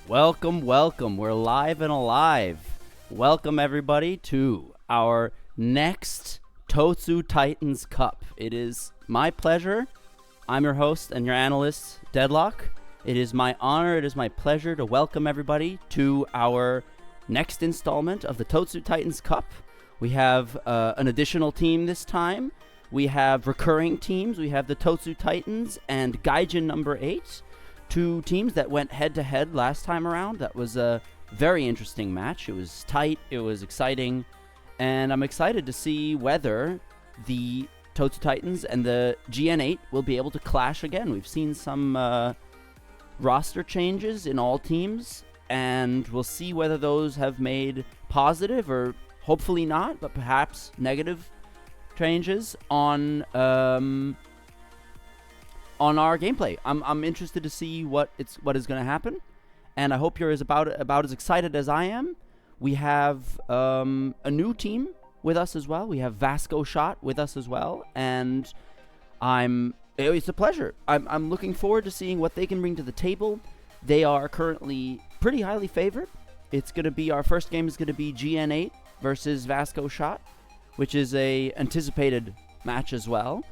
Welcome, welcome. We're live and alive. Welcome, everybody, to our next Totsu Titans Cup. It is my pleasure. I'm your host and your analyst, Deadlock. It is my honor, it is my pleasure to welcome everybody to our next installment of the Totsu Titans Cup. We have an additional team this time. We have recurring teams. We have the Totsu Titans and Gaijin number 8. Two teams that went head-to-head last time around. That was a very interesting match. It was tight, it was exciting, and I'm excited to see whether the Totsu Titans and the GN8 will be able to clash again. We've seen some roster changes in all teams, and we'll see whether those have made positive or hopefully not, but perhaps negative changes on our gameplay. I'm interested to see what is going to happen, and I hope you're about as excited as I am. We have a new team with us as well. We have Vasco Shot with us as well, and it's a pleasure. I'm looking forward to seeing what they can bring to the table. They are currently pretty highly favored. It's going to be our first game is going to be GN8 versus Vasco Shot, which is a anticipated match as well.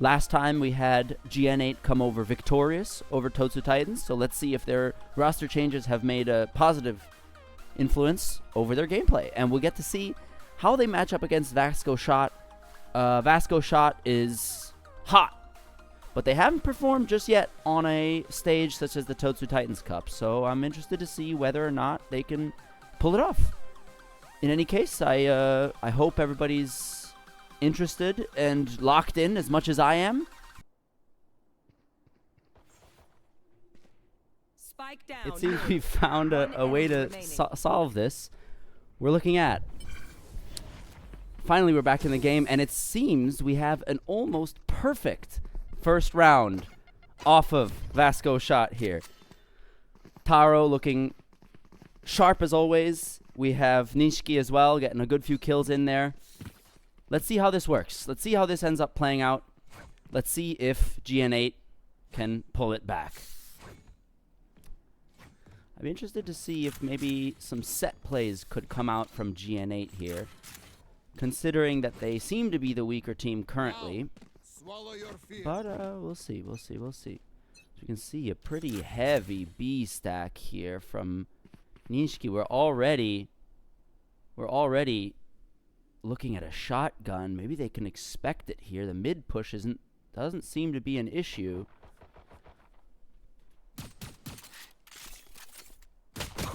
Last time we had GN8 come over victorious over Totsu Titans, so let's see if their roster changes have made a positive influence over their gameplay. And we'll get to see how they match up against Vasco Shot. Vasco Shot is hot, but they haven't performed just yet on a stage such as the Totsu Titans Cup, so I'm interested to see whether or not they can pull it off. In any case, I hope everybody's interested and locked in as much as I am. Spike down. It seems we found a way to solve this. We're looking at... Finally, we're back in the game, and it seems we have an almost perfect first round off of Vasco Shot here. Taro looking sharp as always. We have Nishiki as well, getting a good few kills in there. Let's see how this works. Let's see how this ends up playing out. Let's see if GN8 can pull it back. I'd be interested to see if maybe some set plays could come out from GN8 here, considering that they seem to be the weaker team currently. But we'll see. So you can see a pretty heavy B stack here from Nishiki. We're already looking at a shotgun. Maybe they can expect it here. The mid push doesn't seem to be an issue.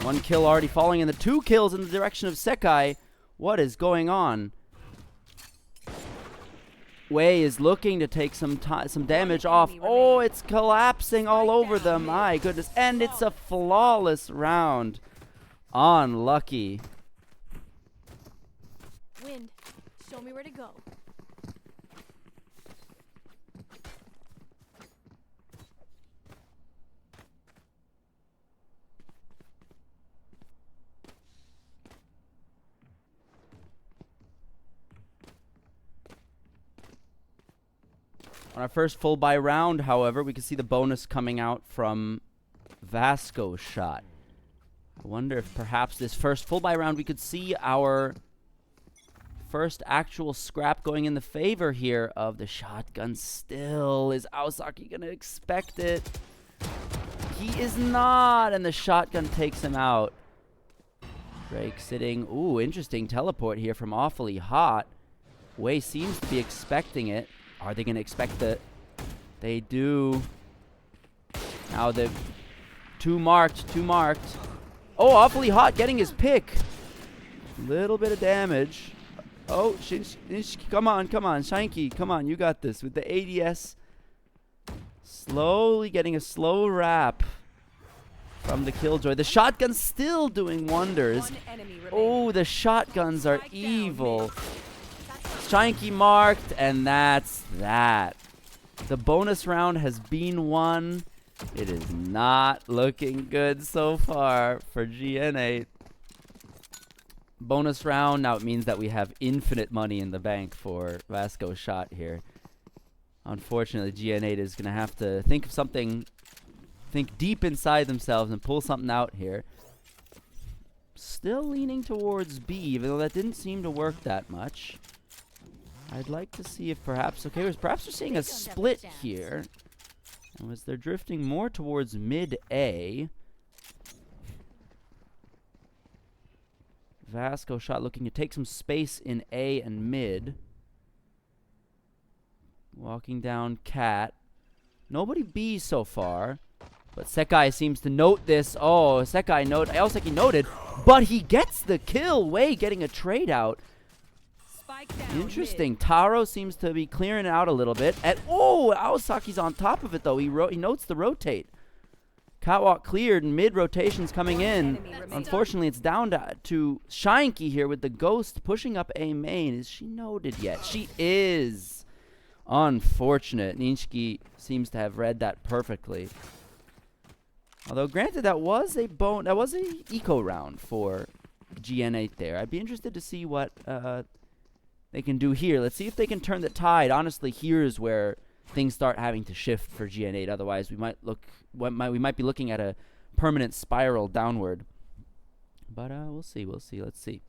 One kill already falling, and the 2 kills in the direction of Sekai. What is going on? Wei is looking to take some damage off. Oh, it's collapsing all over them. My goodness. And it's a flawless round. Unlucky. Wind, show me where to go. On our first full buy round, however, we can see the bonus coming out from Vasco Shot. I wonder if perhaps this first full buy round we could see our first actual scrap going in the favor here of the shotgun. Still, is Aosaki gonna expect it? He is not, and the shotgun takes him out. Drake sitting. Ooh, interesting teleport here from Awfully Hot. Wei seems to be expecting it. Are they gonna expect it? They do. Now the two marked. Oh, Awfully Hot getting his pick. Little bit of damage. Oh, come on, Shanky, come on, you got this. With the ADS, slowly getting a slow wrap from the Killjoy. The shotgun's still doing wonders. Oh, the shotguns are evil. Shanky marked, and that's that. The bonus round has been won. It is not looking good so far for GN8. Bonus round. Now it means that we have infinite money in the bank for Vasco Shot here. Unfortunately, GN8 is going to have to think of something think deep inside themselves and pull something out here. Still leaning towards B, even though that didn't seem to work that much. I'd like to see if perhaps we're seeing a split here. And as they're drifting more towards mid A. Vasco shot looking to take some space in A and mid. Walking down Cat. Nobody B so far. But Sekai seems to note this. Oh, Sekai noted. But he gets the kill. Wei getting a trade out. Interesting. Taro seems to be clearing it out a little bit. And oh, Aosaki's on top of it though. He notes the rotate. Catwalk cleared and mid rotations coming in. Unfortunately, it's down to Shinky here with the ghost pushing up A main. Is she noted yet? She is. Unfortunate. Ninshiki seems to have read that perfectly. Although granted, that was a eco round for GN8 there. I'd be interested to see what they can do here. Let's see if they can turn the tide. Honestly, here's where things start having to shift for GN8. Otherwise, we might be looking at a permanent spiral downward. But we'll see. Let's see.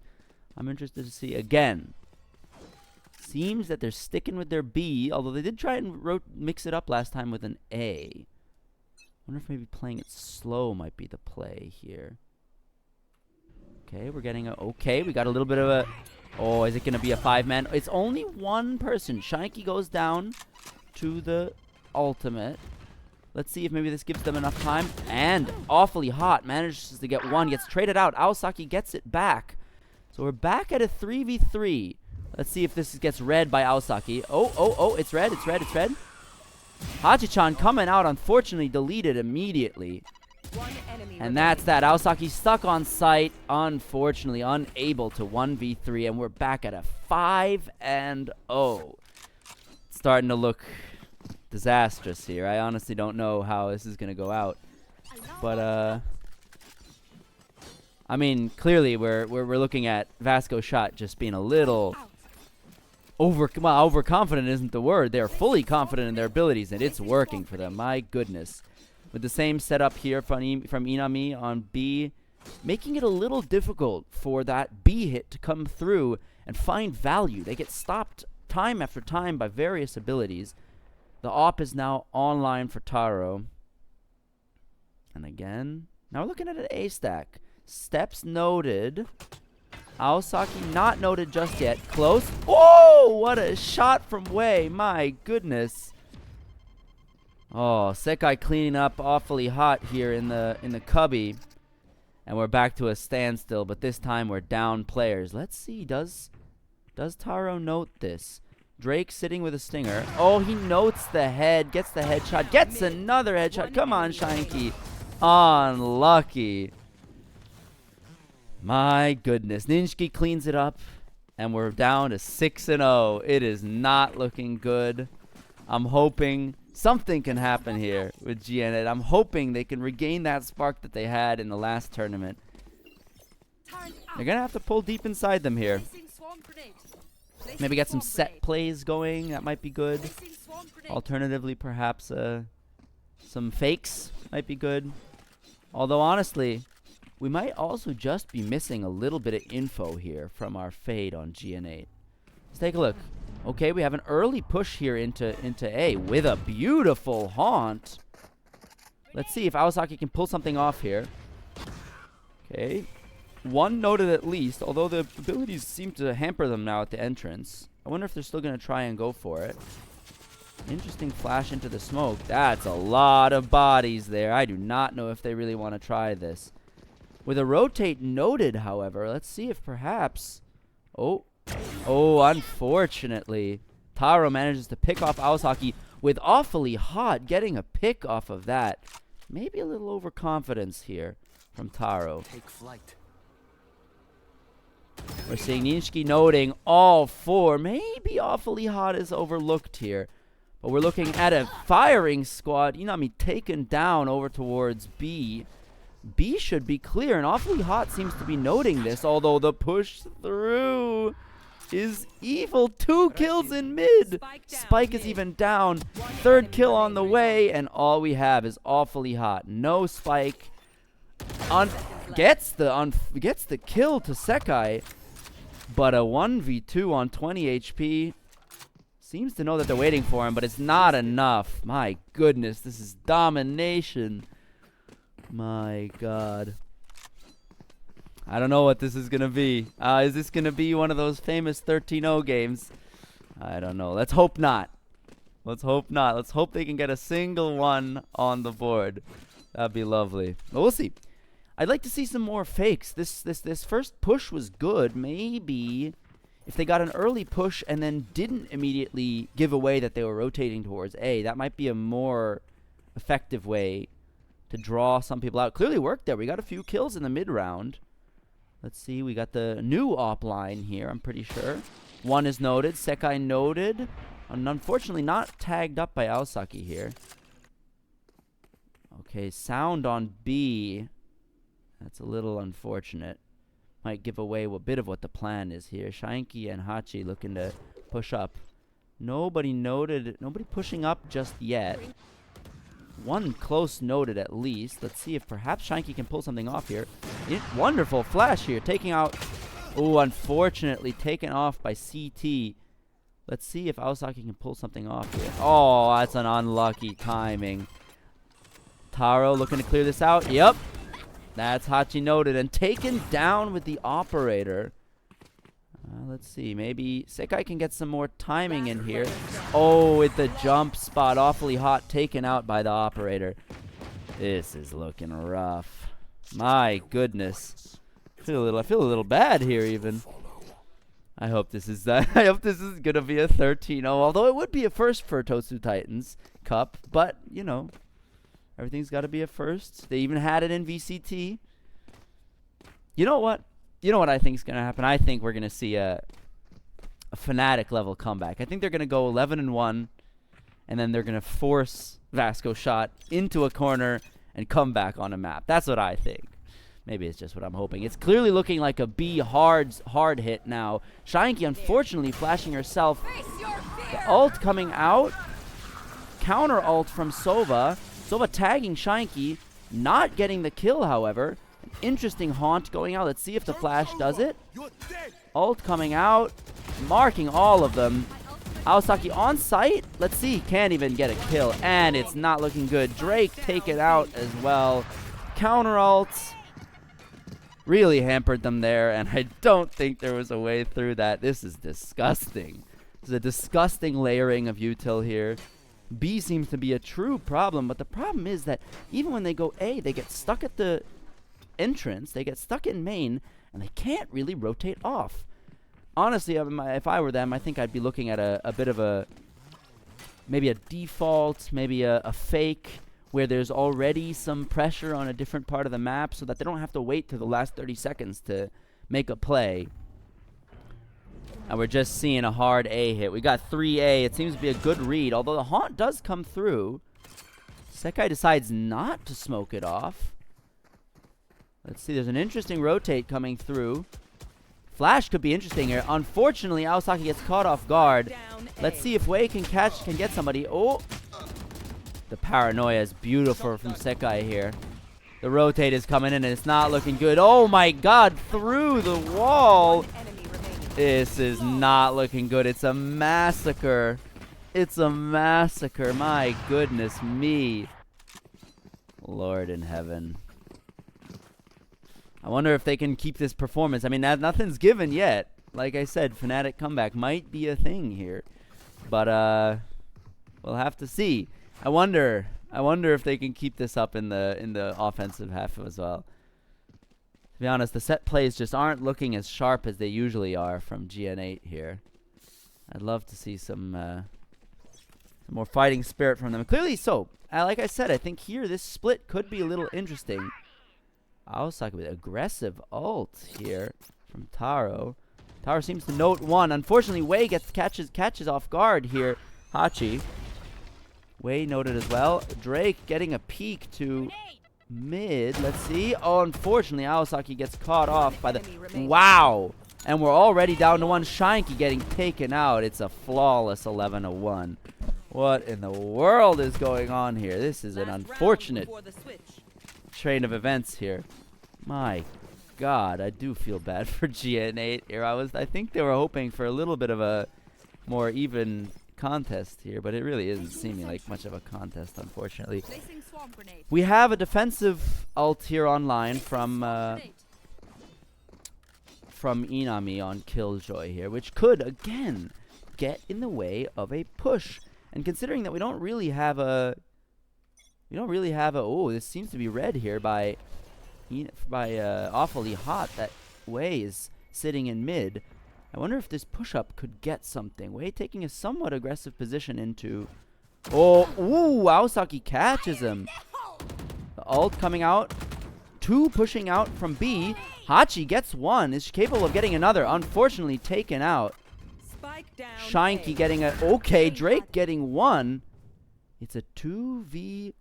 I'm interested to see again. Seems that they're sticking with their B, although they did try and mix it up last time with an A. Wonder if maybe playing it slow might be the play here. Okay, we're getting a... Okay, we got a little bit of a... Oh, is it going to be a 5-man? It's only one person. Shinky goes down to the ultimate. Let's see if maybe this gives them enough time. And awfully hot. Manages to get one. Gets traded out. Aosaki gets it back. So we're back at a 3v3. Let's see if this gets read by Aosaki. Oh, it's red. Hachi-chan coming out, unfortunately deleted immediately. And that's that. Aosaki stuck on site, unfortunately unable to 1v3, and we're back at a 5-0. Starting to look disastrous here. I honestly don't know how this is going to go out. But, I mean, clearly we're looking at Vasco shot just being a little... overconfident isn't the word. They're fully confident in their abilities, and it's working for them. My goodness. With the same setup here from Inami on B, making it a little difficult for that B hit to come through and find value. They get stopped time after time by various abilities. The AWP is now online for Taro. And again, now we're looking at an A stack. Steps noted. Aosaki not noted just yet. Close. Oh, what a shot from Wei. My goodness. Oh, Sekai cleaning up awfully hot here in the cubby. And we're back to a standstill, but this time we're down players. Let's see, does Taro note this? Drake sitting with a stinger. Oh, he notes the head, gets the headshot, gets another headshot. Come on, Shinky. Unlucky. My goodness. Ninshiki cleans it up, and we're down to 6-0. It is not looking good. I'm hoping something can happen here with GN8. I'm hoping they can regain that spark that they had in the last tournament. They're going to have to pull deep inside them here. Maybe get some set plays going. That might be good. Alternatively, perhaps some fakes might be good. Although, honestly, we might also just be missing a little bit of info here from our fade on GN8. Let's take a look. Okay, we have an early push here into A with a beautiful haunt. Let's see if Aosaki can pull something off here. Okay. One noted at least, although the abilities seem to hamper them now at the entrance. I wonder if they're still going to try and go for it. Interesting flash into the smoke. That's a lot of bodies there. I do not know if they really want to try this. With a rotate noted, however, let's see if perhaps... Oh, unfortunately, Taro manages to pick off Aosaki with awfully hot, getting a pick off of that. Maybe a little overconfidence here from Taro. Take flight. We're seeing Ninshiki noting all four. Maybe awfully hot is overlooked here. But we're looking at a firing squad. Inami taken down over towards B. B should be clear, and awfully hot seems to be noting this, although the push through is evil. 2 kills in mid. Spike is even down. 3rd kill on the way, and all we have is awfully hot. No Spike. Gets the kill to Sekai, but a 1v2 on 20 HP. Seems to know that they're waiting for him, but it's not enough. My goodness, this is domination. My God. I don't know what this is going to be. Is this going to be one of those famous 13-0 games? I don't know. Let's hope not. Let's hope not. Let's hope they can get a single one on the board. That'd be lovely. But we'll see. I'd like to see some more fakes. This first push was good. Maybe if they got an early push and then didn't immediately give away that they were rotating towards A, that might be a more effective way to draw some people out. Clearly worked there. We got a few kills in the mid round. Let's see. We got the new op line here, I'm pretty sure. 1 is noted. Sekai noted. And unfortunately not tagged up by Aosaki here. Okay, sound on B. That's a little unfortunate. Might give away a bit of what the plan is here. Shanky and Hachi looking to push up. Nobody noted. Nobody pushing up just yet. 1 close noted at least. Let's see if perhaps Shanky can pull something off here. Wonderful flash here. Taking out. Oh, unfortunately taken off by CT. Let's see if Aosaki can pull something off here. Oh, that's an unlucky timing. Taro looking to clear this out. Yep. That's Hachi noted and taken down with the operator. Let's see. Maybe Sekai can get some more timing in here. Oh, at the jump spot. Awfully hot. Taken out by the operator. This is looking rough. My goodness. I feel a little bad here even. I hope this is I hope this is going to be a 13-0. Although it would be a first for Totsu Titans Cup. But, you know. Everything's got to be a first. They even had it in VCT. You know what? You know what I think is going to happen? I think we're going to see a Fnatic level comeback. I think they're going to go 11-1, and then they're going to force Vasco Shot into a corner and come back on a map. That's what I think. Maybe it's just what I'm hoping. It's clearly looking like a B hard hit now. Shanky, unfortunately, flashing herself. The ult coming out. Counter ult from Sova. Sova tagging Shanky, not getting the kill, however. An interesting haunt going out. Let's see if the flash does it. Ult coming out, marking all of them. Aosaki on site. Let's see, can't even get a kill, and it's not looking good. Drake taken out as well. Counter ult really hampered them there, and I don't think there was a way through that. This is disgusting. This is a disgusting layering of util here. B seems to be a true problem, but the problem is that even when they go A, they get stuck at the entrance, they get stuck in main, and they can't really rotate off. Honestly, if I were them, I think I'd be looking at a bit of a, maybe a default, maybe a fake, where there's already some pressure on a different part of the map so that they don't have to wait to the last 30 seconds to make a play. And we're just seeing a hard A hit. We got 3A. It seems to be a good read, although the haunt does come through. Sekai decides not to smoke it off. Let's see. There's an interesting rotate coming through. Flash could be interesting here. Unfortunately, Aosaki gets caught off guard. Let's see if Wei can get somebody. Oh! The paranoia is beautiful from Sekai here. The rotate is coming in, and it's not looking good. Oh my God! Through the wall! This is not looking good. It's a massacre. It's a massacre. My goodness me. Lord in heaven. I wonder if they can keep this performance. I mean, nothing's given yet. Like I said, Fnatic comeback might be a thing here. But we'll have to see. I wonder if they can keep this up in the offensive half as well. To be honest, the set plays just aren't looking as sharp as they usually are from GN8 here. I'd love to see some more fighting spirit from them. Clearly so. Like I said, I think here this split could be a little interesting. Aosaki with aggressive ult here from Taro. Taro seems to note 1. Unfortunately, Wei catches off guard here. Hachi. Wei noted as well. Drake getting a peek to mid. Let's see. Oh, unfortunately, Aosaki gets caught off by the... Wow! And we're already down to 1. Sheinke getting taken out. It's a flawless 11-1. What in the world is going on here? This is an unfortunate train of events here. My God, I do feel bad for GN8 here. I think they were hoping for a little bit of a more even contest here, but it really isn't seeming like much of a contest, unfortunately. We have a defensive ult here online from Inami on Killjoy here, which could again get in the way of a push. And considering that we don't really have a oh, this seems to be red here by Awfully Hot. That Wei is sitting in mid. I wonder if this push-up could get something. Wei taking a somewhat aggressive position into... Oh, ooh, Aosaki catches him. The ult coming out. 2 pushing out from B. Hachi gets 1. Is capable of getting another. Unfortunately taken out. Sheinke getting a... Okay, Drake getting 1. It's a 2v2.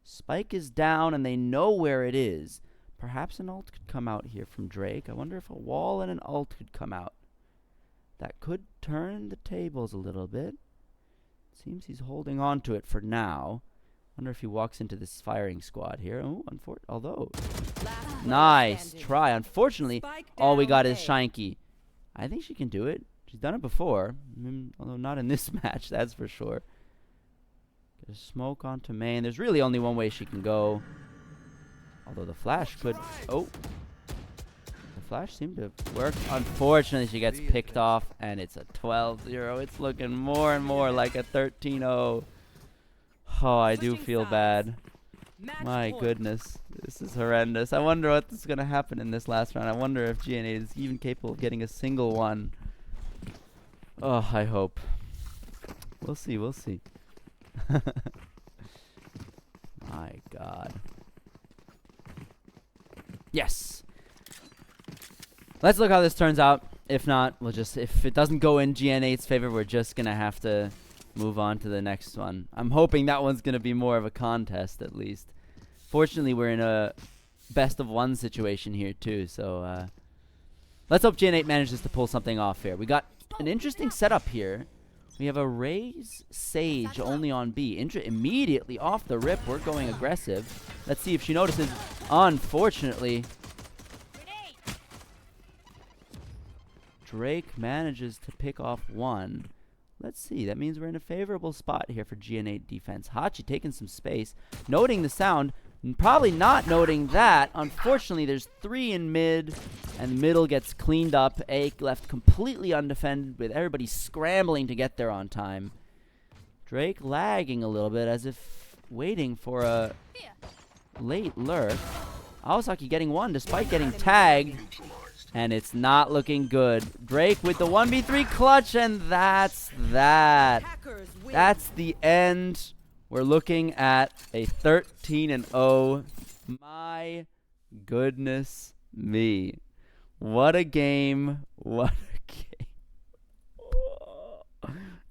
Spike is down and they know where it is. Perhaps an ult could come out here from Drake. I wonder if a wall and an ult could come out. That could turn the tables a little bit. Seems he's holding on to it for now. Wonder if he walks into this firing squad here. Oh, although... Nice try. Unfortunately, all we got is Sheinke. I think she can do it. She's done it before. Although not in this match, that's for sure. Get a smoke onto main. There's really only one way she can go. Although the flash could... Oh. The flash seemed to work. Unfortunately, she gets picked off, and it's a 12-0. It's looking more and more like a 13-0. Oh, I do feel bad. My goodness. This is horrendous. I wonder what's going to happen in this last round. I wonder if GNA is even capable of getting a single one. Oh, I hope. We'll see, we'll see. My God. Yes. Let's look how this turns out. If not, we'll just... If it doesn't go in GN8's favor, we're just going to have to move on to the next one. I'm hoping that one's going to be more of a contest, at least. Fortunately, we're in a best-of-1 situation here, too. So, let's hope GN8 manages to pull something off here. We got an interesting setup here. We have a Raze Sage only on B. Immediately off the rip, we're going aggressive. Let's see if she notices. Unfortunately, Drake manages to pick off 1. Let's see. That means we're in a favorable spot here for GN8 defense. Hachi taking some space, noting the sound, and probably not noting that. Unfortunately, there's 3 in mid, and the middle gets cleaned up. A left completely undefended with everybody scrambling to get there on time. Drake lagging a little bit as if waiting for a late lurk. Aosaki getting 1 despite getting tagged. And it's not looking good. Drake with the 1v3 clutch, and that's that. That's the end. We're looking at a 13-0. My goodness me. What a game. What a game.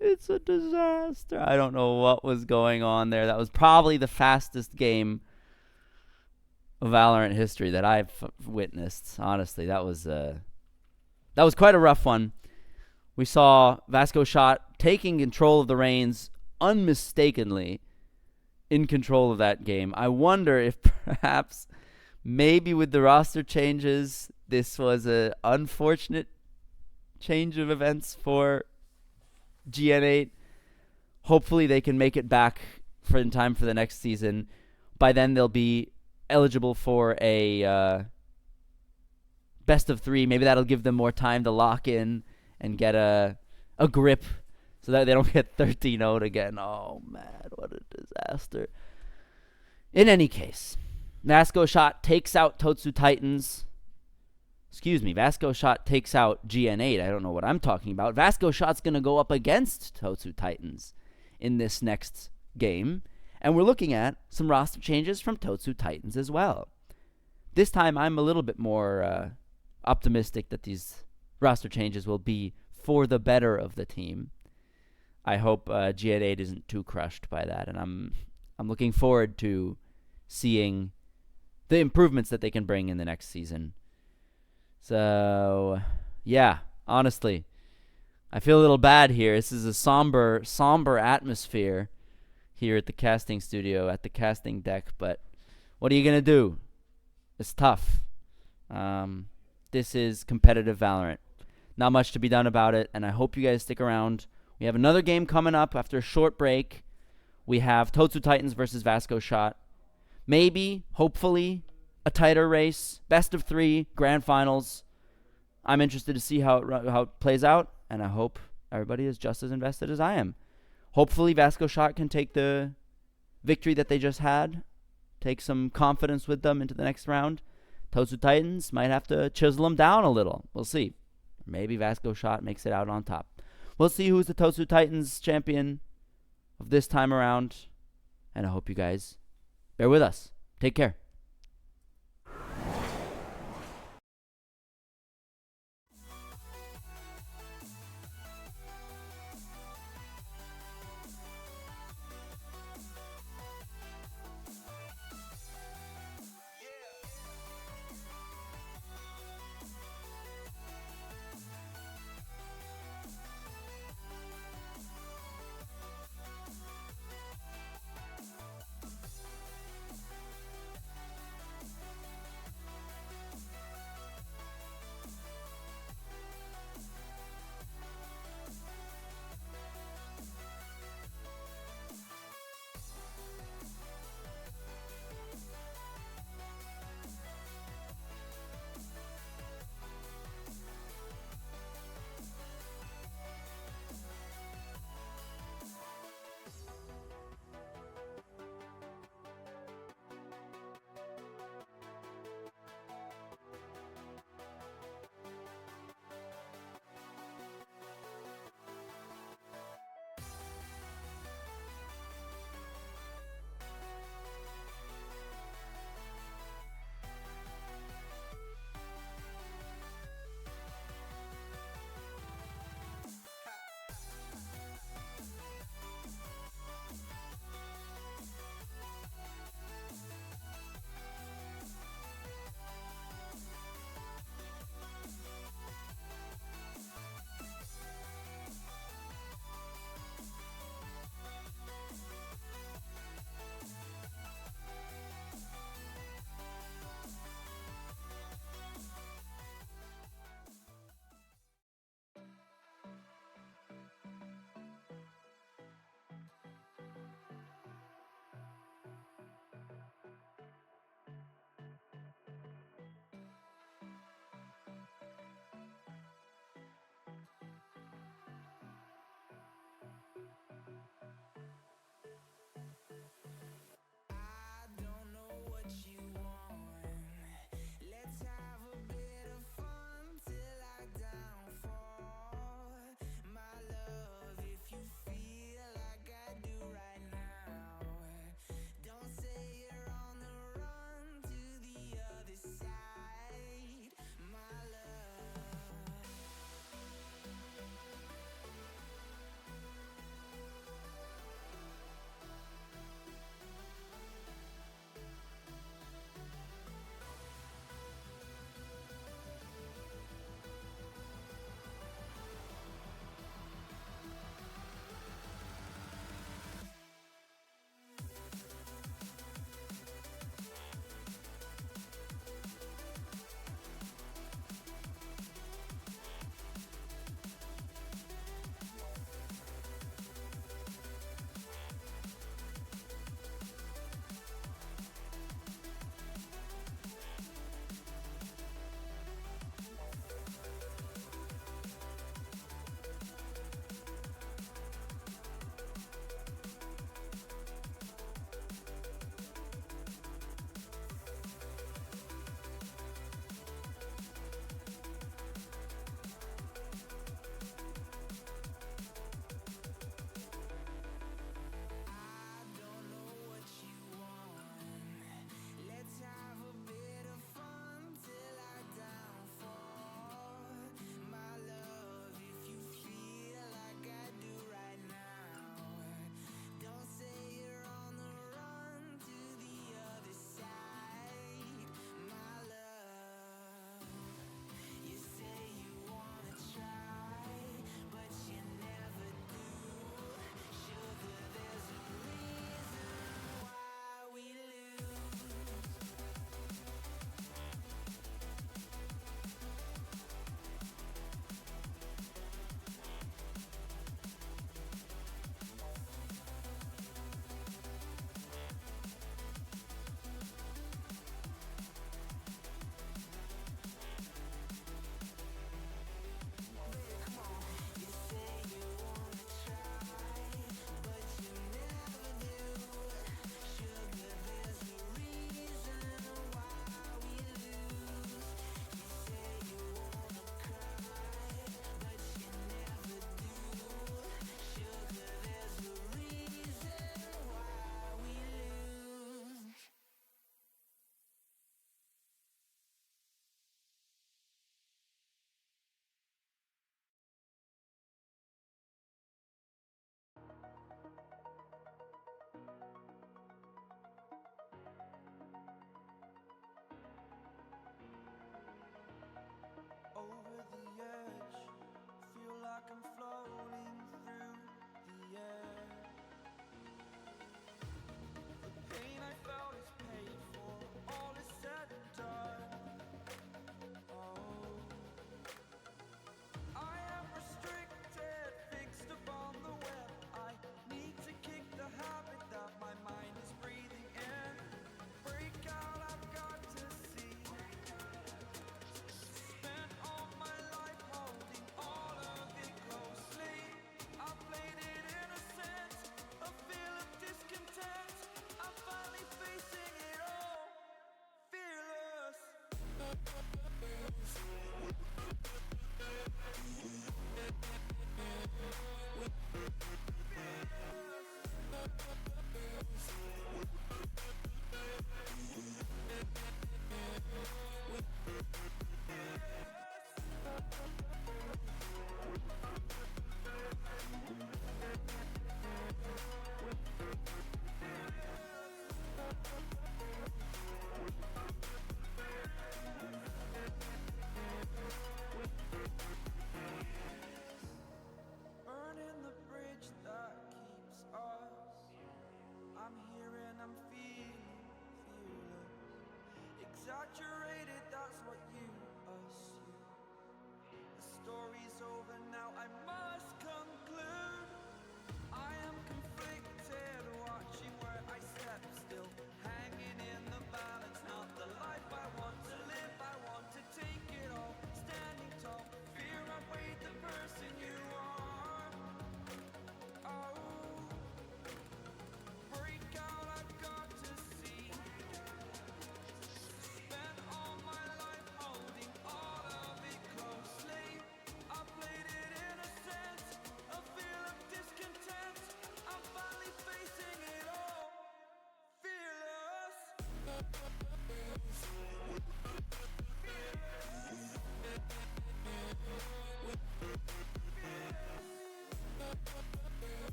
It's a disaster. I don't know what was going on there. That was probably the fastest game of Valorant history that I've witnessed. Honestly, that was quite a rough one. We saw Vasco Shot taking control of the reins unmistakably in control of that game. I wonder if perhaps maybe with the roster changes, this was an unfortunate change of events for GN8. Hopefully they can make it back in time for the next season. By then they'll be eligible for a best of 3. Maybe that'll give them more time to lock in and get a grip so that they don't get 13-0'd again. Oh, man, what a disaster. In any case, Vasco Shot takes out Totsu Titans. Excuse me, Vasco Shot takes out GN8. I don't know what I'm talking about. Vasco Shot's going to go up against Totsu Titans in this next game. And we're looking at some roster changes from Totsu Titans as well. This time, I'm a little bit more optimistic that these roster changes will be for the better of the team. I hope GN8 isn't too crushed by that, and I'm looking forward to seeing the improvements that they can bring in the next season. So, yeah, honestly, I feel a little bad here. This is a somber atmosphere here at the casting studio, at the casting deck. But what are you gonna do? It's tough. This is competitive Valorant. Not much to be done about it, and I hope you guys stick around. We have another game coming up after a short break. We have Totsu Titans versus Vasco Shot. Maybe, hopefully, a tighter race. Best of 3, grand finals. I'm interested to see how it plays out, and I hope everybody is just as invested as I am. Hopefully, Vasco Shot can take the victory that they just had, take some confidence with them into the next round. Totsu Titans might have to chisel them down a little. We'll see. Maybe Vasco Shot makes it out on top. We'll see who's the Totsu Titans champion of this time around. And I hope you guys bear with us. Take care.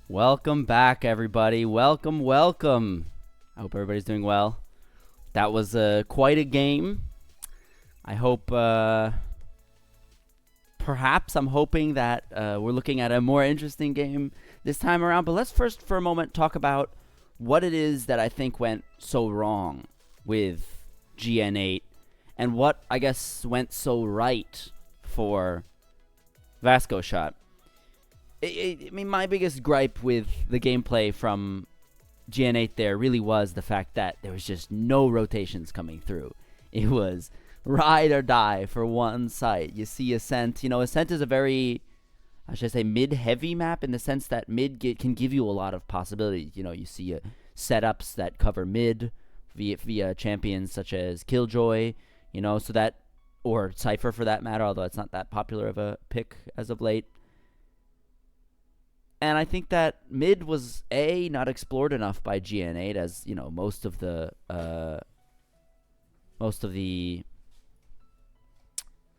Welcome back, everybody. Welcome, welcome. I hope everybody's doing well. That was quite a game. I hope, perhaps I'm hoping that we're looking at a more interesting game this time around. But let's first, for a moment, talk about what it is that I think went so wrong with GN8 and what, I guess, went so right for Vasco Shot. I mean, my biggest gripe with the gameplay from GN8 there really was the fact that there was just no rotations coming through. It was ride or die for one site. You see Ascent. You know, Ascent is a very, how should I say, mid-heavy map in the sense that mid can give you a lot of possibilities. You know, you see setups that cover mid via champions such as Killjoy, you know, so that, or Cypher for that matter, although it's not that popular of a pick as of late. And I think that mid was not explored enough by GN8, as you know, most of the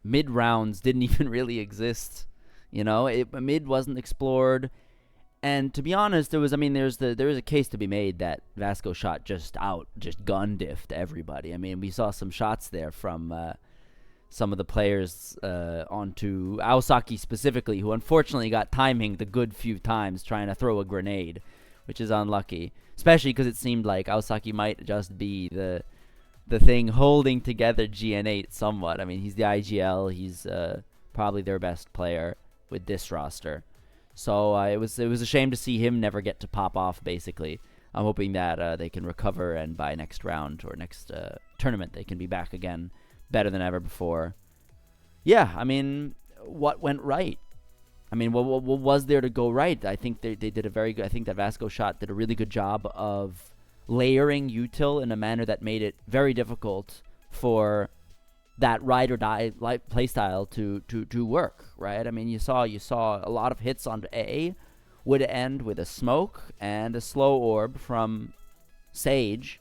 mid rounds didn't even really exist. You know, mid wasn't explored, and to be honest, there is a case to be made that Vasco Shot just gun diffed everybody. I mean, we saw some shots there from some of the players onto Aosaki specifically, who unfortunately got timing the good few times trying to throw a grenade, which is unlucky, especially because it seemed like Aosaki might just be the thing holding together GN8 somewhat. I mean, he's the IGL, he's probably their best player with this roster, so it was a shame to see him never get to pop off. Basically, I'm hoping that they can recover, and by next round or next tournament they can be back again better than ever before. Yeah, I mean, what went right? I mean, what was there to go right? I think they did a very good. I think that Vasco Shot did a really good job of layering util in a manner that made it very difficult for that ride or die playstyle to work. Right? I mean, you saw a lot of hits on A would end with a smoke and a slow orb from Sage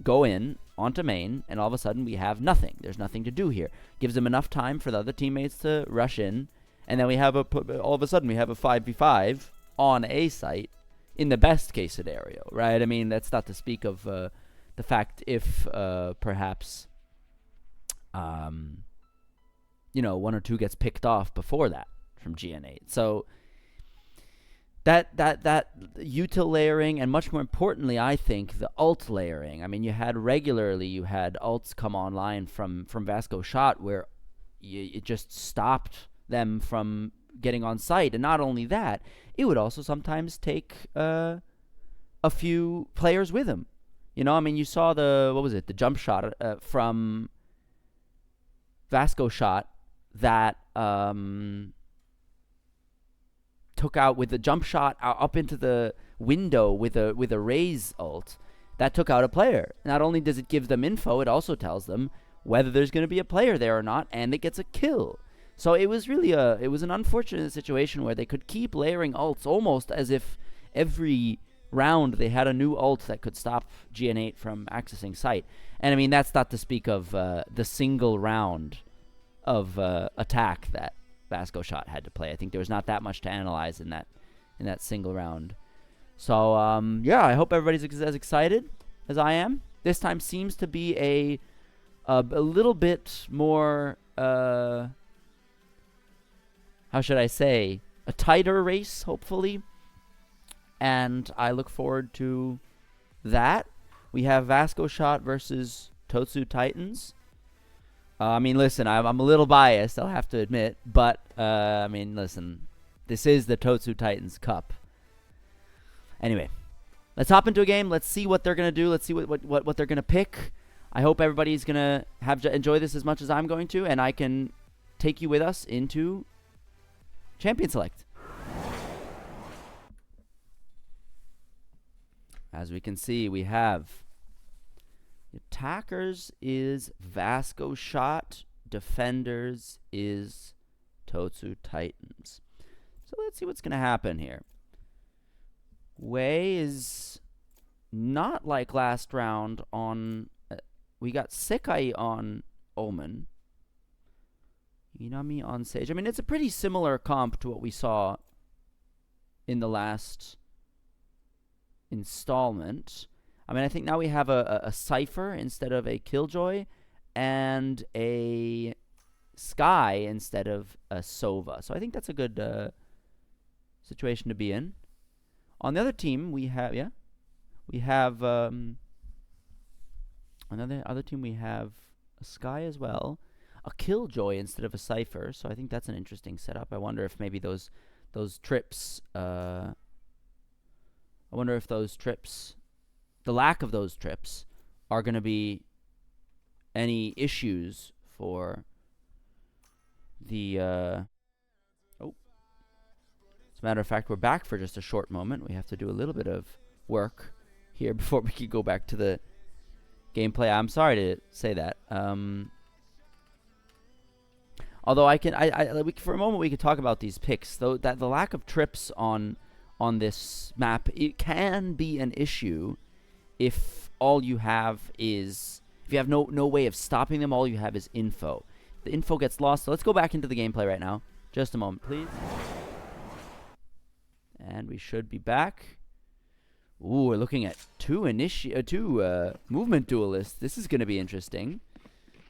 go in onto main, and all of a sudden we have nothing. There's nothing to do here. Gives them enough time for the other teammates to rush in, and then we have all of a sudden we have a 5v5 on A site in the best case scenario, right? I mean, that's not to speak of the fact if perhaps you know, one or two gets picked off before that from GN8. So that util layering, and much more importantly, I think, the ult layering. I mean, you had ults come online from Vasco Shot where it just stopped them from getting on site. And not only that, it would also sometimes take a few players with him. You know, I mean, you saw the jump shot from Vasco Shot that took out with the jump shot up into the window with a raise ult that took out a player. Not only does it give them info, it also tells them whether there's going to be a player there or not, and it gets a kill. So it was really an unfortunate situation where they could keep layering ults almost as if every round they had a new ult that could stop GN8 from accessing site. And I mean, that's not to speak of the single round of attack that Vasco Shot had to play. I think there was not that much to analyze in that single round. So yeah, I hope everybody's as excited as I am. This time seems to be a little bit more how should I say, a tighter race, hopefully, and I look forward to that. We have Vasco Shot versus Totsu Titans. I mean, listen, I'm a little biased, I'll have to admit, but, I mean, listen, this is the Totsu Titans Cup. Anyway, let's hop into a game. Let's see what they're going to do. Let's see what they're going to pick. I hope everybody's going to enjoy this as much as I'm going to, and I can take you with us into Champion Select. As we can see, we have attackers is Vasco Shot, defenders is Totsu Titans. So let's see what's going to happen here. Wei is not like last round on... we got Sekai on Omen. Inami on Sage. I mean, it's a pretty similar comp to what we saw in the last installment. I mean, I think now we have a Cypher instead of a Killjoy, and a Sky instead of a Sova. So I think that's a good situation to be in. On the other team, we have other team. We have a Sky as well, a Killjoy instead of a Cypher. So I think that's an interesting setup. I wonder if maybe those trips. I wonder if those trips, the lack of those trips, are going to be any issues for the. As a matter of fact, we're back for just a short moment. We have to do a little bit of work here before we can go back to the gameplay. I'm sorry to say that. Although for a moment we could talk about these picks. Though that the lack of trips on this map, it can be an issue if all you have is, if you have no way of stopping them. All you have is info. The info gets lost. So let's go back into the gameplay right now. Just a moment, please. And we should be back. Ooh, we're looking at two movement duelists. This is going to be interesting.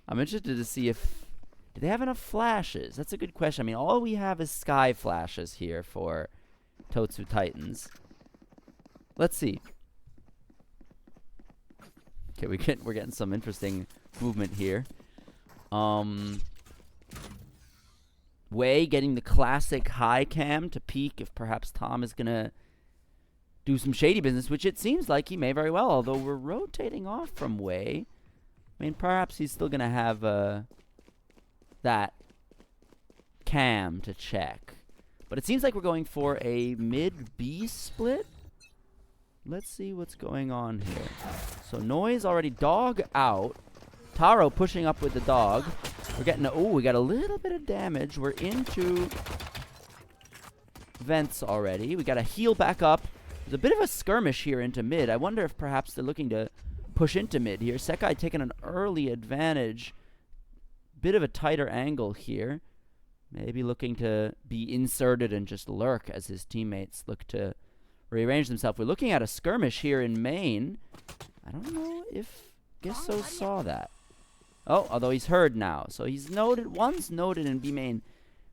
I'm interested to see if... Do they have enough flashes? That's a good question. I mean, all we have is sky flashes here for Totsu Titans. Let's see. Okay, we're getting some interesting movement here. Wei getting the classic high cam to peek if perhaps Tom is going to do some shady business, which it seems like he may very well, although we're rotating off from Wei. I mean, perhaps he's still going to have that cam to check. But it seems like we're going for a mid-B split. Let's see what's going on here. So Noise already dog out. Taro pushing up with the dog. We're getting we got a little bit of damage. We're into vents already. We got to heal back up. There's a bit of a skirmish here into mid. I wonder if perhaps they're looking to push into mid here. Sekai taking an early advantage. Bit of a tighter angle here. Maybe looking to be inserted and just lurk as his teammates look to rearrange themselves. We're looking at a skirmish here in main. I don't know if Gesso saw that. Oh, although he's heard now. So he's once noted in B main.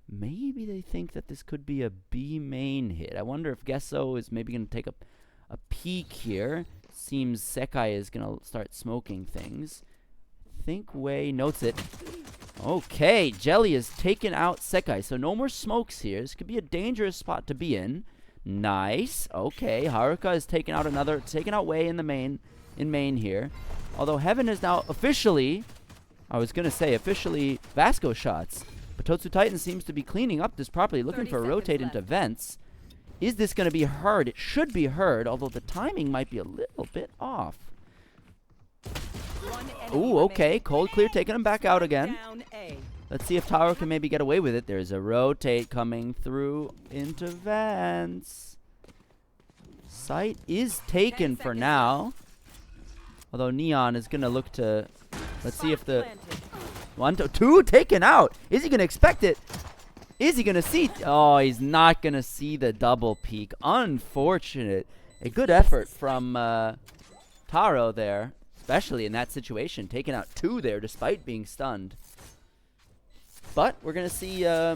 Maybe they think that this could be a B main hit. I wonder if Gesso is maybe going to take a peek here. Seems Sekai is going to start smoking things. I think Wei notes it. Okay, Jelly has taken out Sekai. So no more smokes here. This could be a dangerous spot to be in. Nice. Okay, Haruka has taken out Wei in main here. Although Heaven is now officially Vasco shots. But Totsu Titan seems to be cleaning up this properly, looking for a rotate into vents. Is this going to be heard? It should be heard, although the timing might be a little bit off. Ooh, okay. Cold Clear taking him back out again. Let's see if Taro can maybe get away with it. There's a rotate coming through into vents. Site is taken for now. Although Neon is going to look to... Let's see if the... 1, 2 taken out. Is he going to expect it? Is he going to see? Oh, he's not going to see the double peek. Unfortunate. A good effort from Taro there, especially in that situation. Taking out 2 there despite being stunned. But we're going to see a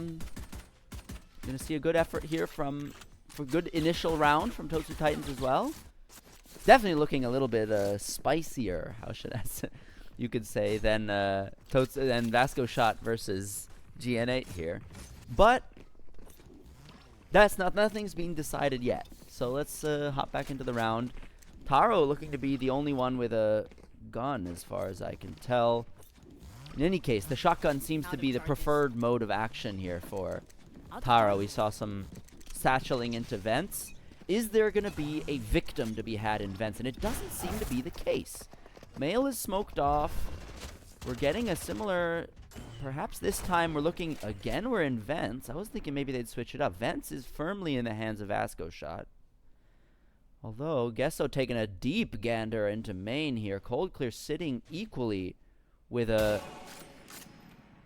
good effort here for good initial round from Totsu Titans as well. Definitely looking a little bit spicier, how should I say? You could say, than Vasco shot versus GN8 here. But nothing's being decided yet. So let's hop back into the round. Taro looking to be the only one with a gun as far as I can tell. In any case, the shotgun seems to be the preferred mode of action here for Taro. We saw some satcheling into vents. Is there going to be a victim to be had in vents? And it doesn't seem to be the case. Male is smoked off. We're getting a similar... Perhaps this time we're looking... Again, we're in vents. I was thinking maybe they'd switch it up. Vents is firmly in the hands of Vasco shot. Although, Gesso taking a deep gander into main here. Cold Clear sitting equally with a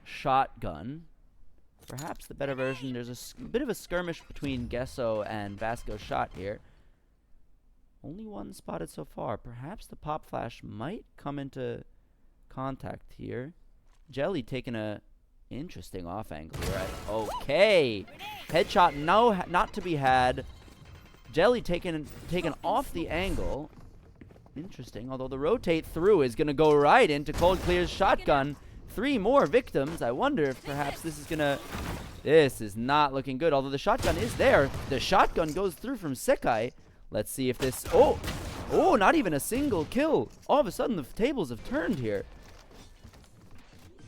shotgun. Perhaps the better version. There's a bit of a skirmish between Gesso and Vasco shot here. Only one spotted so far. Perhaps the pop flash might come into contact here. Jelly taking a interesting off angle here. Okay. Headshot not to be had. Jelly taken off the angle. Interesting. Although the rotate through is going to go right into Cold Clear's shotgun. 3 more victims. I wonder if perhaps this is going to... This is not looking good. Although the shotgun is there. The shotgun goes through from Sekai. Let's see if this... Oh! Oh, not even a single kill. All of a sudden, the tables have turned here.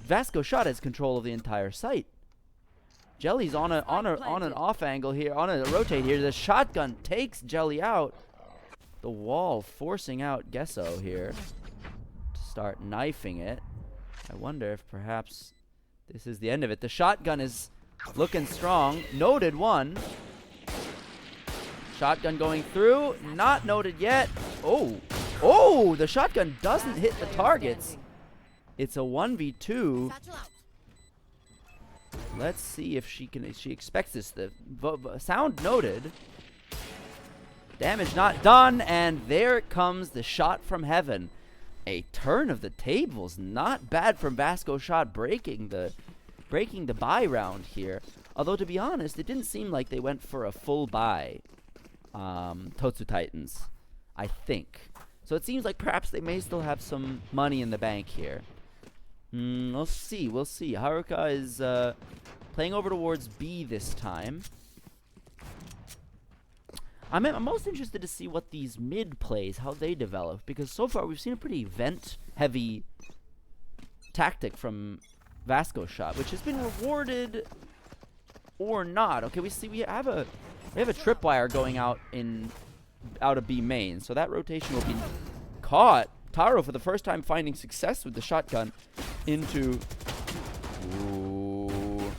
Vasco Shot has control of the entire site. Jelly's on an off angle here, on a rotate here. The shotgun takes Jelly out. The wall forcing out Gesso here to start knifing it. I wonder if perhaps this is the end of it. The shotgun is looking strong. Noted one. Shotgun going through. Not noted yet. Oh. Oh, the shotgun doesn't hit the targets. It's a 1v2. Let's see if she expects this. The sound noted. Damage not done, and there comes the shot from heaven. A turn of the tables. Not bad from Vasco Shot breaking the buy round here. Although to be honest, it didn't seem like they went for a full buy. Totsu Titans, I think. So it seems like perhaps they may still have some money in the bank here. We'll see. We'll see. Haruka is playing over towards B this time. I'm most interested to see what these mid plays, how they develop, because so far we've seen a pretty vent-heavy tactic from Vasco Shot, which has been rewarded or not. Okay, we have a tripwire going out of B main, so that rotation will be caught. Taro for the first time finding success with the shotgun into... Ooh.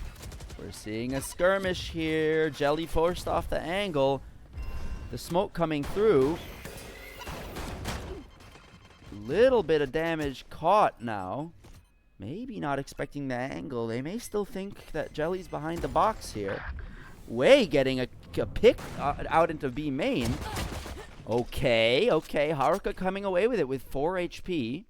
We're seeing a skirmish here. Jelly forced off the angle. The smoke coming through. Little bit of damage caught now. Maybe not expecting the angle. They may still think that Jelly's behind the box here. Wei getting a pick out into B main. Okay. Haruka coming away with it with 4 HP.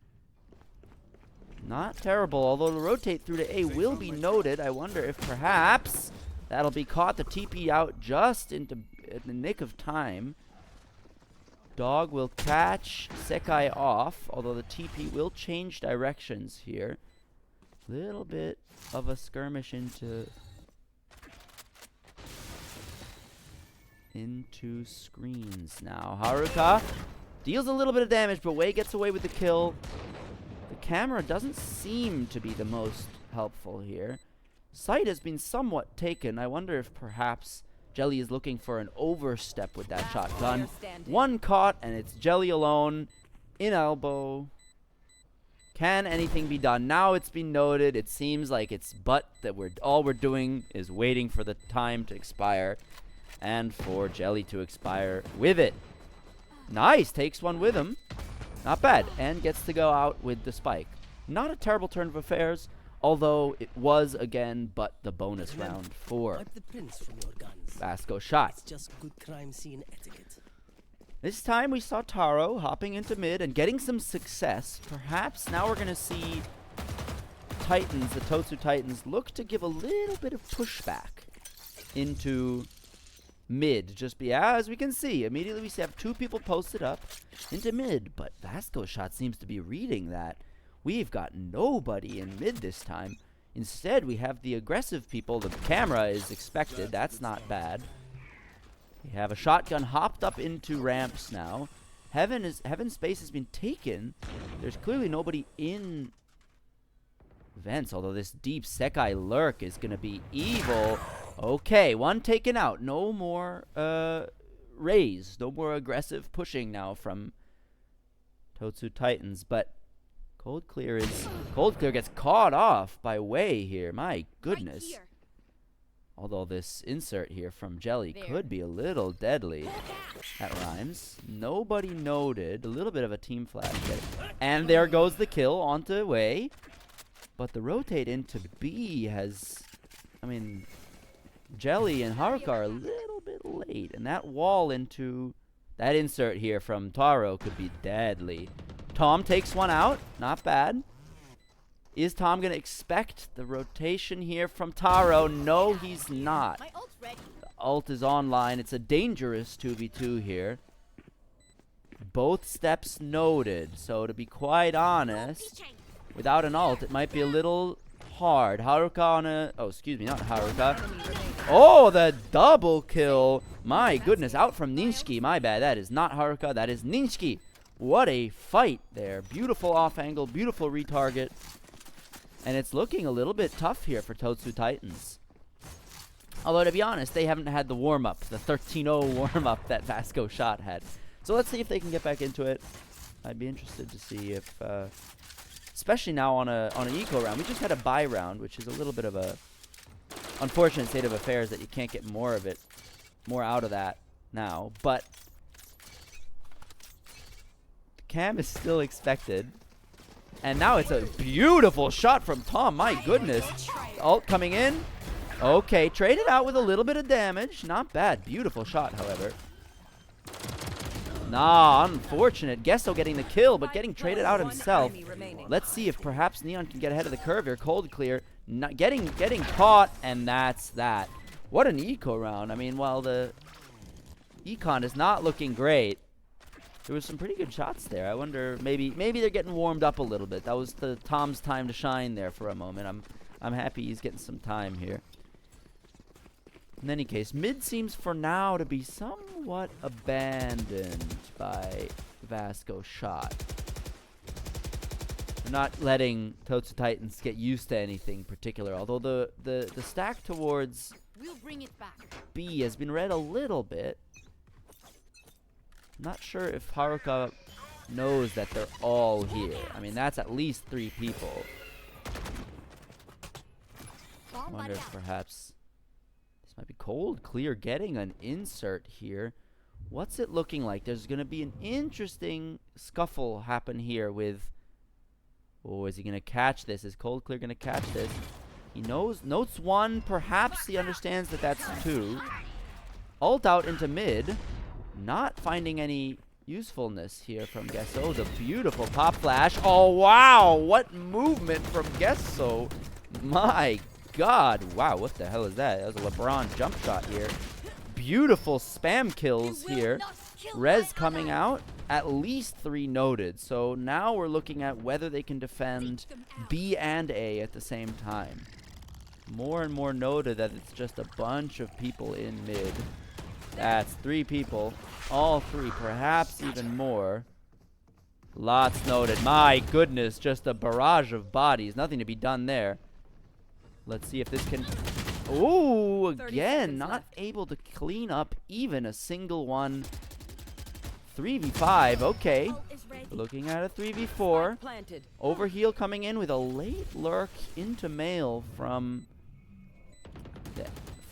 Not terrible, although the rotate through to A will be noted. I wonder if perhaps that'll be caught. The TP out just in the nick of time. Dog will catch Sekai off, although the TP will change directions here. Little bit of a skirmish into screens now. Haruka deals a little bit of damage, but Wei gets away with the kill. The camera doesn't seem to be the most helpful here. Sight has been somewhat taken. I wonder if perhaps Jelly is looking for an overstep with that shotgun. One caught, and it's Jelly alone in elbow. Can anything be done? Now it's been noted. It seems like it's that all we're doing is waiting for the time to expire and for Jelly to expire with it. Nice, takes one with him. Not bad, and gets to go out with the spike. Not a terrible turn of affairs, although it was again but the bonus round for Vasco Shot. It's just good crime scene etiquette. This time we saw Taro hopping into mid and getting some success. Perhaps now we're going to see Titans, the Totsu Titans, look to give a little bit of pushback into mid. As we can see, immediately we have 2 people posted up into mid, but Vasco Shot seems to be reading that. We've got nobody in mid this time. Instead, we have the aggressive people. The camera is expected. That's not bad. We have a shotgun hopped up into ramps now. Heaven's space has been taken. There's clearly nobody in vents, although this deep Sekai lurk is going to be evil. Okay, one taken out. No more raise. No more aggressive pushing now from Totsu Titans, but Cold Clear gets caught off by Wei here. My goodness. Right here. Although this insert here from Jelly could be a little deadly. That rhymes. Nobody noted. A little bit of a team flash there. And there goes the kill onto Wei. But the rotate into B has... I mean, Jelly and Haruka are a little bit late. And that wall into That insert here from Taro could be deadly. Tom takes one out. Not bad. Is Tom going to expect the rotation here from Taro? No, he's not. My ult's ready. The ult is online. It's a dangerous 2v2 here. Both steps noted. So to be quite honest, without an ult, it might be a little hard. Haruka on a... Oh, excuse me, not Haruka. Oh, the double kill. My goodness, out from Ninshiki. My bad. That is not Haruka. That is Ninshiki. What a fight there. Beautiful off angle. Beautiful retarget. And it's looking a little bit tough here for Totsu Titans. Although, to be honest, they haven't had the warm-up. The 13-0 warm-up that Vasco Shot had. So let's see if they can get back into it. I'd be interested to see if... especially now on an eco round. We just had a buy round, which is a little bit of a unfortunate state of affairs that you can't get more out of that now. But cam is still expected. And now it's a beautiful shot from Tom. My goodness. Ult coming in. Okay, traded out with a little bit of damage. Not bad. Beautiful shot, however. Nah, unfortunate. Gesso getting the kill, but getting traded out himself. Let's see if perhaps Neon can get ahead of the curve here. Cold clear. Not getting caught, and that's that. What an eco round. I mean, while the econ is not looking great, there was some pretty good shots there. I wonder, maybe they're getting warmed up a little bit. That was the Tom's time to shine there for a moment. I'm happy he's getting some time here. In any case, mid seems for now to be somewhat abandoned by Vasco Shot. They're not letting Totsu Titans get used to anything particular, although the stack towards We'll bring it back. B has been read a little bit. Not sure if Haruka knows that they're all here. I mean, that's at least 3 people. I wonder if perhaps this might be Cold Clear getting an insert here. What's it looking like? There's going to be an interesting scuffle happen here with... Oh, is he going to catch this? Is Cold Clear going to catch this? He notes 1. Perhaps he understands that that's 2. Ult out into mid. Not finding any usefulness here from Gesso. The beautiful pop flash. Oh, wow. What movement from Gesso. My God. Wow, what the hell is that? That was a LeBron jump shot here. Beautiful spam kills here. Rez coming out. At least 3 noted. So now we're looking at whether they can defend B and A at the same time. More and more noted that it's just a bunch of people in mid. That's 3 people. All 3, perhaps even more. Lots noted. My goodness, just a barrage of bodies. Nothing to be done there. Let's see if this can... Ooh, again, not able to clean up even a single one. 3v5, okay. Looking at a 3v4. Overheal coming in with a late lurk into male from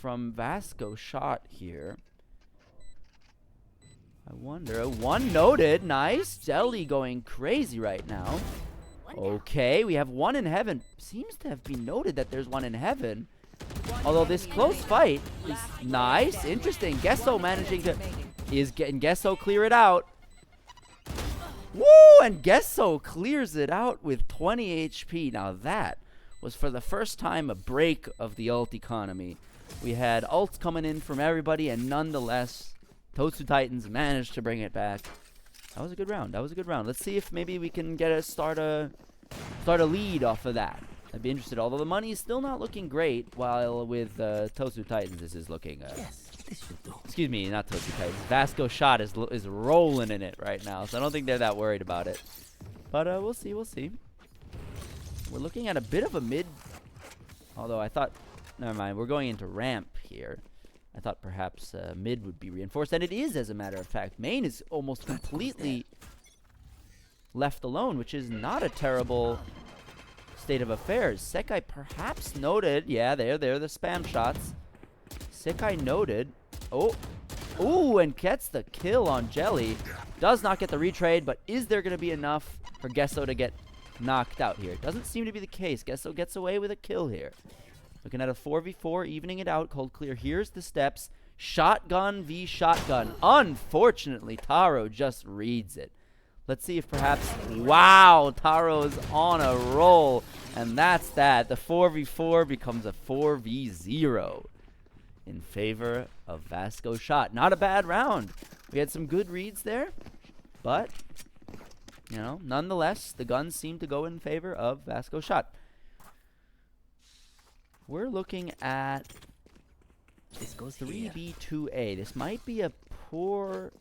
Vasco Shot here. I wonder. 1 noted. Nice. Jelly going crazy right now. Okay, we have 1 in heaven. Seems to have been noted that there's 1 in heaven. Although this close fight is nice. Interesting. Gesso managing to... Is getting Gesso clear it out. Woo! And Gesso clears it out with 20 HP. Now that was for the first time a break of the ult economy. We had ults coming in from everybody, and nonetheless, Totsu Titans managed to bring it back. That was a good round. That was a good round. Let's see if maybe we can get start a lead off of that. I'd be interested. Although the money is still not looking great, while with Totsu Titans, this is looking. Excuse me, not Totsu Titans. Vasco Shot is rolling in it right now, so I don't think they're that worried about it. But we'll see. We'll see. We're looking at a bit of a mid. Although I thought, never mind. We're going into ramp here. I thought perhaps mid would be reinforced, and it is, as a matter of fact. Main is almost completely left alone, which is not a terrible state of affairs. Sekai perhaps noted. Yeah, they're the spam shots. Sekai noted. Oh. Ooh, and gets the kill on Jelly. Does not get the retrade, but is there going to be enough for Gesso to get knocked out here? Doesn't seem to be the case. Gesso gets away with a kill here. Looking at a 4v4, evening it out. Cold Clear hears the steps. Shotgun v shotgun. Unfortunately, Taro just reads it. Let's see if perhaps... Wow, Taro's on a roll. And that's that. The 4v4 becomes a 4v0 in favor of Vasco Shot. Not a bad round. We had some good reads there. But, you know, nonetheless, the guns seem to go in favor of Vasco Shot. We're looking at This goes here. 3B2A. This might be a poor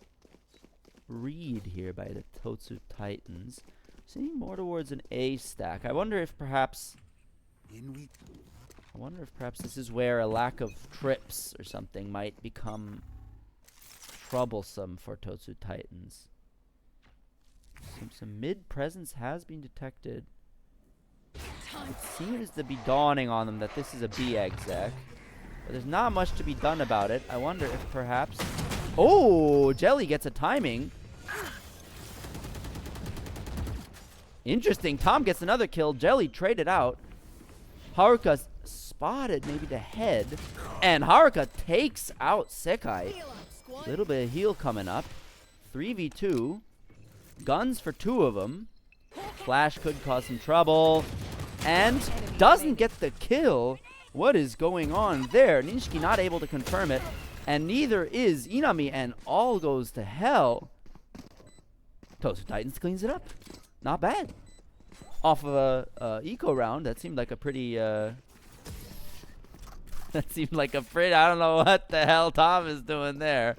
read here by the Totsu Titans. Seeing more towards an A stack. I wonder if perhaps this is where a lack of trips or something might become troublesome for Totsu Titans. Some mid presence has been detected. It seems to be dawning on them that this is a B exec. But there's not much to be done about it. I wonder if perhaps... Oh! Jelly gets a timing. Interesting. Tom gets another kill. Jelly traded out. Haruka spotted maybe the head. And Haruka takes out Sekai. A little bit of heal coming up. 3v2. Guns for 2 of them. Flash could cause some trouble. And doesn't get the kill. What is going on there? Ninshiki not able to confirm it. And neither is Inami. And all goes to hell. Totsu Titans cleans it up. Not bad. Off of a eco round. That seemed like a pretty... I don't know what the hell Tom is doing there.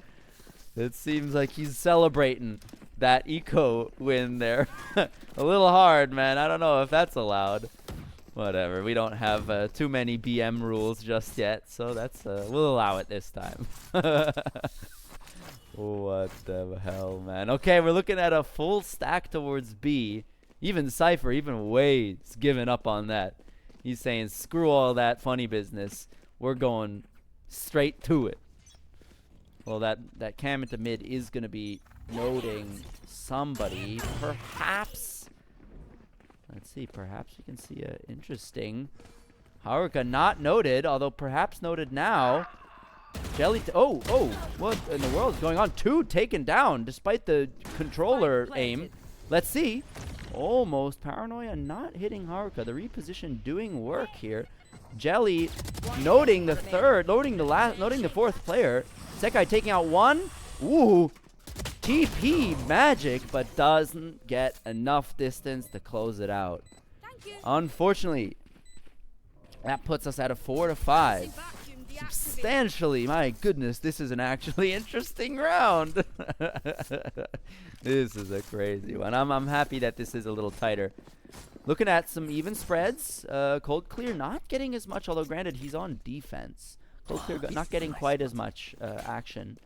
It seems like he's celebrating that eco win there. A little hard, man. I don't know if that's allowed. Whatever. We don't have too many BM rules just yet, so that's we'll allow it this time. What the hell, man? Okay, we're looking at a full stack towards B. Even Cypher, even Wade's giving up on that. He's saying, screw all that funny business. We're going straight to it. Well, that cam into mid is going to be noting somebody. Perhaps. Let's see. Perhaps we can see a interesting. Haruka not noted, although perhaps noted now. Jelly. Oh, what in the world is going on? 2 taken down despite the controller aim. Let's see. Almost Paranoia not hitting Haruka. The reposition doing work here. Jelly noting the third, noting the fourth player. Sekai taking out 1. Ooh. TP magic, but doesn't get enough distance to close it out. Unfortunately, that puts us at a 4-5. Substantially. My goodness, this is an actually interesting round. This is a crazy one. I'm happy that this is a little tighter. Looking at some even spreads. Cold Clear not getting as much, although granted he's on defense. Cold Clear not getting quite as much action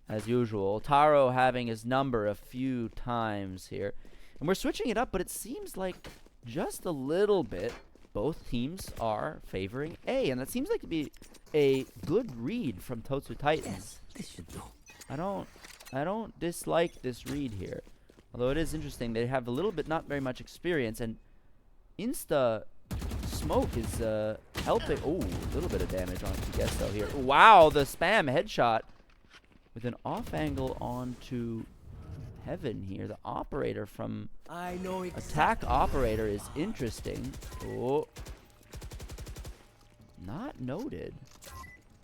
as usual. Taro having his number a few times here. And we're switching it up, but it seems like just a little bit both teams are favoring A. And that seems like to be a good read from Totsu Titans. This should do. I don't dislike this read here. Although it is interesting, they have a little bit, not very much experience, and Insta Smoke is helping. Oh, a little bit of damage on Gesto here. Wow, the spam headshot with an off angle onto Heaven here. The operator from I know Attack Operator is interesting. Oh, not noted.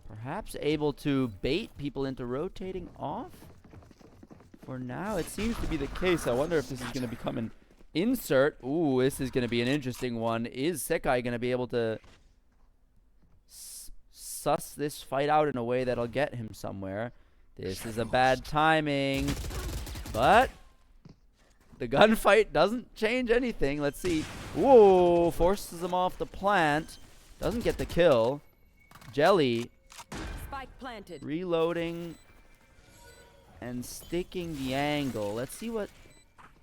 Perhaps able to bait people into rotating off. For now, it seems to be the case. I wonder if this is going to become an insert. Ooh, this is going to be an interesting one. Is Sekai going to be able to suss this fight out in a way that'll get him somewhere? This is a bad timing. But the gunfight doesn't change anything. Let's see. Whoa, forces him off the plant. Doesn't get the kill. Jelly. Spike planted. Reloading. And sticking the angle. Let's see what...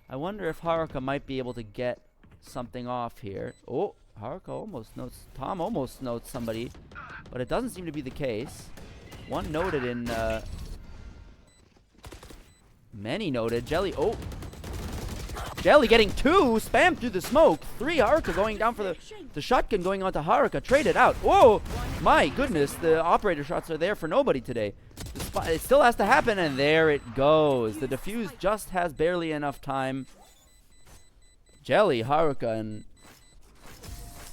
I wonder if Haruka might be able to get something off here. Oh, Haruka almost notes... Tom almost notes somebody. But it doesn't seem to be the case. One noted in... many noted. Jelly... Oh! Jelly getting 2, spammed through the smoke. 3, Haruka going down for the shotgun going on to Haruka. Traded out. Whoa, my goodness, the operator shots are there for nobody today. It still has to happen, and there it goes. The defuse just has barely enough time. Jelly, Haruka,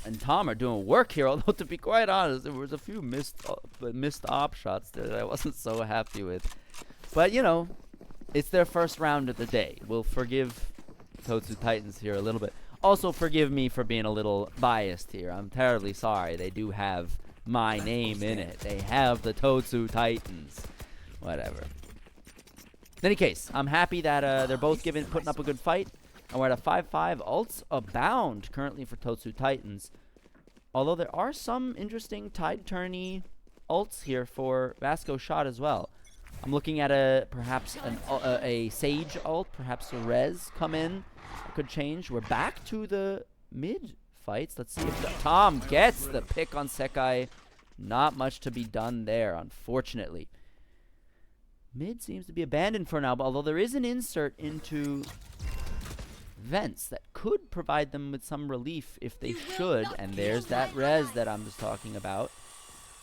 and Tom are doing work here, although to be quite honest, there was a few missed op shots there that I wasn't so happy with. But, you know, it's their first round of the day. We'll forgive Totsu Titans here a little bit. Also, forgive me for being a little biased here. I'm terribly sorry. They do have my name in it. They have the Totsu Titans. Whatever. In any case, I'm happy that they're both putting up a good fight. And we're at a 5-5. Ults abound currently for Totsu Titans. Although there are some interesting tide-turny ults here for Vasco Shot as well. I'm looking at perhaps a Sage ult, perhaps a Rez come in. Could change. We're back to the mid fights. Let's see if Tom gets the pick on Sekai. Not much to be done there, unfortunately. Mid seems to be abandoned for now, but although there is an insert into vents that could provide them with some relief if they should, and there's that Rez that I'm just talking about.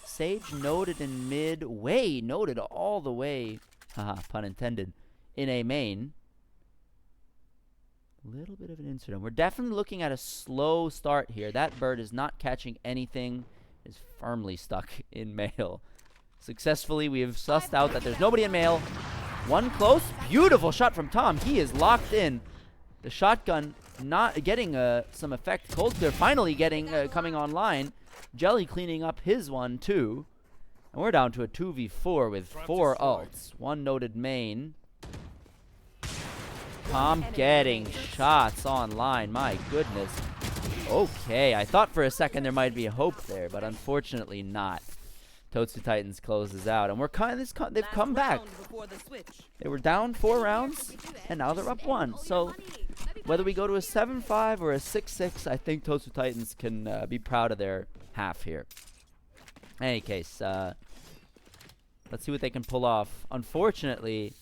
Sage noted in mid, noted all the way, haha, pun intended, in a main. A little bit of an insert. We're definitely looking at a slow start here. That bird is not catching anything, is firmly stuck in male. Successfully, we have sussed out that there's nobody in male. One close, beautiful shot from Tom. He is locked in. The shotgun not getting some effect. Cold Clear finally coming online. Jelly cleaning up his one too. And we're down to a 2v4 with 4 ults. One noted main. Tom getting shots online. My goodness. Okay, I thought for a second there might be hope there, but unfortunately not. Totsu Titans closes out, and they've come back. They were down 4 rounds, and now they're up 1. So whether we go to a 7-5 or a 6-6, I think Totsu Titans can be proud of their half here. In any case, let's see what they can pull off. Unfortunately,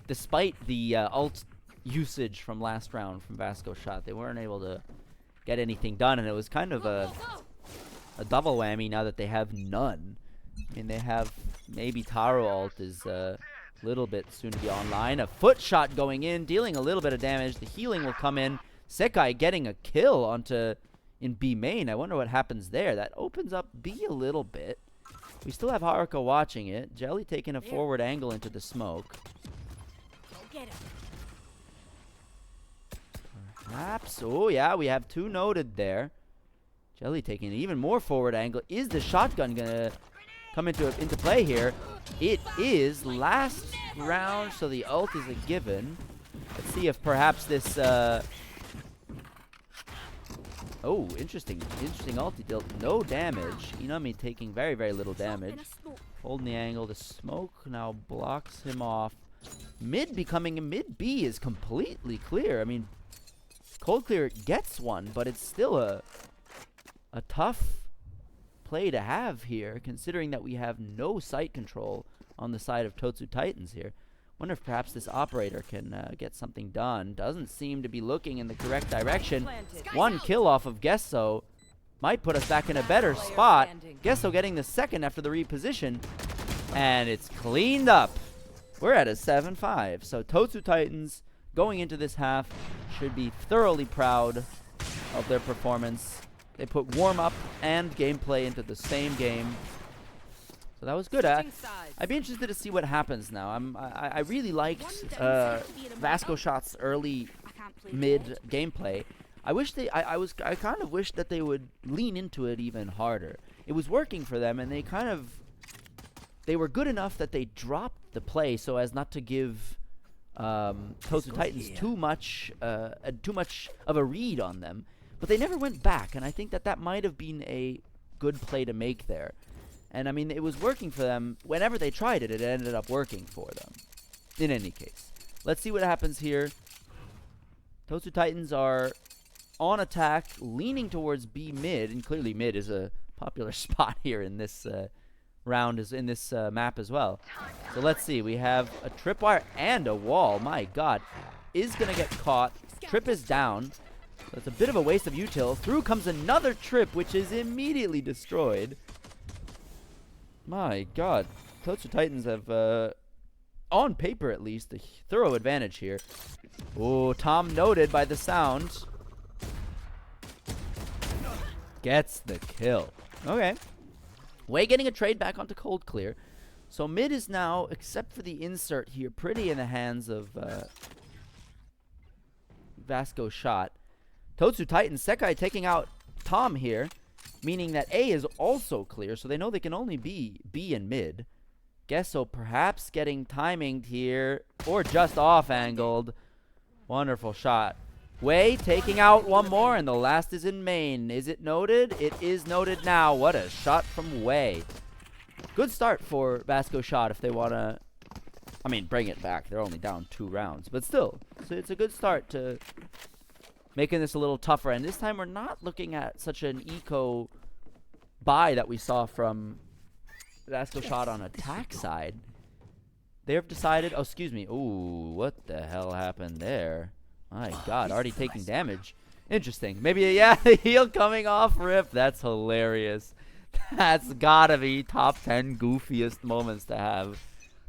despite the ult usage from last round from Vasco Shot, they weren't able to get anything done, and it was kind of a double whammy now that they have none. I mean, they have maybe Taro ult is a little bit soon to be online. A foot shot going in, dealing a little bit of damage. The healing will come in. Sekai getting a kill in B main. I wonder what happens there. That opens up B a little bit. We still have Haruka watching it. Jelly taking a forward angle into the smoke. Perhaps. Oh, yeah, we have 2 noted there. Jelly taking an even more forward angle. Is the shotgun going to come into play here? It is. Last round, so the ult is a given. Let's see if perhaps this... Oh, interesting ult. He dealt no damage. Inami taking very, very little damage. Holding the angle. The smoke now blocks him off. Mid B is completely clear. I mean, Cold Clear gets one, but it's still a tough play to have here, considering that we have no sight control on the side of Totsu Titans here. Wonder if perhaps this operator can get something done. Doesn't seem to be looking in the correct direction. One kill off of Gesso might put us back in a better spot. Gesso getting the second after the reposition, and it's cleaned up. We're at a 7-5. So Totsu Titans going into this half should be thoroughly proud of their performance. They put warm-up and gameplay into the same game. So that was good. I'd be interested to see what happens now. I really liked Vasco Shot's early mid gameplay. I kind of wished that they would lean into it even harder. It was working for them, and they were good enough that they dropped the play so as not to give Totsu Titans too much of a read on them. But they never went back, and I think that might have been a good play to make there. And, I mean, it was working for them. Whenever they tried it, it ended up working for them. In any case. Let's see what happens here. Totsu Titans are on attack, leaning towards B mid, and clearly mid is a popular spot here in this in this map as well. So let's see. We have a tripwire and a wall. My God. is going to get caught. Trip is down. So it's a bit of a waste of util. Through comes another trip, which is immediately destroyed. My god. Totsu Titans have, on paper at least, a thorough advantage here. Oh, Tom noted by the sound. Gets the kill. Okay. Way getting a trade back onto Cold Clear. So mid is now, except for the insert here, pretty in the hands of Vasco Shot. Totsu Titans, Sekai taking out Tom here, meaning that A is also clear, so they know they can only be B and mid. Gesso perhaps getting timinged here, or just off-angled. Wonderful shot. Wei taking out one more, and the last is in main. Is it noted? It is noted now. What a shot from Wei. Good start for Vasco Shot if they want to, I mean, bring it back. They're only down 2 rounds, but still, so it's a good start to making this a little tougher. And this time we're not looking at such an eco buy that we saw from Vasco Shot on attack side. They have decided, oh, excuse me. Ooh, what the hell happened there? My god, already taking damage. Interesting. Maybe, yeah, the heal coming off rip. That's hilarious. That's gotta be top 10 goofiest moments to have.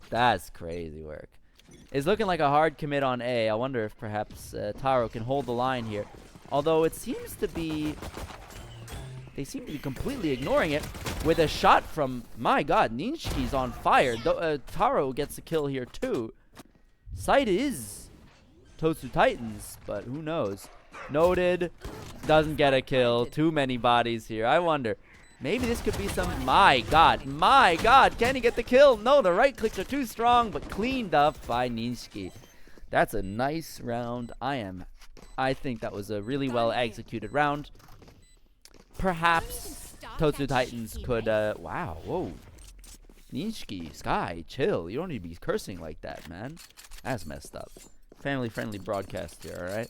That's crazy work. It's looking like a hard commit on A. I wonder if perhaps Taro can hold the line here. Although it seems to be, they seem to be completely ignoring it with a shot from, my god, Ninshki's on fire. Taro gets a kill here too. Sight is Totsu Titans, but who knows. Noted, doesn't get a kill. Too many bodies here. I wonder. Maybe this could be some, my god, can he get the kill? No, the right clicks are too strong, but cleaned up by Ninshki. That's a nice round. I think that was a really well executed round. Perhaps Totsu Titans could, wow, whoa. Ninshki, Sky, chill. You don't need to be cursing like that, man. That's messed up. Family-friendly broadcast here,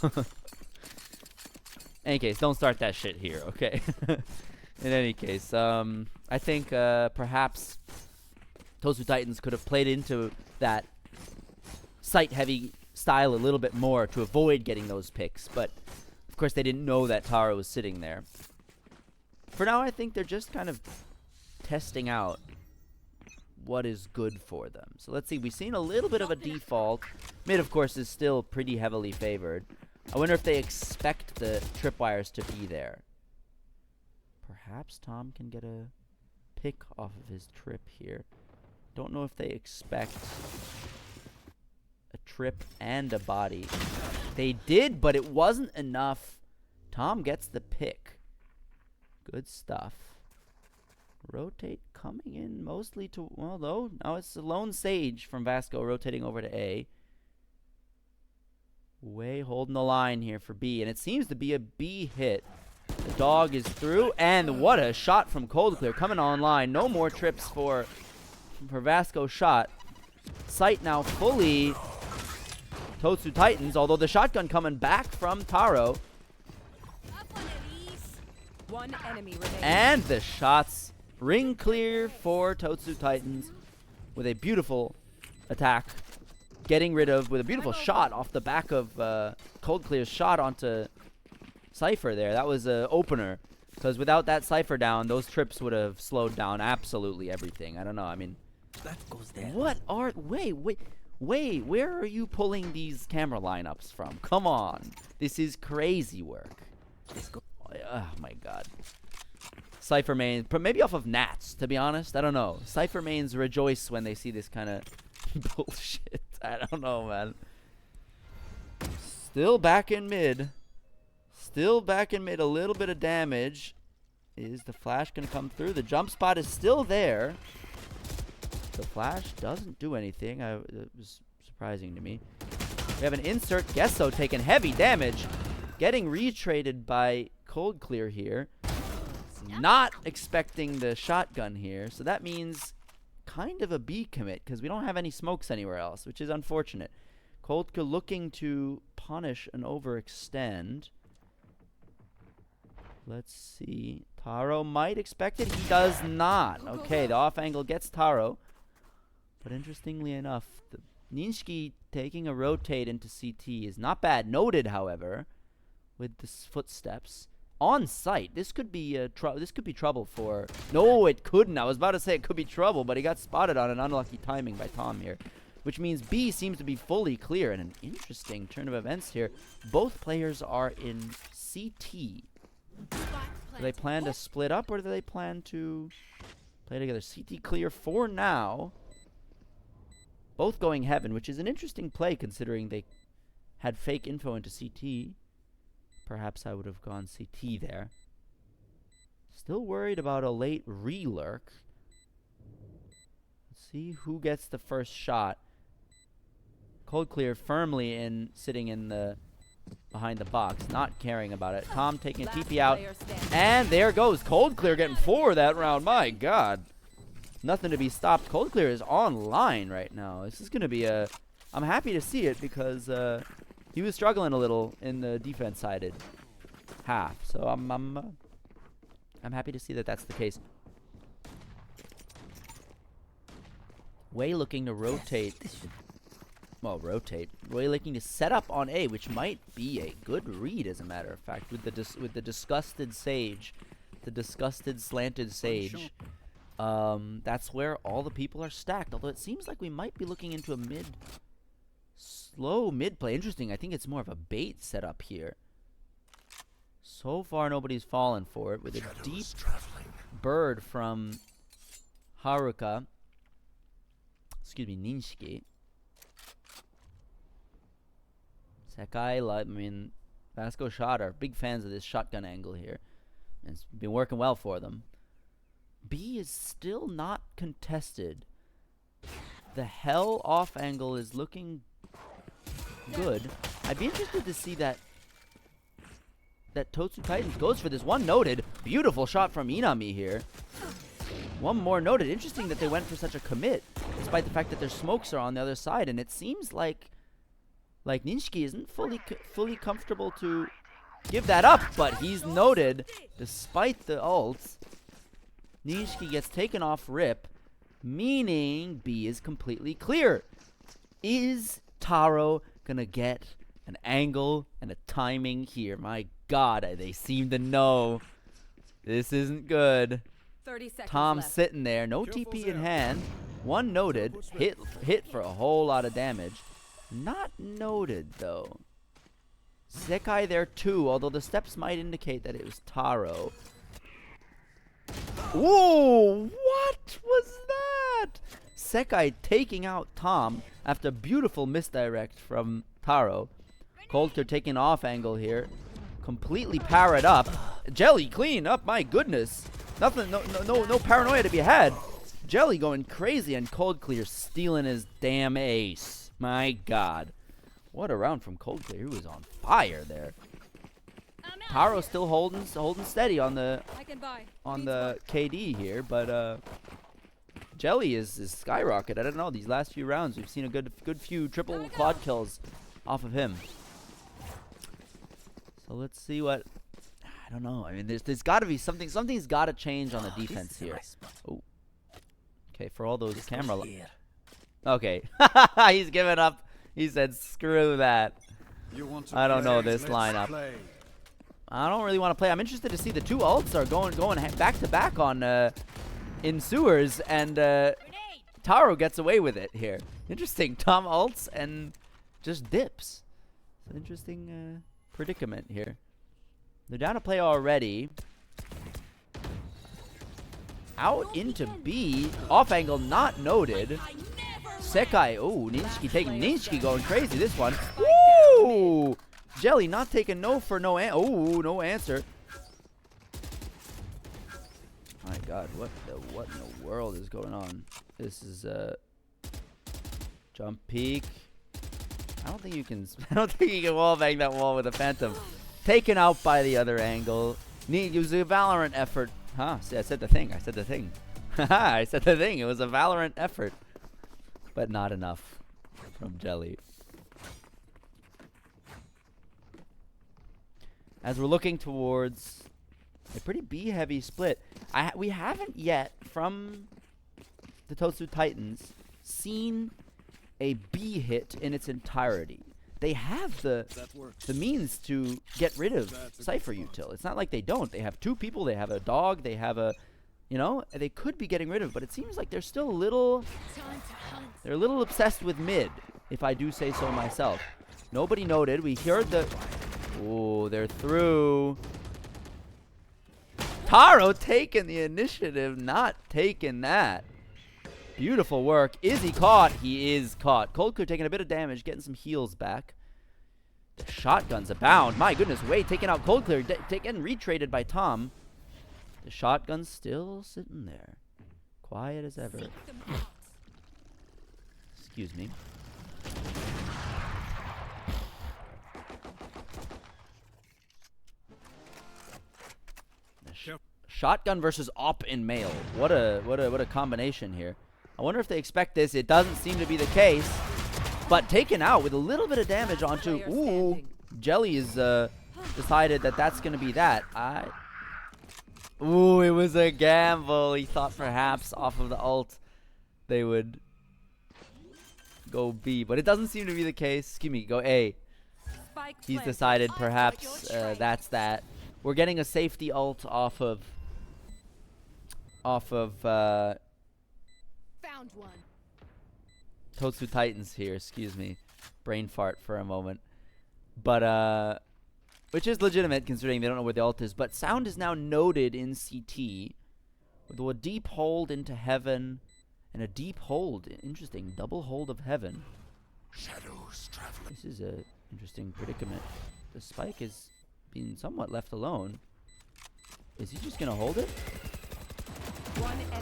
alright? Any case, don't start that shit here, okay? In any case, I think perhaps Totsu Titans could have played into that sight-heavy style a little bit more to avoid getting those picks, but of course they didn't know that Taro was sitting there. For now, I think they're just kind of testing out what is good for them. So let's see, we've seen a little bit of a default. Mid, of course, is still pretty heavily favored. I wonder if they expect the tripwires to be there. Perhaps Tom can get a pick off of his trip here. Don't know if they expect a trip and a body. They did, but it wasn't enough. Tom gets the pick. Good stuff. Rotate coming in mostly to, well, though, now it's the Lone Sage from Vasco rotating over to A. Way holding the line here for B, and it seems to be a B hit. The dog is through, and what a shot from Cold Clear coming online. No more trips for Vasco Shot. Sight now fully Totsu Titans, although the shotgun coming back from Taro. One enemy remaining. And the shots ring clear for Totsu Titans with a beautiful attack. Getting rid of, with a beautiful shot off the back of Cold Clear's shot onto Cypher there. That was an opener, because without that Cypher down, those trips would have slowed down absolutely everything. I don't know. I mean, That goes there. what are... Wait, where are you pulling these camera lineups from? Come on. This is crazy work. Oh my god. Cypher mains, maybe off of Nats, to be honest. I don't know. Cypher mains rejoice when they see this kind of bullshit. I don't know, man. Still back in mid. Still back in mid. A little bit of damage. Is the flash going to come through? The jump spot is still there. The flash doesn't do anything. It was surprising to me. We have an insert. Gesso taking heavy damage. Getting retraded by Cold Clear here. Not expecting the shotgun here. So that means kind of a B commit, because we don't have any smokes anywhere else, which is unfortunate. Cold Clear looking to punish an overextend. Let's see. Taro might expect it. He does not. Okay, the off angle gets Taro. But interestingly enough, the Ninshki taking a rotate into CT is not bad. Noted, however, with the footsteps on site. This could be this could be trouble for. No, it couldn't. I was about to say it could be trouble, but he got spotted on an unlucky timing by Tom here, which means B seems to be fully clear. And an interesting turn of events here. Both players are in CT. Do they plan to split up, or do they plan to play together? CT clear for now. Both going heaven, which is an interesting play considering they had fake info into CT. Perhaps I would have gone CT there. Still worried about a late re-lurk. Let's see who gets the first shot. Cold clear firmly in, sitting in the behind the box, not caring about it. Tom taking a TP out, and there goes Cold Clear getting 4 that round. My God, nothing to be stopped. Cold Clear is online right now. This is gonna be a. I'm happy to see it because he was struggling a little in the defense-sided half. So I'm happy to see that that's the case. Way looking to rotate. Well, rotate. Way looking to set up on A, which might be a good read, as a matter of fact, with the disgusted sage, the disgusted slanted sage. That's where all the people are stacked. Although it seems like we might be looking into a slow mid play. Interesting. I think it's more of a bait setup here. So far, nobody's fallen for it with a deep bird from Haruka. Excuse me, Ninshiki. Sekai, I mean, Vasco Shot are big fans of this shotgun angle here. And it's been working well for them. B is still not contested. The hell off angle is looking good. I'd be interested to see that Totsu Titans goes for this one. Noted. Beautiful shot from Inami here. One more noted. Interesting that they went for such a commit, despite the fact that their smokes are on the other side. And it seems like Ninshiki isn't fully comfortable to give that up, but he's noted despite the ults. Ninshiki gets taken off rip, meaning B is completely clear. Is Taro gonna get an angle and a timing here? My God, they seem to know this isn't good. 30 seconds Tom left. sitting there, no TP in hand. One noted, hit for a whole lot of damage. Not noted, though. Sekai there, too, although the steps might indicate that it was Taro. Whoa! What was that? Sekai taking out Tom after a beautiful misdirect from Taro. Coulter taking off angle here. Completely powered up. Jelly clean up, my goodness. Nothing, no paranoia to be had. Jelly going crazy, and Cold Clear stealing his damn ace. My God. What a round from Cold Clear. He was on fire there. Taro still holding steady on the KD here, but Jelly is skyrocketed. I don't know, these last few rounds we've seen a good few triple quad kills off of him. So let's see what. I don't know. I mean, there's got to be something. Something's got to change on the defense here. Oh. Okay, for all those camera. Okay, he's given up. He said, "Screw that." I don't know this lineup. I don't really want to play. I'm interested to see the two ults are going back to back on in sewers, and Taro gets away with it here. Interesting. Tom ults and just dips. It's an interesting predicament here. They're down to play already. Out into B. Off angle not noted. Sekai. Oh, Ninshiki going crazy this one. Woo! Jelly not taking no for no no answer. My God, what in the world is going on? This is jump peek. I don't think you can wall bang that wall with a phantom. Taken out by the other angle. It was a Valorant effort. Huh? See, I said the thing. I said the thing. I said the thing. It was a Valorant effort. But not enough from Jelly. As we're looking towards a pretty B-heavy split, we haven't yet, from the Totsu Titans, seen a B hit in its entirety. They have the means to get rid of Cypher Util. It's not like they don't. They have 2 people. They have a dog. They have a, you know, they could be getting rid of. But it seems like they're still a little. They're a little obsessed with mid, if I do say so myself. Nobody noted. We heard the. Oh, they're through. Taro taking the initiative, not taking that. Beautiful work. Is he caught? He is caught. Cold Clear taking a bit of damage, getting some heals back. The shotguns abound. My goodness, Wade taking out Cold Clear, getting retraded by Tom. The shotgun's still sitting there. Quiet as ever. Excuse me. Shotgun versus op in male. What a combination here. I wonder if they expect this. It doesn't seem to be the case. But taken out with a little bit of damage onto. Ooh, Jelly is decided that that's going to be that. Ooh, it was a gamble. He thought perhaps off of the ult they would go B, but it doesn't seem to be the case. Excuse me, go A. He's decided perhaps that's that. We're getting a safety ult off of Found one. Totsu Titans here, excuse me. Brain fart for a moment. But, which is legitimate considering they don't know where the ult is. But Sound is now noted in CT with a deep hold into heaven and a deep hold. Interesting, double hold of heaven. Shadows traveling. This is a interesting predicament. The spike is being somewhat left alone. Is he just gonna hold it?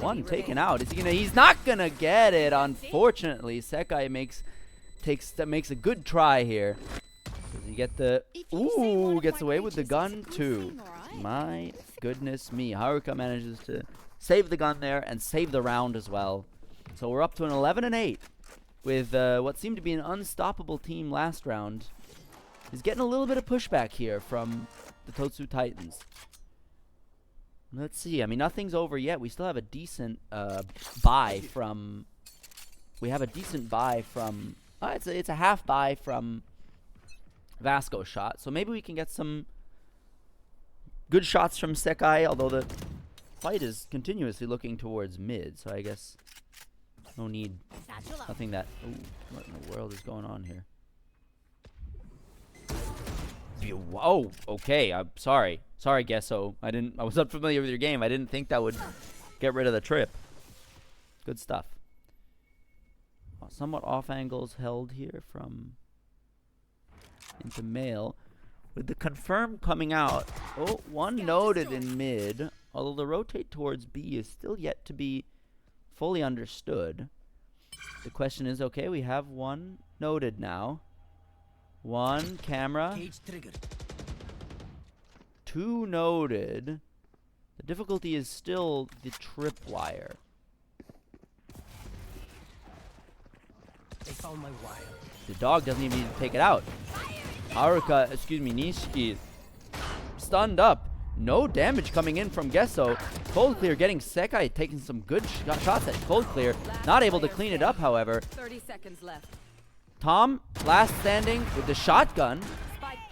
One taken out. Is he gonna? He's not gonna get it. Unfortunately, Sekai makes a good try here. Does he get the? Ooh, gets away with the gun too. My goodness me, Haruka manages to save the gun there and save the round as well. So we're up to an 11-8 with what seemed to be an unstoppable team last round. He's getting a little bit of pushback here from the Totsu Titans. Let's see. I mean, nothing's over yet. We still have a decent buy from. We have a decent buy from. It's a half buy from Vasco shot. So maybe we can get some good shots from Sekai. Although the fight is continuously looking towards mid, so I guess no need. Nothing that. Ooh, what in the world is going on here? Oh, okay. I'm sorry. Sorry, Gesso. I was unfamiliar with your game. I didn't think that would get rid of the trip. Good stuff. Somewhat off angles held here from into male. With the confirm coming out. Oh, one noted in mid. Although the rotate towards B is still yet to be fully understood. The question is, okay, we have one noted now. One camera. Two noted. The difficulty is still the tripwire. They found my wire. The dog doesn't even need to take it out. Haruka, excuse me, Nishiki, stunned up. No damage coming in from Gesso. Cold Clear getting Sekai taking some good shots at Cold Clear. Not able to clean it up, however. 30 seconds left. Tom, last standing with the shotgun.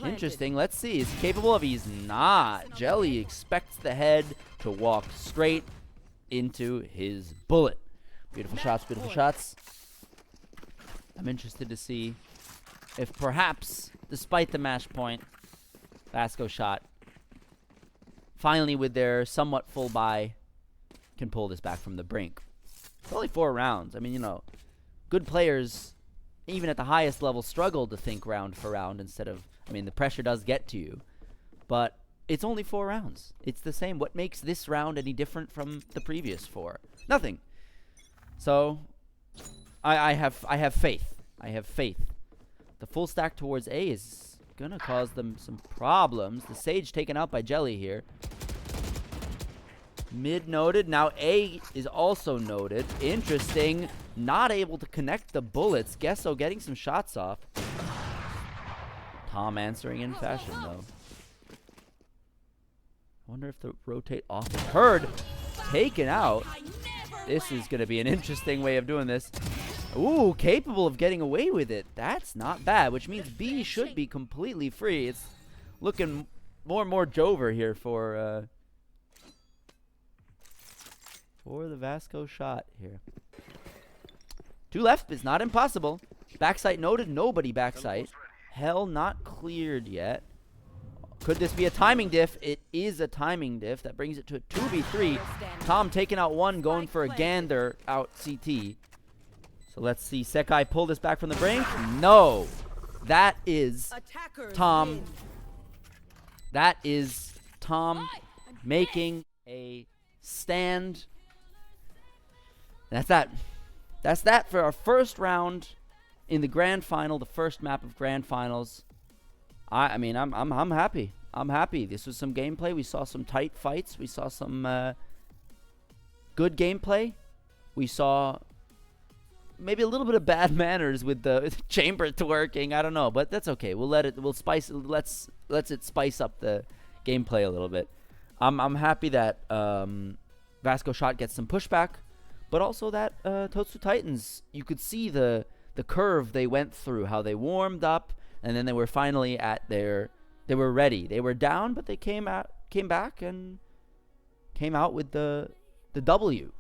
Interesting. Let's see. Is he capable of? He's not. Jelly expects the head to walk straight into his bullet. Beautiful shots, beautiful shots. I'm interested to see if perhaps, despite the match point, Vasco shot, finally with their somewhat full buy, can pull this back from the brink. It's only 4 rounds. I mean, you know, good players, even at the highest level, struggle to think round for round instead of, I mean, the pressure does get to you, but it's only 4 rounds. It's the same. What makes this round any different from the previous 4? Nothing. So, I have faith. I have faith. The full stack towards A is gonna cause them some problems. The Sage taken out by Jelly here. Mid noted. Now A is also noted. Interesting. Not able to connect the bullets. Gesso getting some shots off. Tom answering in fashion, though. I wonder if the rotate off is heard. Taken out. This is going to be an interesting way of doing this. Ooh, capable of getting away with it. That's not bad, which means B should be completely free. It's looking more and more Jover here for the Vasco shot here. 2 left is not impossible. Backside noted, nobody backside. Hell not cleared yet. Could this be a timing diff? It is a timing diff. That brings it to a 2v3. Tom taking out one, going for a gander out CT. So let's see. Sekai pull this back from the brink. No. That is Tom. That is Tom making a stand. That's that. That's that for our first round in the grand final, the first map of grand finals. I mean, I'm happy. I'm happy. This was some gameplay. We saw some tight fights. We saw some good gameplay. We saw maybe a little bit of bad manners with the chamber twerking. I don't know, but that's okay. We'll let it. We'll spice. Let's it spice up the gameplay a little bit. I'm happy that Vasco Shot gets some pushback, but also that Totsu Titans. You could see the curve they went through, how they warmed up, and then they were finally at their. They were ready. They were down, but they came back and came out with the W.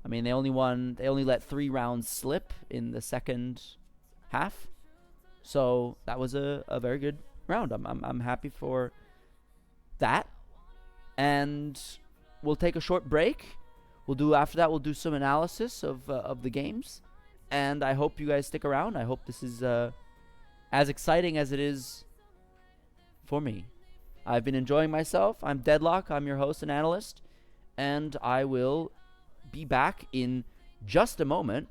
I mean, they only let 3 rounds slip in the second half. So that was a very good round. I'm happy for that. And we'll take a short break. After that we'll do some analysis of the games. And I hope you guys stick around. I hope this is as exciting as it is for me. I've been enjoying myself. I'm Deadlock. I'm your host and analyst. And I will be back in just a moment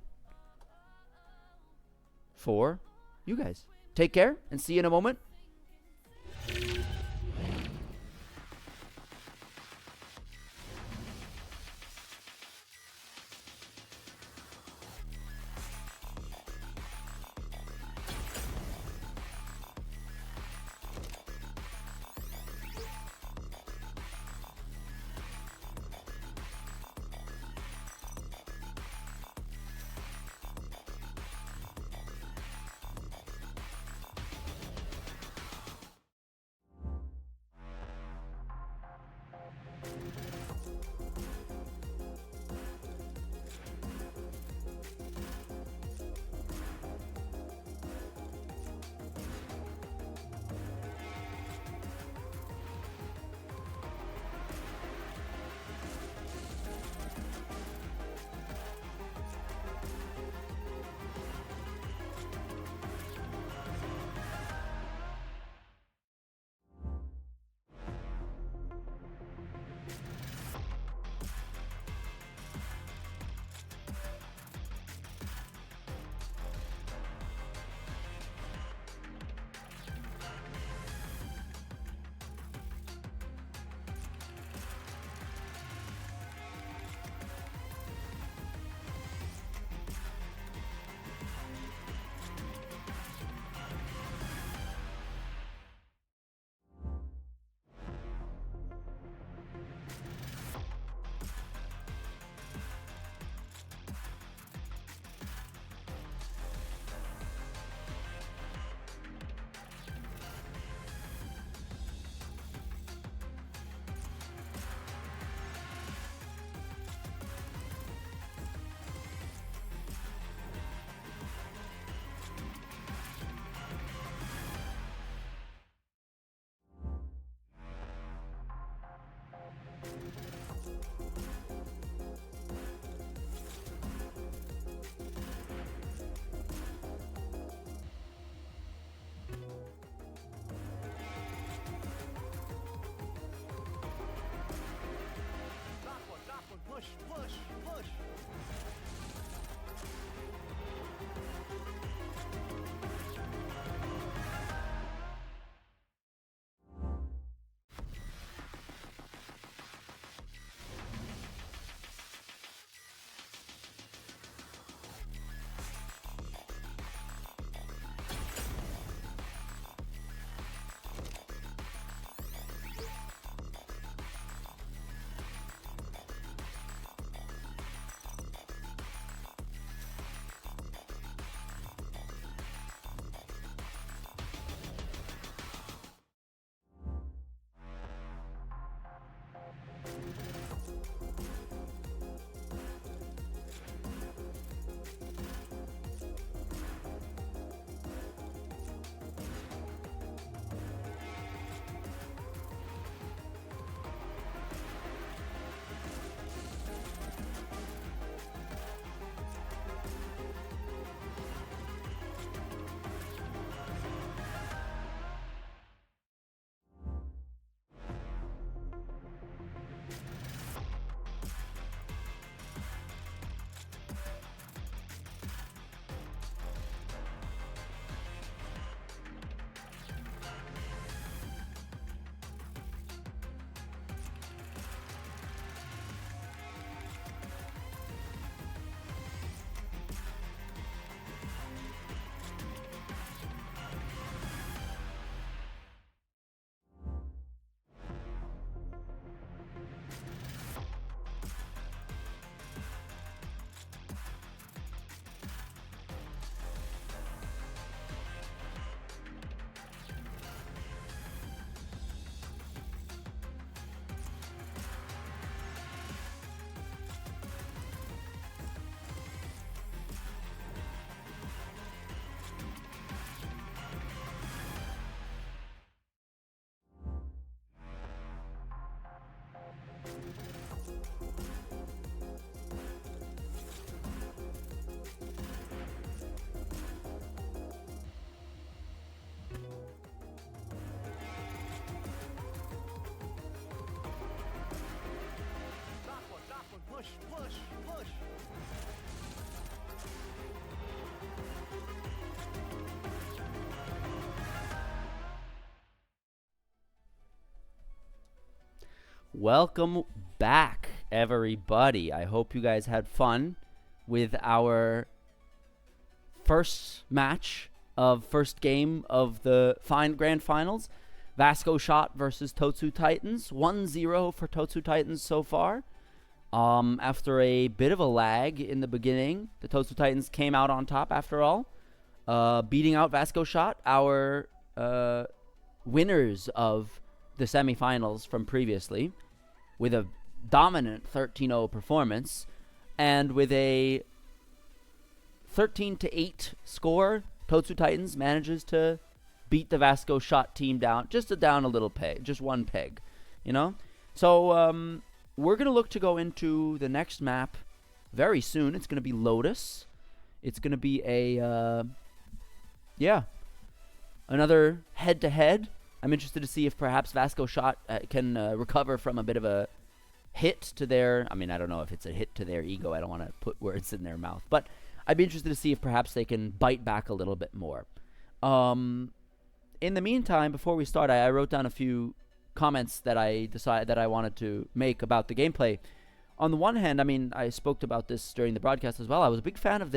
for you guys. Take care and see you in a moment. Welcome back, everybody. I hope you guys had fun with our first game of the grand finals. Vasco Shot versus Totsu Titans. 1-0 for Totsu Titans so far. After a bit of a lag in the beginning, the Totsu Titans came out on top after all, beating out Vasco Shot, our winners of the semifinals from previously, with a dominant 13-0 performance, and with a 13-8 score, Totsu Titans manages to beat the Vasco Shot team down, down a little peg, just one peg, you know? So, we're going to look to go into the next map very soon. It's going to be Lotus. It's going to be another head-to-head. I'm interested to see if perhaps Vasco Shot can recover from a bit of a hit to their... I mean, I don't know if it's a hit to their ego. I don't want to put words in their mouth. But I'd be interested to see if perhaps they can bite back a little bit more. In the meantime, before we start, I wrote down a few comments that I decided that I wanted to make about the gameplay. On the one hand, I mean, I spoke about this during the broadcast as well. I was a big fan of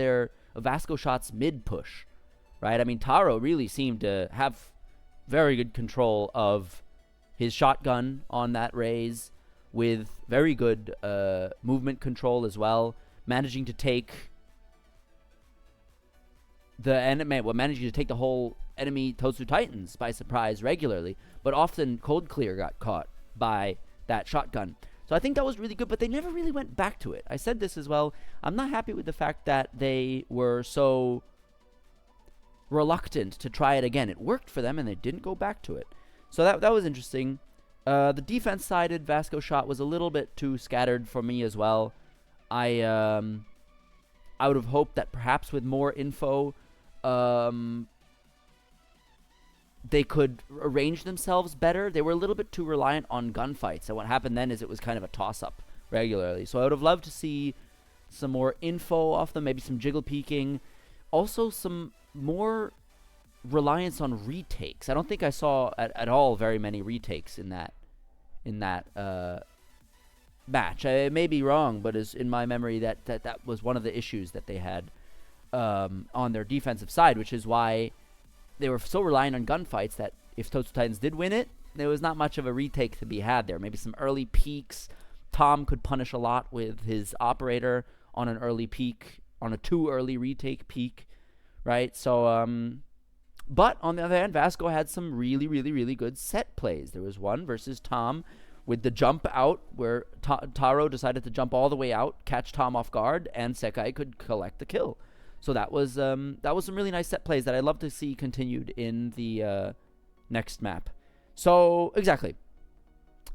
Vasco Shot's mid push, right? I mean, Taro really seemed to have very good control of his shotgun on that raise, with very good movement control as well, managing to take the whole enemy Totsu Titans by surprise regularly, but often Cold Clear got caught by that shotgun. So I think that was really good, but they never really went back to it. I said this as well. I'm not happy with the fact that they were so reluctant to try it again. It worked for them, and they didn't go back to it. So that was interesting. The defense-sided Vasco Shot was a little bit too scattered for me as well. I would have hoped that perhaps with more info, they could arrange themselves better. They were a little bit too reliant on gunfights, and what happened then is it was kind of a toss-up regularly. So I would have loved to see some more info off them, maybe some jiggle peeking. Also, some more reliance on retakes. I don't think I saw at all very many retakes in that match. I may be wrong, but is in my memory that was one of the issues that they had on their defensive side, which is why they were so reliant on gunfights that if Totsu Titans did win it, there was not much of a retake to be had there. Maybe some early peaks. Tom could punish a lot with his operator on an early peak, on a too early retake peak, right? So, but on the other hand, Vasco had some really, really, really good set plays. There was one versus Tom with the jump out where Taro decided to jump all the way out, catch Tom off guard, and Sekai could collect the kill. So that was some really nice set plays that I'd love to see continued in the next map. So exactly,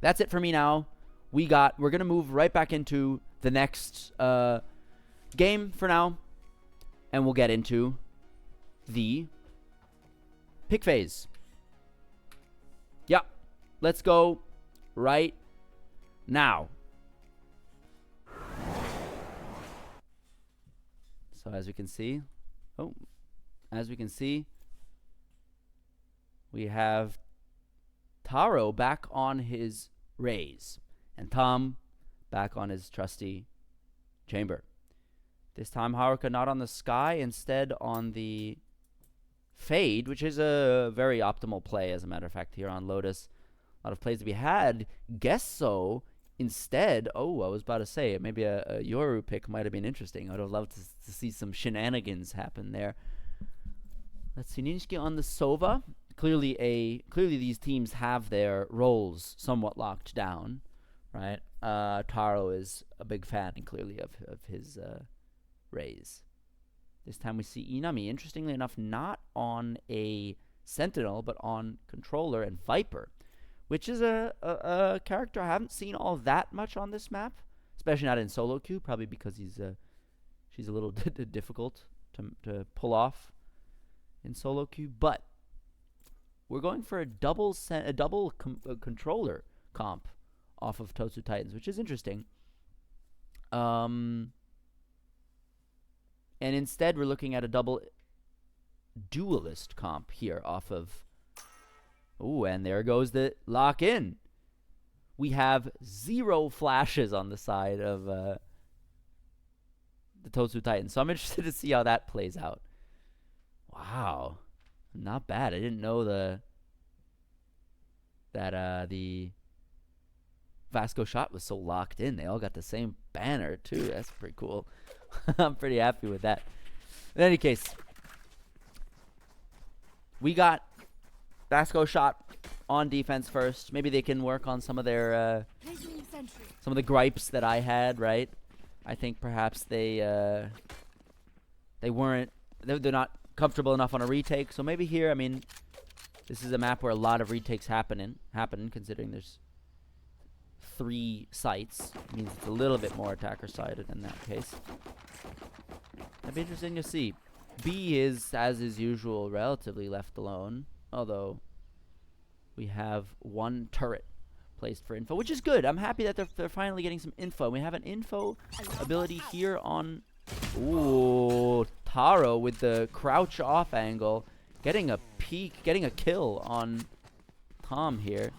that's it for me now. We're gonna move right back into the next game for now, and we'll get into the pick phase. Yeah, let's go right now. So as we can see, we have Taro back on his raise, and Tom back on his trusty chamber. This time Haruka not on the sky, instead on the fade, which is a very optimal play, as a matter of fact, here on Lotus. A lot of plays to be had. Gesso instead. Oh, I was about to say, maybe a Yoru pick might have been interesting. I would have loved to see some shenanigans happen there. Let's see, Ninsuke on the Sova. Clearly these teams have their roles somewhat locked down, right? Taro is a big fan, clearly, of his raise. This time we see Inami, interestingly enough, not on a Sentinel, but on Controller and Viper, which is a character I haven't seen all that much on this map, especially not in solo queue, probably because she's a little difficult to pull off in solo queue. But we're going for a double controller comp off of Totsu Titans, which is interesting. And instead, we're looking at a double duelist comp here off of... Ooh, and there goes the lock-in. we have 0 flashes on the side of the Totsu Titans. So I'm interested to see how that plays out. Wow. Not bad. I didn't know the Vasco shot was so locked in. They all got the same banner too. That's pretty cool. I'm pretty happy with that. In any case, we got Vasco shot on defense first. Maybe they can work on some of their some of the gripes that I had, right? I think perhaps they're not comfortable enough on a retake. So maybe here, I mean, this is a map where a lot of retakes happen considering there's 3 sites. It means it's a little bit more attacker sided in that case. That'd be interesting to see. B is, as is usual, relatively left alone, although we have 1 turret placed for info, which is good. I'm happy that they're finally getting some info. We have an info ability here on... Ooh, Taro with the crouch off angle, getting a peek, getting a kill on Tom here.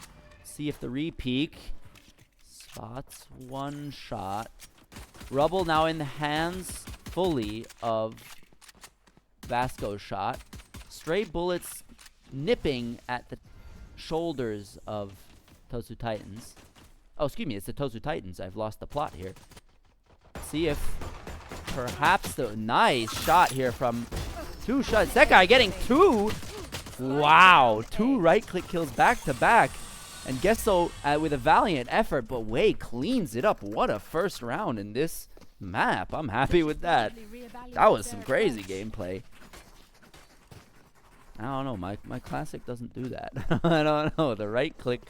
See if the re-peek spots 1 shot. Rubble now in the hands fully of Vasco's shot. Stray bullets nipping at the shoulders of Totsu Titans. Oh, excuse me, it's the Totsu Titans. I've lost the plot here. See if perhaps the nice shot here from 2 shots. That guy getting 2. Wow, 2 right-click kills back to back. And Gesso with a valiant effort, but Wei cleans it up. What a first round in this map. I'm happy with that. That was some crazy gameplay. I don't know. My classic doesn't do that. I don't know. The right click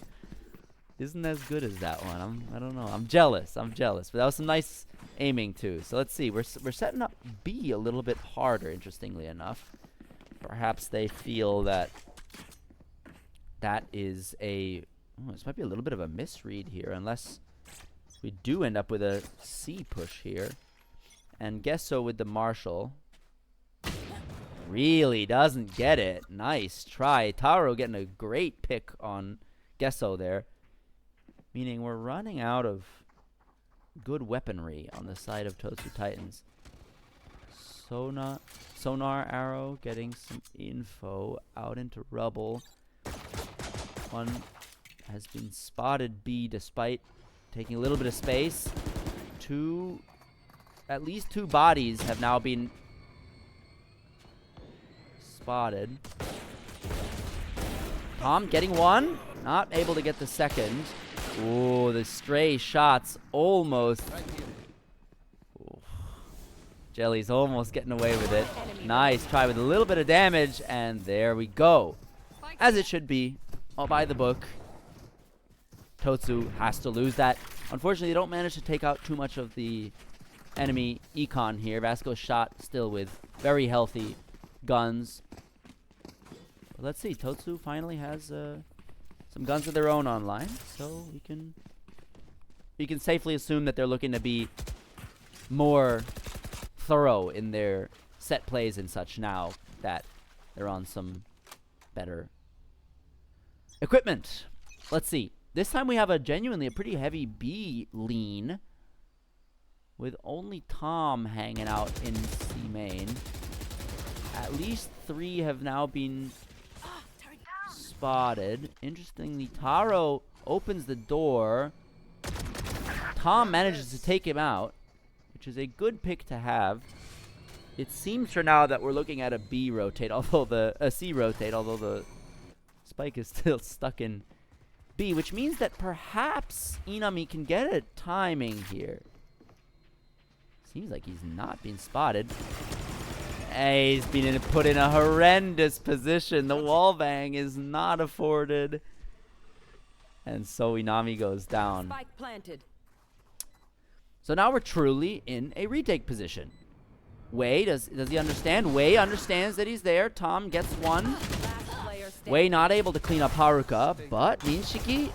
isn't as good as that one. I don't know. I'm jealous. But that was some nice aiming too. So let's see. We're setting up B a little bit harder, interestingly enough. Perhaps they feel that is a... Oh, this might be a little bit of a misread here, unless we do end up with a C push here. And Gesso with the Marshall really doesn't get it. Nice try. Taro getting a great pick on Gesso there. Meaning we're running out of good weaponry on the side of Totsu Titans. Sonar arrow getting some info out into rubble. 1 has been spotted B despite taking a little bit of space. At least 2 bodies have now been spotted. Tom getting 1, not able to get the second. Ooh, the stray shots almost. Ooh. Jelly's almost getting away with it. Nice try with a little bit of damage, and there we go. As it should be, all by the book. Totsu has to lose that. Unfortunately, they don't manage to take out too much of the enemy econ here. Vasco's shot still with very healthy guns. But let's see. Totsu finally has some guns of their own online, so we can safely assume that they're looking to be more thorough in their set plays and such now that they're on some better equipment. Let's see. This time we have a pretty heavy B lean with only Tom hanging out in C main. At least 3 have now been spotted. Interestingly, Taro opens the door. Tom manages to take him out, which is a good pick to have. It seems for now that we're looking at a B rotate, a C rotate, although the spike is still stuck in B, which means that perhaps Inami can get a timing here. Seems like he's not being spotted. Hey, he's been put in a horrendous position. The wall bang is not afforded. And so Inami goes down. Spike planted. So now we're truly in a retake position. Wei, does he understand? Wei understands that he's there. Tom gets 1. Wei not able to clean up Haruka, but Ninshiki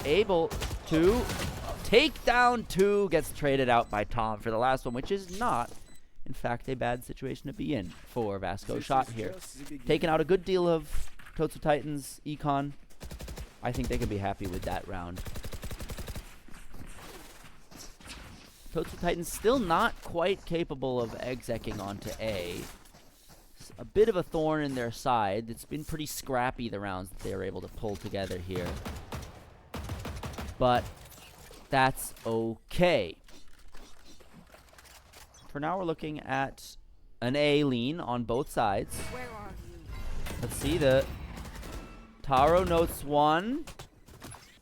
able to take down 2. Gets traded out by Tom for the last one, which is not, in fact, a bad situation to be in for Vasco shot here. Taking out a good deal of Totsu Titans econ. I think they can be happy with that round. Totsu Titans still not quite capable of execing onto A. It's a bit of a thorn in their side. It's been pretty scrappy, the rounds that they were able to pull together here. But that's okay. For now, we're looking at an A lean on both sides. Where are you? Let's see, the Taro notes one.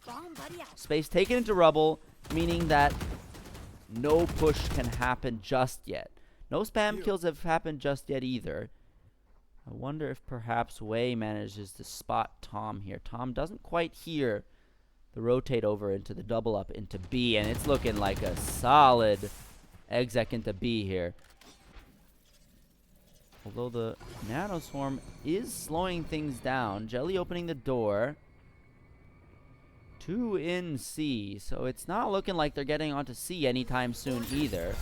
Bomb buddy out. Space taken into rubble, meaning that no push can happen just yet. No spam kills have happened just yet either. I wonder if perhaps Wei manages to spot Tom here. Tom doesn't quite hear the rotate over into the double up into B, and it's looking like a solid exec into B here. Although the Nano Swarm is slowing things down. Jelly opening the door. 2 in C, so it's not looking like they're getting onto C anytime soon either.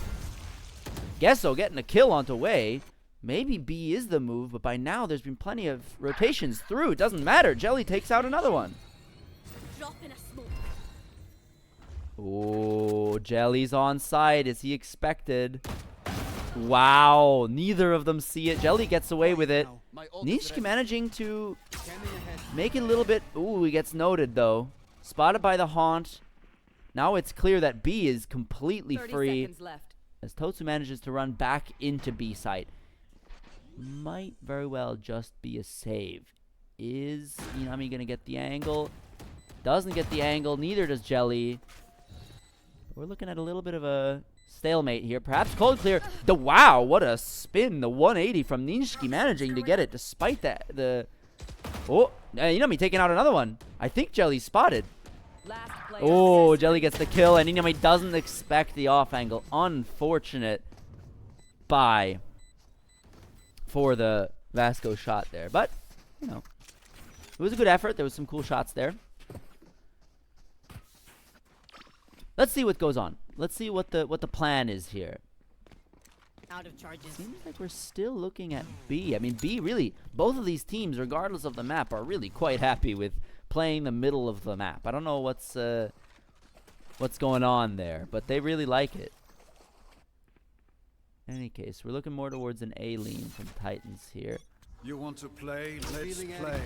Gesso getting a kill onto Wei. Maybe B is the move, but by now there's been plenty of rotations through. It doesn't matter. Jelly takes out another one. Drop in a smoke. Oh, Jelly's on side as he expected. Wow, neither of them see it. Jelly gets away with it. Nishiki managing to make it a little bit... Ooh, he gets noted though. Spotted by the haunt. Now it's clear that B is completely 30 free seconds left. as Totsu manages to run back into B site. Might very well just be a save. Is Inami going to get the angle? Doesn't get the angle. Neither does Jelly. We're looking at a little bit of a stalemate here. Perhaps cold clear. Wow, what a spin. The 180 from Nishiki managing to get it despite that. Oh, Inami taking out another one. I think Jelly spotted. Last player Oh, standing. Jelly gets the kill, and Inami doesn't expect the off angle. Unfortunate buy for the Vasco shot there. But, you know, it was a good effort. There was some cool shots there. Let's see what goes on. Let's see what the plan is here. Out of charges. Seems like we're still looking at B. I mean, B really, both of these teams, regardless of the map, are really quite happy with playing the middle of the map. I don't know what's going on there, but they really like it. In any case, we're looking more towards an A lean from Titans here. You want to play? Let's play.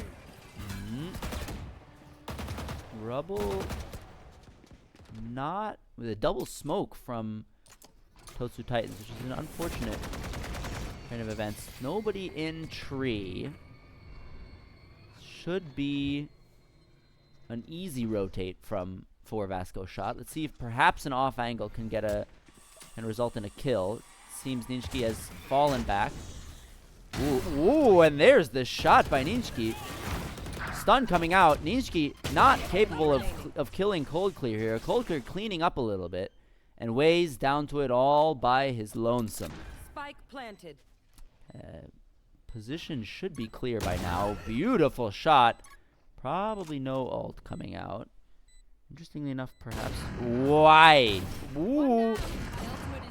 Rubble, not with a double smoke from Totsu Titans, which is an unfortunate kind of event. Nobody in tree. Should be an easy rotate for Vasco shot. Let's see if perhaps an off angle can result in a kill. Seems Ninjiki has fallen back. Ooh, and there's the shot by Ninjiki. Stun coming out. Ninjiki not capable of killing Cold Clear here. Cold Clear cleaning up a little bit. And Wei's down to it all by his lonesome. Spike planted. Position should be clear by now. Beautiful shot. Probably no ult coming out. Interestingly enough, perhaps. Why? Ooh.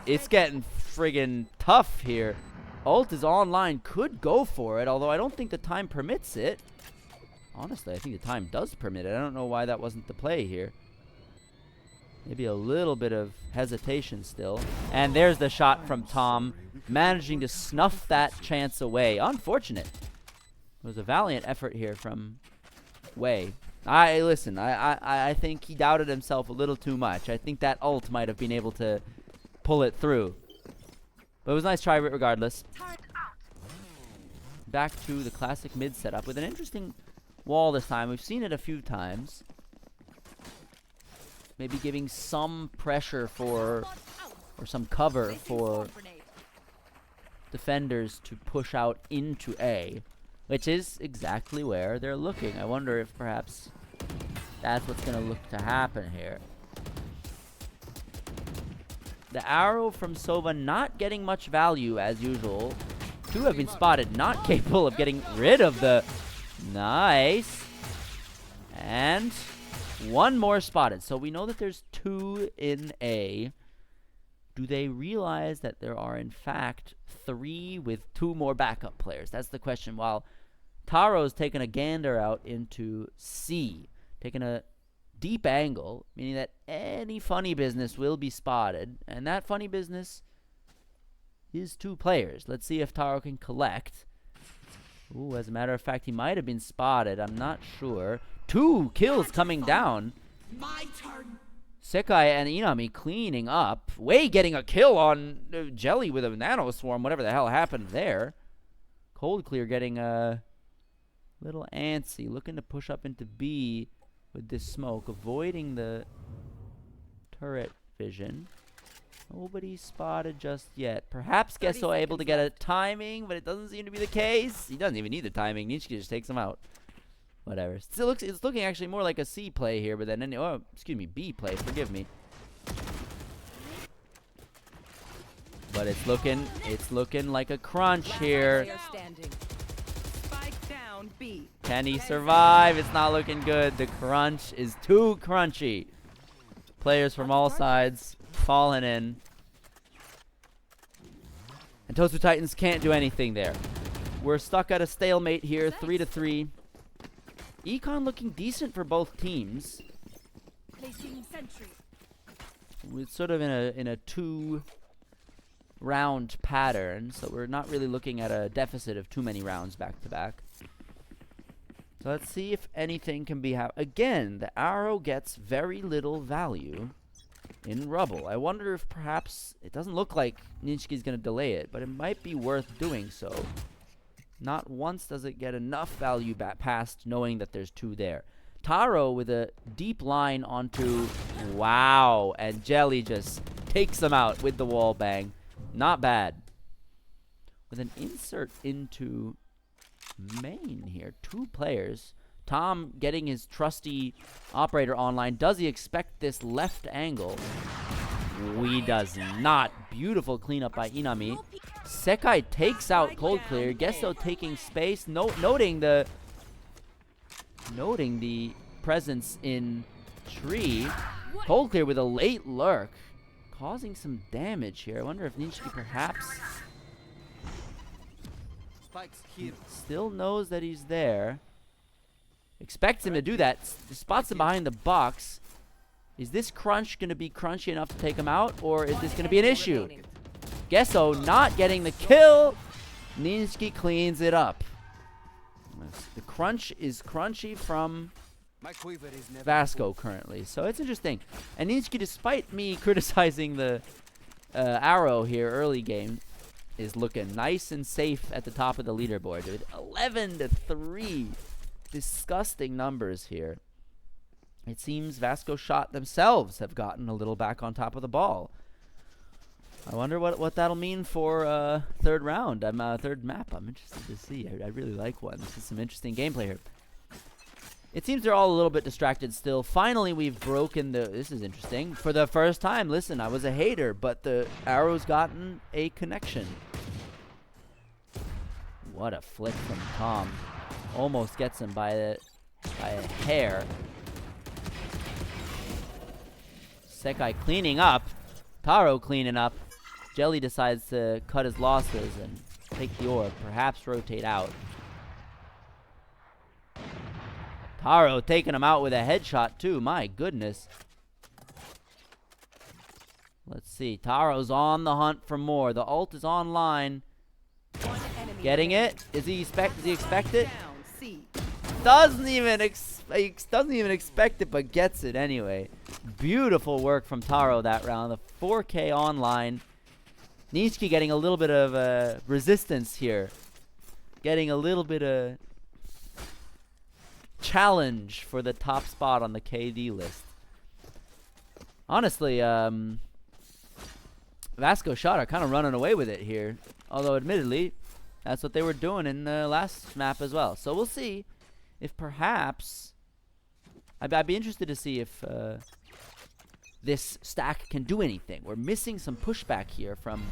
It's getting friggin' tough here. Ult is online. Could go for it, although I don't think the time permits it. Honestly, I think the time does permit it. I don't know why that wasn't the play here. Maybe a little bit of hesitation still. And there's the shot from Tom, managing to snuff that chance away. Unfortunate. It was a valiant effort here from Wei. Listen, I think he doubted himself a little too much. I think that ult might have been able to pull it through. But it was a nice try regardless. Back to the classic mid setup with an interesting wall this time. We've seen it a few times. Maybe giving some pressure or some cover for defenders to push out into A, which is exactly where they're looking. I wonder if perhaps that's what's going to look to happen here. The arrow from Sova not getting much value as usual. 2 have been spotted, not capable of getting rid of the... Nice. And 1 more spotted. So we know that there's 2 in A. Do they realize that there are in fact 3 with 2 more backup players? That's the question. While Taro's taking a gander out into C, taking a deep angle, meaning that any funny business will be spotted, and that funny business is 2 players. Let's see if Taro can collect. Ooh, as a matter of fact, he might have been spotted. I'm not sure. 2 kills coming down. My turn. Sekai and Inami cleaning up. Wei getting a kill on Jelly with a nano swarm, whatever the hell happened there. Cold Clear getting a little antsy, looking to push up into B with this smoke, avoiding the turret vision. Nobody spotted just yet. Perhaps Gesso able to get a timing, but it doesn't seem to be the case. He doesn't even need the timing. Nishiki just takes him out. Whatever. Still looks, it's looking actually more like a C play here, but then oh, excuse me, B play. Forgive me. But it's looking like a crunch here. Player standing. Spike down B. Can he survive? It's not looking good. The crunch is too crunchy. Players from all sides falling in. And Totsu Titans can't do anything there. We're stuck at a stalemate here, 3-3. Econ looking decent for both teams. Placing sentry. We're sort of in a 2-round pattern, so we're not really looking at a deficit of too many rounds back to back. So let's see if anything can be again, the arrow gets very little value in rubble. I wonder if perhaps it doesn't look like Ninshiki's going to delay it, but it might be worth doing so. Not once does it get enough value past knowing that there's 2 there. Taro with a deep line onto wow, and Jelly just takes them out with the wall bang. Not bad. With an insert into main here, 2 players. Tom getting his trusty operator online. Does he expect this left angle? We does not. Beautiful cleanup by Inami. Sekai takes out Cold Clear. Gesso taking space. Noting the presence in tree. Cold Clear with a late lurk, causing some damage here. I wonder if Ninshiki perhaps still knows that he's there. Expects him to do that. Spots him behind the box. Is this crunch going to be crunchy enough to take him out, or is this going to be an issue? Gesso not getting the kill. Ninshiki cleans it up. The crunch is crunchy from Vasco currently, so it's interesting. And Ninshiki, despite me criticizing the arrow here early game, is looking nice and safe at the top of the leaderboard, dude. 11-3. Disgusting numbers here. It seems Vasco Shot themselves have gotten a little back on top of the ball. I wonder what that'll mean for third round. Third map. I'm interested to see. I really like one. This is some interesting gameplay here. It seems they're all a little bit distracted still. Finally, we've broken the... This is interesting. For the first time, listen, I was a hater, but the arrow's gotten a connection. What a flick from Tom. Almost gets him by a hair. Sekai cleaning up. Taro cleaning up. Jelly decides to cut his losses and take the orb. Perhaps rotate out. Taro taking him out with a headshot too. My goodness. Let's see. Taro's on the hunt for more. The ult is online. Getting it? Does he expect it? Doesn't even expect it, but gets it anyway. Beautiful work from Taro that round. The 4K online. Nishiki getting a little bit of resistance here. Getting a little bit of challenge for the top spot on the KD list. Honestly, Vasco Shot are kind of running away with it here. Although, admittedly, that's what they were doing in the last map as well. So we'll see if perhaps... I'd be interested to see if this stack can do anything. We're missing some pushback here from...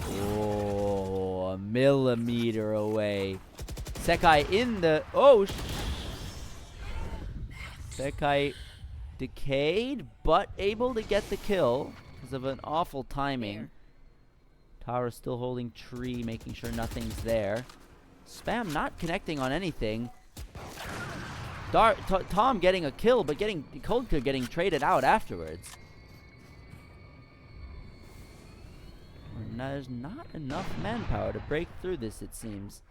Oh, a millimeter away. Sekai in the... Oh, Sekai decayed, but able to get the kill because of an awful timing. Taro still holding tree, making sure nothing's there. Spam not connecting on anything. Tom getting a kill, but Coldkill getting traded out afterwards. There's not enough manpower to break through this, it seems.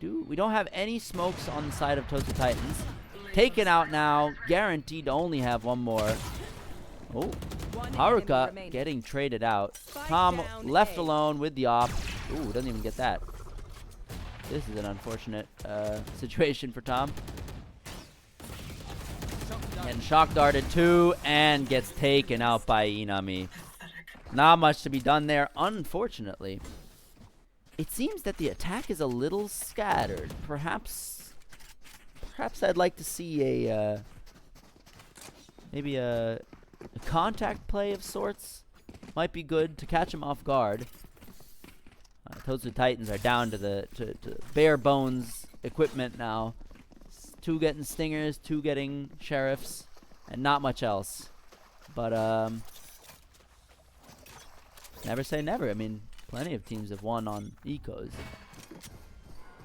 We don't have any smokes on the side of Totsu Titans. Taken out now, guaranteed to only have one more. Oh, Haruka getting traded out. Tom left alone with the op. Ooh, doesn't even get that. This is an unfortunate situation for Tom. Getting shock darted too, and gets taken out by Inami. Not much to be done there, unfortunately. It seems that the attack is a little scattered. Perhaps I'd like to see a maybe a contact play of sorts. Might be good to catch him off guard. Totsu Titans are down to the bare bones equipment now. 2 getting stingers, 2 getting sheriffs, and not much else. But never say never. I mean, plenty of teams have won on ecos.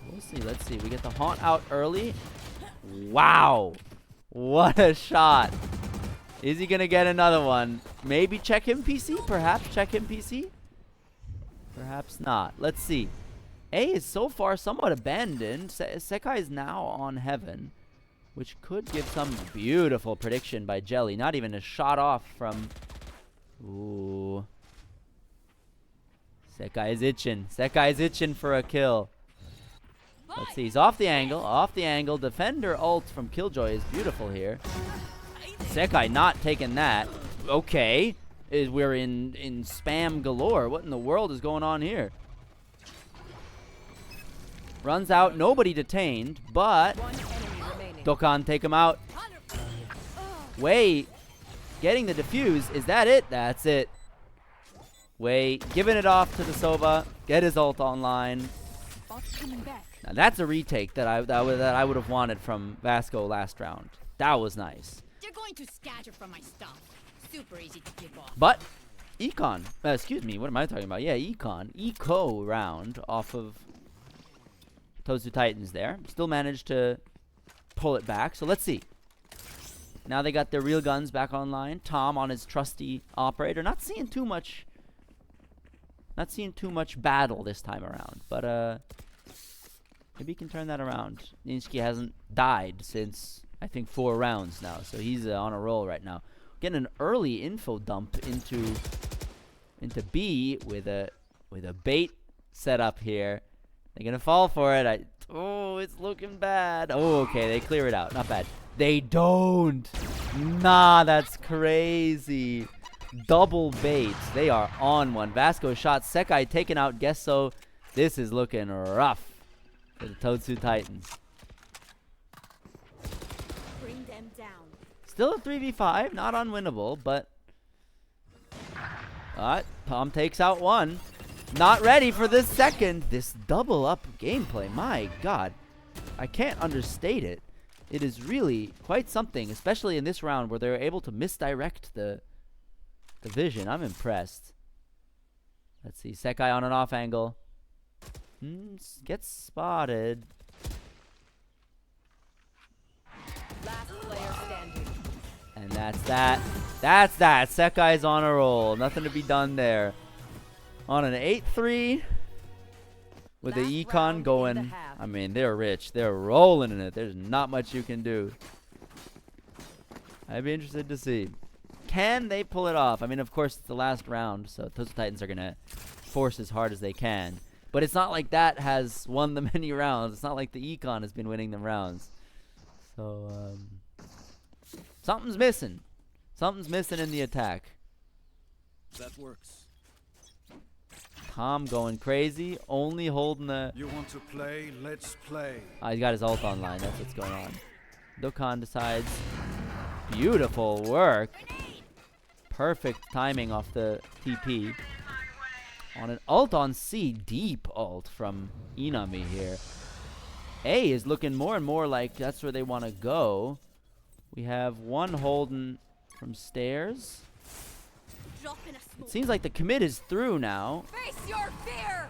We'll see. Let's see. We get the haunt out early. Wow, what a shot! Is he gonna get another one? Maybe check him PC. Perhaps check him PC. Perhaps not. Let's see. A is so far somewhat abandoned. Sekai is now on heaven, which could give some beautiful prediction by Jelly. Not even a shot off from... Ooh. Sekai is itching. Sekai is itching for a kill. Let's see. He's off the angle. Off the angle. Defender ult from Killjoy is beautiful here. Sekai not taking that. Okay. We're in spam galore. What in the world is going on here? Runs out. Nobody detained, but Dokkan take him out. Wei getting the defuse. Is that it? That's it. Wei giving it off to the Sova. Get his ult online. Now that's a retake that I would have wanted from Vasco last round. That was nice. They're going to scatter from my stuff. Super easy to give off. But Econ, excuse me, what am I talking about? Yeah, Eco round off of Totsu Titans there. Still managed to pull it back. So let's see. Now they got their real guns back online. Tom on his trusty operator. Not seeing too much battle this time around. But maybe he can turn that around. Ninsky hasn't died since I think 4 rounds now. So he's on a roll right now. Getting an early info dump into B with a bait setup here. They're gonna fall for it. Oh, it's looking bad. Oh, okay, they clear it out. Not bad. They don't. Nah, that's crazy. Double baits. They are on one. Vasco shot. Sekai taken out Gesso. This is looking rough for the Totsu Titans. Bring them down. Still a 3v5, not unwinnable, but Tom takes out one. Not ready for this second. This double up gameplay, my god. I can't understate it. It is really quite something, especially in this round where they're able to misdirect the vision. I'm impressed. Let's see, Sekai on an off angle. Gets spotted. Last player standing. And that's that. That's that. Sekai's on a roll. Nothing to be done there. On an 8-3 with the econ going. I mean, they're rich. They're rolling in it. There's not much you can do. I'd be interested to see. Can they pull it off? I mean, of course, it's the last round, so Totsu Titans are going to force as hard as they can. But it's not like that has won them many rounds. It's not like the econ has been winning them rounds. So, something's missing. Something's missing in the attack. That works. Tom going crazy, only holding the... You want to play? Let's play. He's got his ult online. That's what's going on. Dokkan decides. Beautiful work. Perfect timing off the TP. On an ult on C. Deep ult from Inami here. A is looking more and more like that's where they want to go. We have one holding from stairs. Drop in a smoke. It seems like the commit is through now. Face your fear.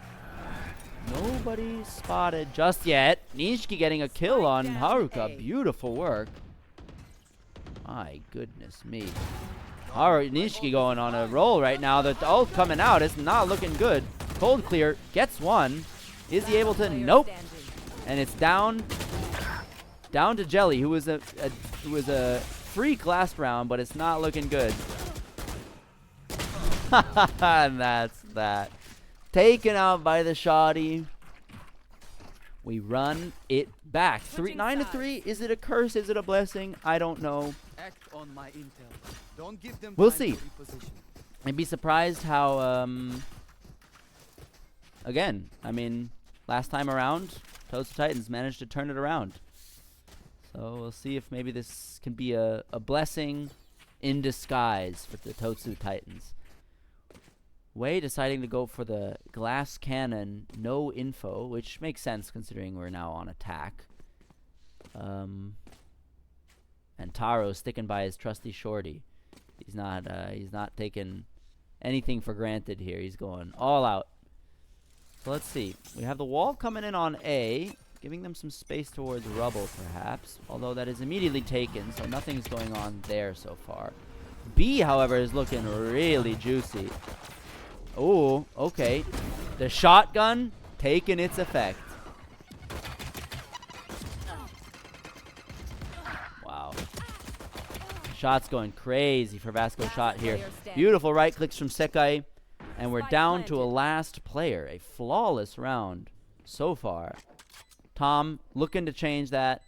Nobody spotted just yet. Nishiki getting a kill on Haruka. Beautiful work. My goodness me. Nishiki going on a roll right now. The ult coming out. It's not looking good. Cold clear. Gets one. Is he able to? Nope. And it's down to Jelly, who was a freak last round, but it's not looking good. And that's that. Taken out by the shoddy. We run it back. 9-3. Is it a curse? Is it a blessing? I don't know. Act on my intel. Don't give them We'll time see. to reposition. I'd be surprised how, again, I mean, last time around, Totsu Titans managed to turn it around. So we'll see if maybe this can be a blessing in disguise for the Totsu Titans. Wei deciding to go for the glass cannon, no info, which makes sense considering we're now on attack. And Taro sticking by his trusty shorty. He's not taking anything for granted here. He's going all out. So let's see. We have the wall coming in on A, giving them some space towards rubble perhaps, although that is immediately taken, so nothing's going on there so far. B, however, is looking really juicy. Oh, okay. The shotgun taking its effect. Wow. Shots going crazy for Vasco shot here. Beautiful right clicks from Sekai. And we're down to a last player. A flawless round so far. Tom looking to change that.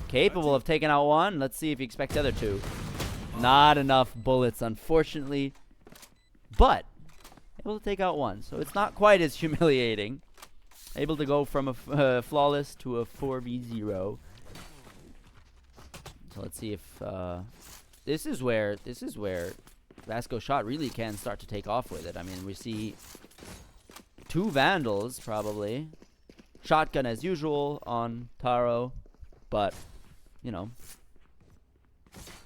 Capable of taking out one. Let's see if he expects the other two. Not enough bullets, unfortunately. But able to take out one. So it's not quite as humiliating. Able to go from a flawless to a 4v0. So let's see if this is where Vasco shot really can start to take off with it. I mean, we see 2 Vandals probably. Shotgun as usual on Taro, but you know,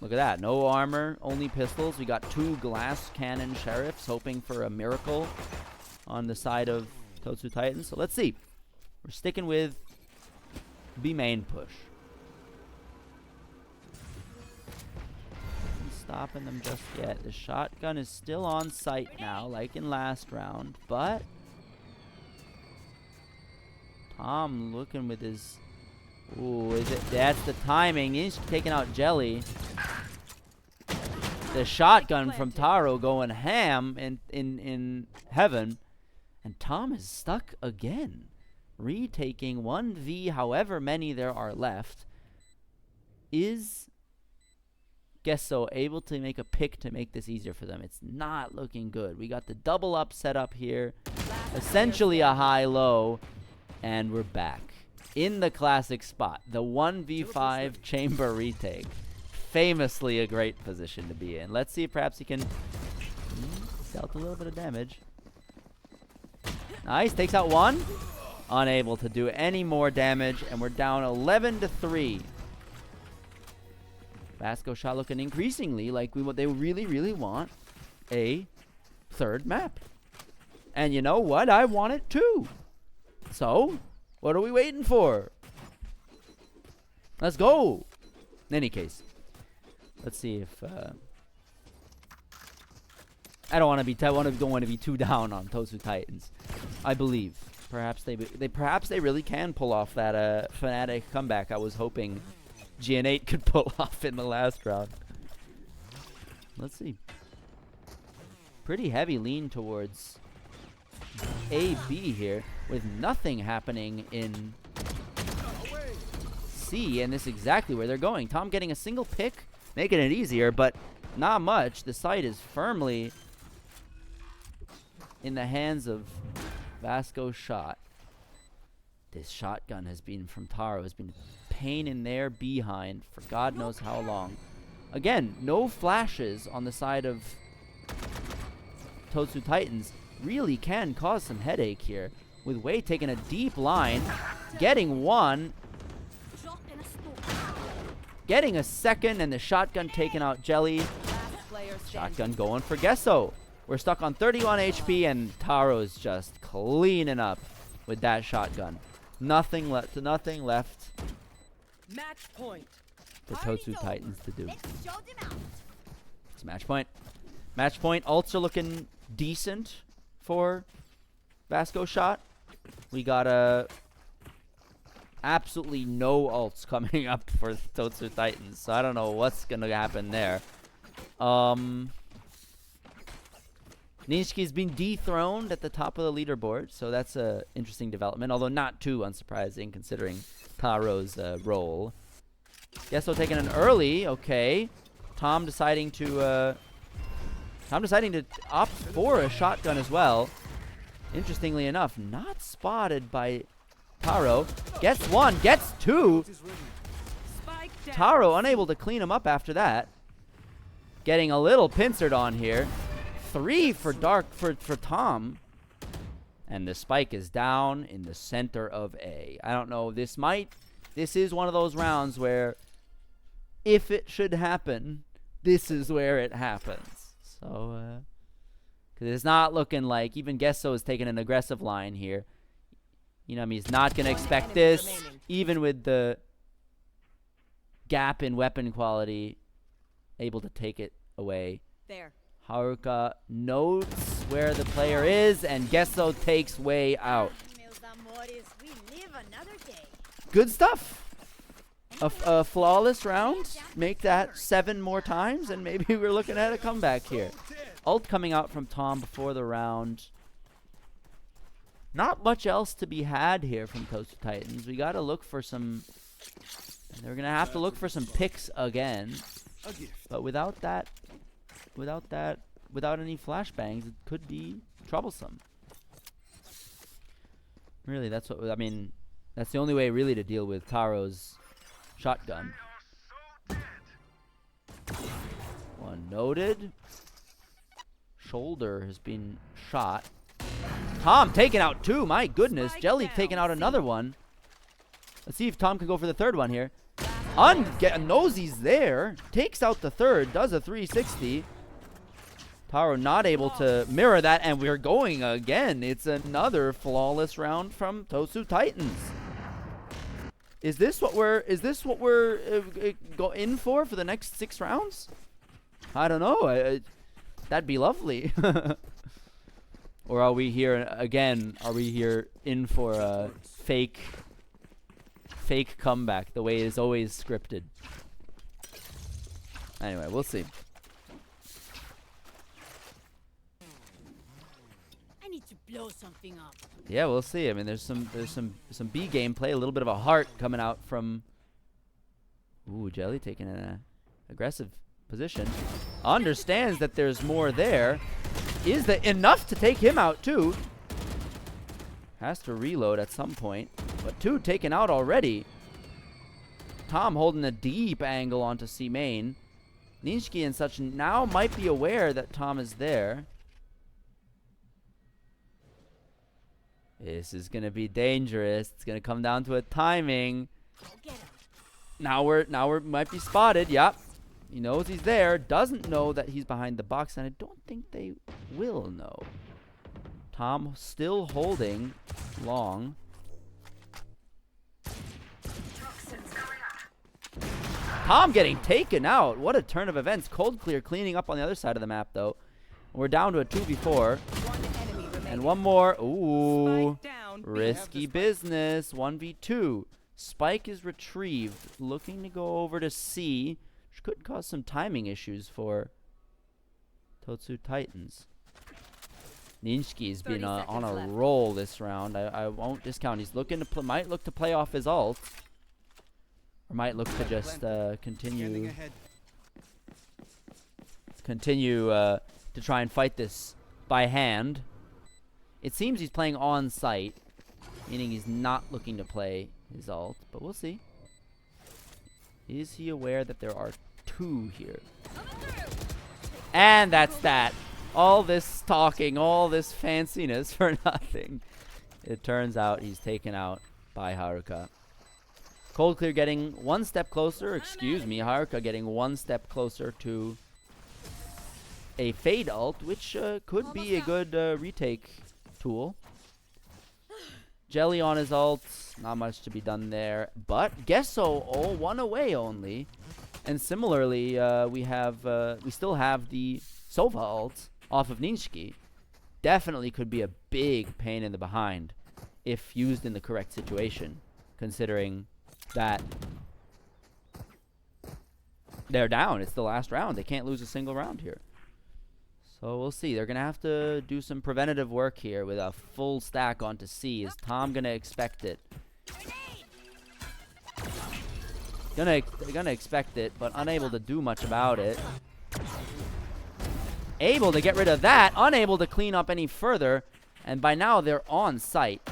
look at that. No armor, only pistols. We got 2 glass cannon sheriffs hoping for a miracle on the side of Totsu Titans. So let's see. We're sticking with B main push. Stopping them just yet. The shotgun is still on site now, like in last round, but Tom looking with his... Ooh, is it? That's the timing. He's taking out Jelly. The shotgun from Taro going ham in heaven. And Tom is stuck again. Retaking 1v however many there are left. Is Gesso able to make a pick to make this easier for them? It's not looking good. We got the double up set up here. Essentially a high-low. And we're back. In the classic spot. The 1v5 chamber retake. Famously a great position to be in. Let's see if perhaps he can... dealt a little bit of damage. Nice. Takes out one. Unable to do any more damage. And we're down 11-3. Vasco shot looking increasingly like what they really, really want. A third map. And you know what? I want it too. So, what are we waiting for? Let's go. In any case, let's see if I don't want to be too down on Totsu Titans. I believe perhaps they really can pull off that Fnatic comeback I was hoping GN8 could pull off in the last round. Let's see. Pretty heavy lean towards AB here, with nothing happening in C, and this is exactly where they're going. Tom getting a single pick, making it easier, but not much. The site is firmly in the hands of Vasco's shot. This shotgun has been from Taro, has been a pain in their behind for God knows how long. Again, no flashes on the side of Totsu Titans. Really can cause some headache here. With Wei taking a deep line, getting one, getting a second, and the shotgun taking out Jelly. Shotgun going for Gesso. We're stuck on 31 HP, and Taro's just cleaning up with that shotgun. Nothing left. Nothing left Match point. for Totsu Titans to do. Let's show them out. It's match point. Match point. Ults are looking decent for Vasco shot. We got absolutely no ults coming up for Totsu Titans, so I don't know what's gonna happen there. Nishki's been dethroned at the top of the leaderboard, so that's a interesting development, although not too unsurprising considering Taro's role. Gesso taking an early, okay. Tom deciding to opt for a shotgun as well. Interestingly enough, not spotted by Taro. Gets one, gets two. Spike down. Taro unable to clean him up after that. Getting a little pincered on here. 3 for Tom. And the spike is down in the center of A. I don't know, this is one of those rounds where if it should happen, this is where it happens. So, because it's not looking like, even Gesso is taking an aggressive line here. You know, I mean, he's not going to expect this, remaining. even with the gap in weapon quality, able to take it away. There. Haruka notes where the player is, and Gesso takes way out. Meus amores, we live another day. Good stuff. A flawless round. Make that 7 more times, and maybe we're looking at a comeback here. Ult coming out from Tom before the round. Not much else to be had here from Totsu Titans. We got to look for some... They're going to have to look for some picks again. But without any flashbangs, it could be troublesome. Really, that's what... I mean, that's the only way really to deal with Taro's shotgun. One noted. Shoulder has been shot. Tom taking out 2. My goodness. Jelly taking out another one. Let's see if Tom can go for the third one here. Knows he's there. Takes out the third. Does a 360. Taro not able to mirror that. And we're going again. It's another flawless round from Totsu Titans. Is this what we're go in for the next 6 rounds? I don't know. That'd be lovely. Or are we here again? Are we here in for a fake comeback the way it is always scripted? Anyway, we'll see. I need to blow something up. Yeah, we'll see. I mean, there's some B gameplay, a little bit of a heart coming out from. Ooh, Jelly taking an aggressive position. Understands that there's more there. Is that enough to take him out too? Has to reload at some point. But 2 taken out already. Tom holding a deep angle onto C main. Ninshiki and such now might be aware that Tom is there. This is gonna be dangerous. It's gonna come down to a timing. Now we're might be spotted. Yep. He knows he's there. Doesn't know that he's behind the box, and I don't think they will know. Tom still holding long. Tom getting taken out. What a turn of events. Cold Clear cleaning up on the other side of the map, though. We're down to a 2v4. One enemy remaining. And one more. Ooh. Spike down. Risky business. 1v2. Spike is retrieved. Looking to go over to C. Which could cause some timing issues for Totsu Titans. Ninshki's been 30 on a seconds left. roll this round. I won't discount. He's looking to might look to play off his ult. Or might look to just continue to try and fight this by hand. It seems he's playing on site, meaning he's not looking to play his ult, but we'll see. Is he aware that there are 2 here? And that's that. All this talking, all this fanciness for nothing. It turns out he's taken out by Haruka. Cold Clear getting 1 step closer. Excuse me, Haruka getting 1 step closer to a Fade ult, which could be a good retake tool. Jelly on his ult, not much to be done there. But Gesso, oh, one away only. And similarly, we still have the Sova ult off of Ninshiki. Definitely could be a big pain in the behind if used in the correct situation, considering that they're down. It's the last round. They can't lose a single round here. So we'll see. They're going to have to do some preventative work here with a full stack onto C. Is Tom going to expect it? They're gonna expect it, but unable to do much about it. Able to get rid of that, unable to clean up any further, and by now they're on site.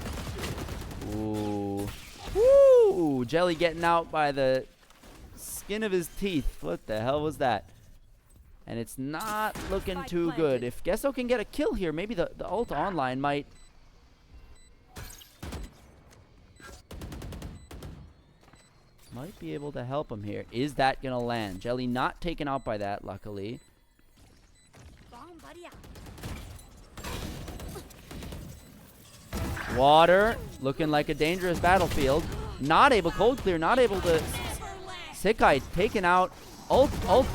Ooh. Woo! Jelly getting out by the skin of his teeth. What the hell was that? And it's not looking too good. If Gesso can get a kill here, maybe the ult online might... might be able to help him here. Is that gonna land? Jelly not taken out by that, luckily. Water, looking like a dangerous battlefield. Not able, cold clear, not able to... Sekai taken out, ult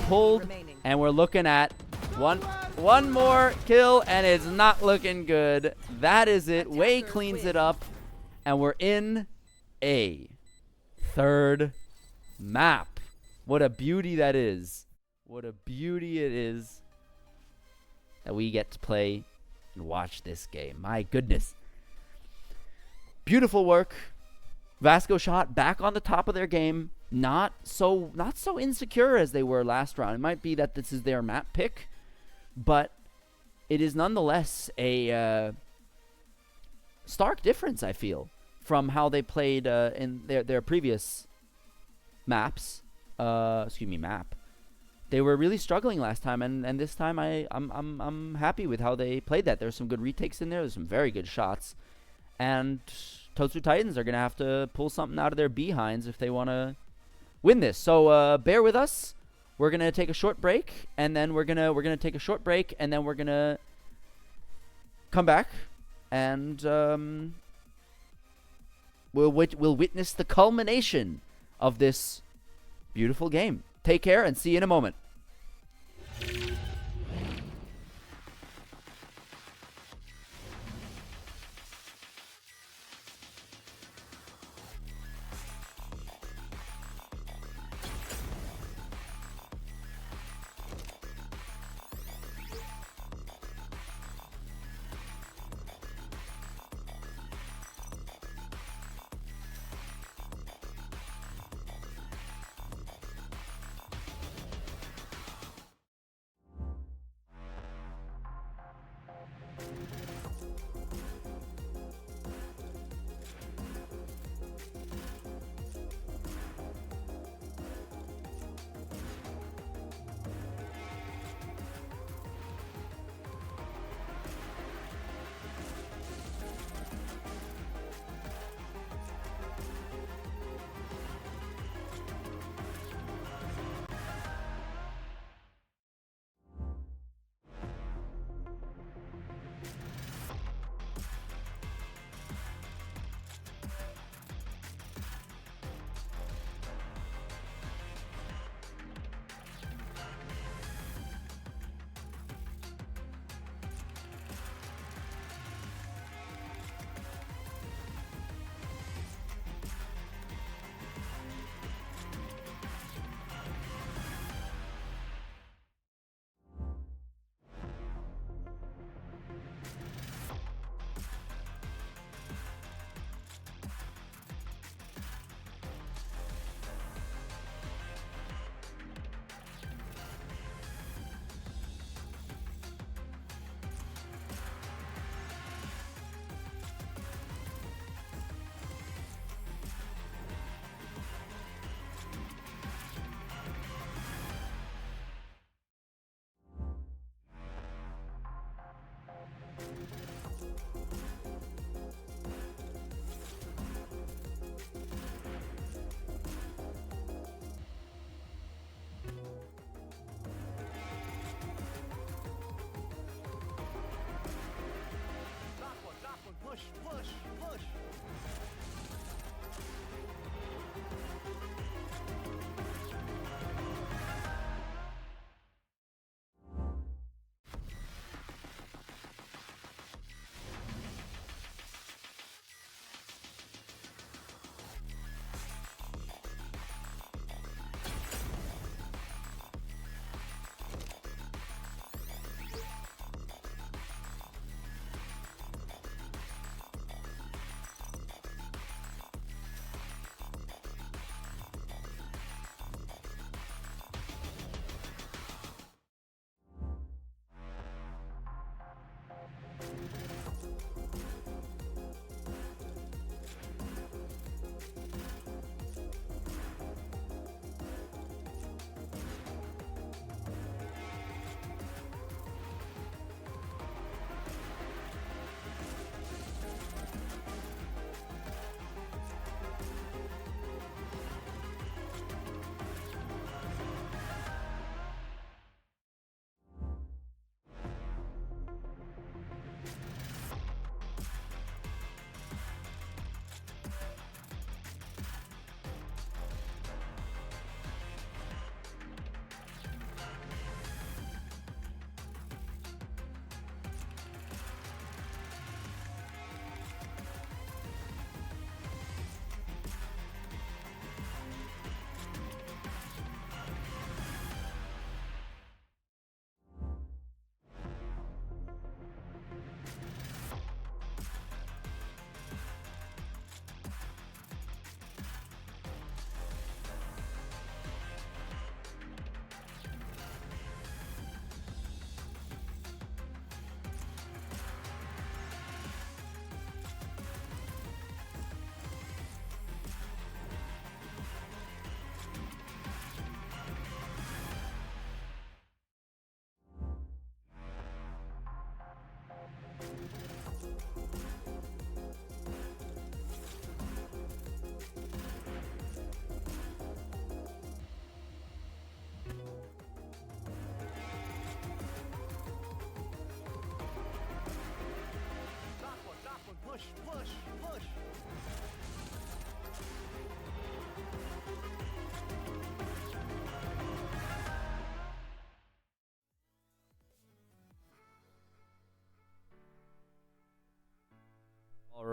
pulled, and we're looking at one more kill, and it's not looking good. That is it. Wei cleans it up, and we're in a third map. What a beauty that is. What a beauty it is that we get to play and watch this game. My goodness. Beautiful work. Vasco shot back on the top of their game. Not so insecure as they were last round. It might be that this is their map pick, but it is nonetheless a stark difference, I feel, from how they played in their previous maps. Map. They were really struggling last time, and this time I'm happy with how they played that. There's some good retakes in there. There's some very good shots, and Totsu Titans are gonna have to pull something out of their behinds if they want to win this. So bear with us. We're gonna take a short break, and then we're gonna take a short break, and then we're gonna come back, and we'll witness the culmination of this beautiful game. Take care, and see you in a moment.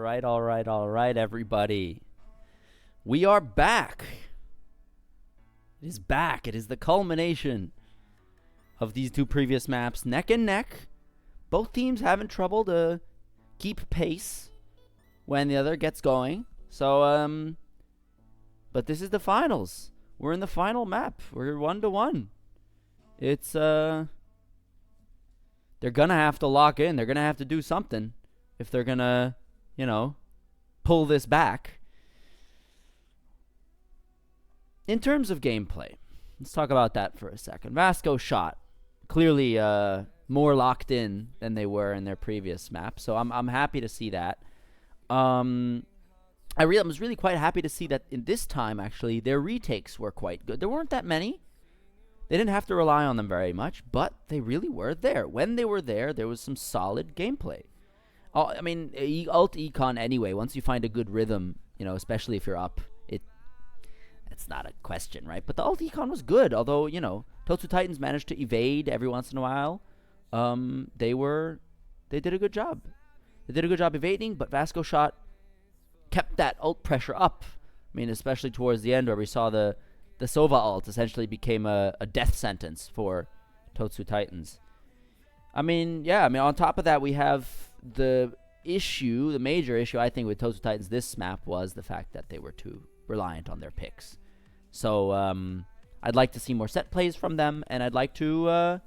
right, everybody. We are back. It is back. It is the culmination of these two previous maps, neck and neck. Both teams having trouble to keep pace when the other gets going. So, but this is the finals. We're in the final map. We're 1-1. It's, they're gonna have to lock in. They're gonna have to do something if they're gonna, you know, pull this back. In terms of gameplay, let's talk about that for a second. Vasco shot. Clearly, more locked in than they were in their previous map. So I'm happy to see that. I was really quite happy to see that in this time, actually, their retakes were quite good. There weren't that many. They didn't have to rely on them very much, but they really were there. When they were there was some solid gameplay. I mean, alt econ anyway, once you find a good rhythm, you know, especially if you're up, it's not a question, right? But the alt econ was good, although, you know, Totsu Titans managed to evade every once in a while. They did a good job. They did a good job evading, but Vasco shot kept that ult pressure up. I mean, especially towards the end where we saw the Sova ult essentially became a death sentence for Totsu Titans. I mean, yeah, on top of that, we have the major issue, I think, with Totsu Titans this map was the fact that they were too reliant on their picks. So, I'd like to see more set plays from them, and I'd like to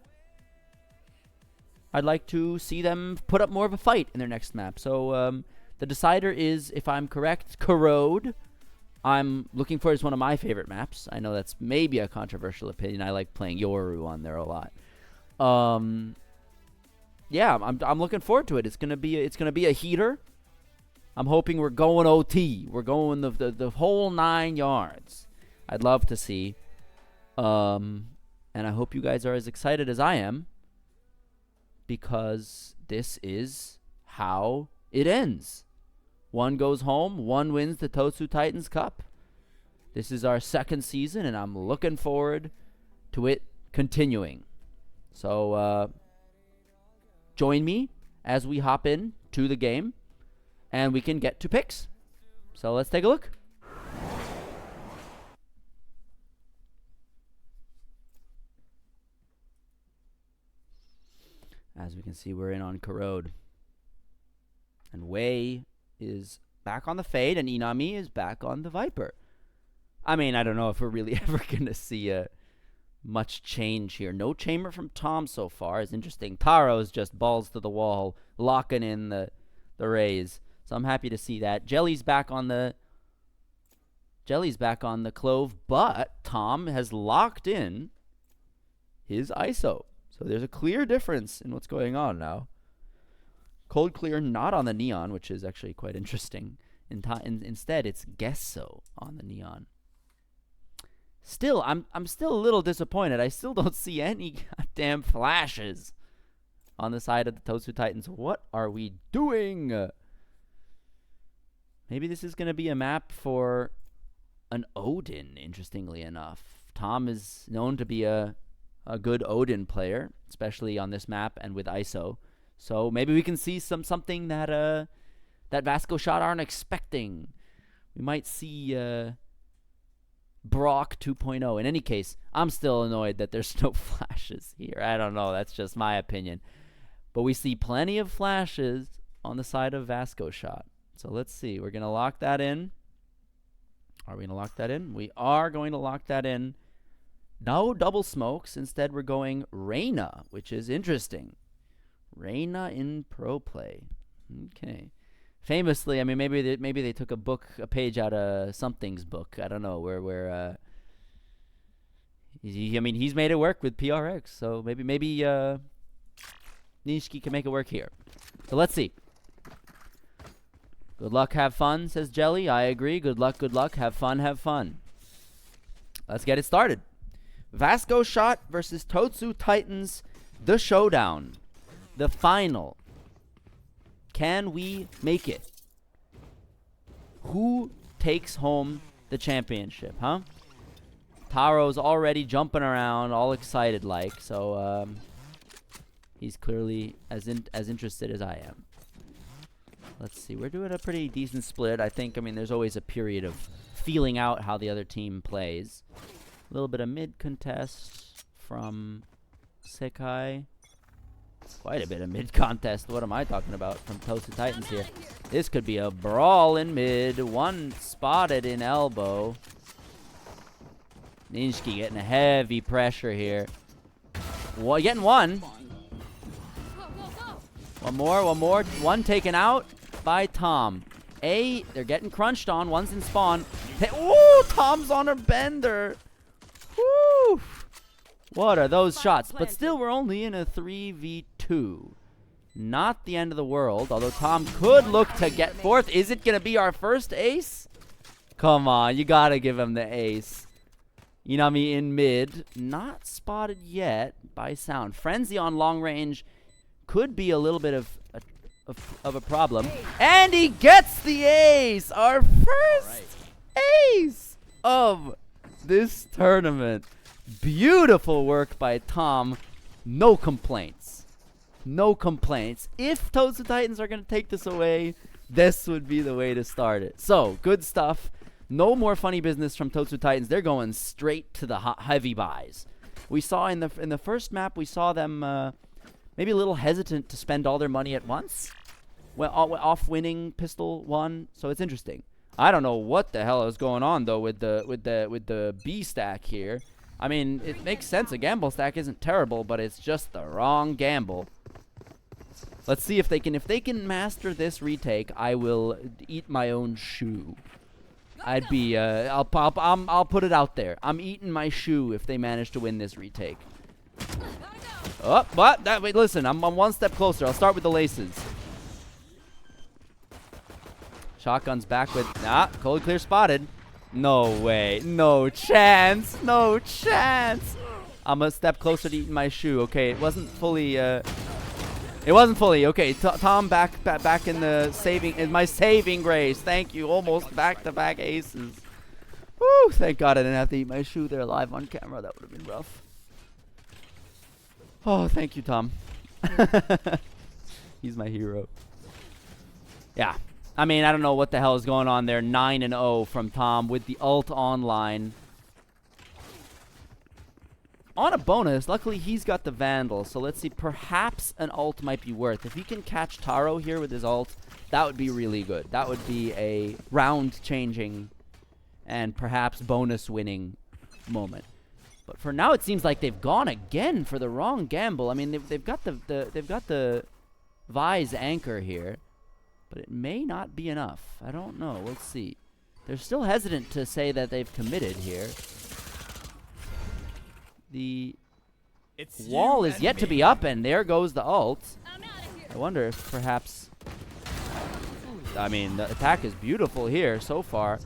see them put up more of a fight in their next map. So, the decider is, if I'm correct, Corrode. I'm looking for it as one of my favorite maps. I know that's maybe a controversial opinion. I like playing Yoru on there a lot. Yeah, I'm looking forward to it. It's gonna be a heater. I'm hoping we're going OT. We're going the whole 9 yards. I'd love to see. And I hope you guys are as excited as I am, because this is how it ends. One goes home, one wins the Totsu Titans Cup. This is our second season, and I'm looking forward to it continuing. So, join me as we hop in to the game, and we can get to picks. So let's take a look. As we can see, we're in on Corrode. And Wei is back on the Fade, and Inami is back on the Viper. I mean, I don't know if we're really ever going to see much change here. No chamber from Tom so far. It's interesting. Taro's just balls to the wall, locking in the raise. So I'm happy to see that. Jelly's back on the Clove, but Tom has locked in his ISO. So there's a clear difference in what's going on now. Cold Clear not on the Neon, which is actually quite interesting. Instead, it's Gesso on the Neon. Still, I'm still a little disappointed. I still don't see any goddamn flashes on the side of the Totsu Titans. What are we doing? Maybe this is going to be a map for an Odin, interestingly enough. Tom is known to be a good Odin player, especially on this map and with ISO. So maybe we can see something that Vasco shot aren't expecting. We might see Brock 2.0. In any case, I'm still annoyed that there's no flashes here. I don't know. That's just my opinion. But we see plenty of flashes on the side of Vasco shot. So let's see. We're going to lock that in. Are we going to lock that in? We are going to lock that in. No double smokes. Instead, we're going Reyna, which is interesting. Reyna in pro play. Okay. Famously, I mean, maybe they took a page out of something's book. I don't know where. He's made it work with PRX, so maybe Nishiki can make it work here. So let's see. Good luck, have fun, says Jelly. I agree. Good luck, have fun, have fun. Let's get it started. Vasco shot versus Totsu Titans, the showdown. The final. Can we make it? Who takes home the championship, huh? Taro's already jumping around, all excited like, so he's clearly as interested as I am. Let's see. We're doing a pretty decent split. I think, I mean, there's always a period of feeling out how the other team plays. A little bit of mid contest from Sekai. Quite a bit of mid contest. What am I talking about from Totsu Titans here? This could be a brawl in mid. One spotted in elbow. Ninjki getting heavy pressure here. Getting one. One more. One taken out by Tom. They're getting crunched on. One's in spawn. Ooh, Tom's on a bender. Woo! What are those shots? But still, we're only in a 3v2. Not the end of the world, although Tom could look to get fourth. Is it going to be our first ace? Come on, you got to give him the ace. Inami in mid. Not spotted yet by sound. Frenzy on long range could be a little bit of a problem. And he gets the ace! Our first ace of this tournament. Beautiful work by Tom. No complaints. No complaints. If Totsu Titans are going to take this away, this would be the way to start it. So, good stuff. No more funny business from Totsu Titans. They're going straight to the heavy buys. We saw in the first map, we saw them maybe a little hesitant to spend all their money at once. Well, off winning pistol 1, so it's interesting. I don't know what the hell is going on though with the B stack here. I mean, it makes sense. A gamble stack isn't terrible, but it's just the wrong gamble. Let's see if they can master this retake. I will eat my own shoe. I'd be I'll put it out there. I'm eating my shoe if they manage to win this retake. Oh, but wait, listen, I'm one step closer. I'll start with the laces. Shotgun's back with cold clear spotted. No way. No chance. No chance. I'm a step closer to eating my shoe. Okay, it wasn't fully okay. Tom back in the my saving grace. Thank you. Almost back-to-back aces. Woo, thank God I didn't have to eat my shoe there live on camera. That would have been rough. Oh, thank you, Tom. He's my hero. Yeah. I mean, I don't know what the hell is going on there. 9-0 from Tom with the ult online. On a bonus, luckily he's got the Vandal. So let's see, perhaps an ult might be worth. If he can catch Taro here with his ult, that would be really good. That would be a round-changing and perhaps bonus-winning moment. But for now, it seems like they've gone again for the wrong gamble. I mean, they've got the Vi's anchor here. But it may not be enough. I don't know. We'll see. They're still hesitant to say that they've committed here. The wall is yet to be up, and there goes the ult. I wonder if perhaps... I mean, the attack is beautiful here so far.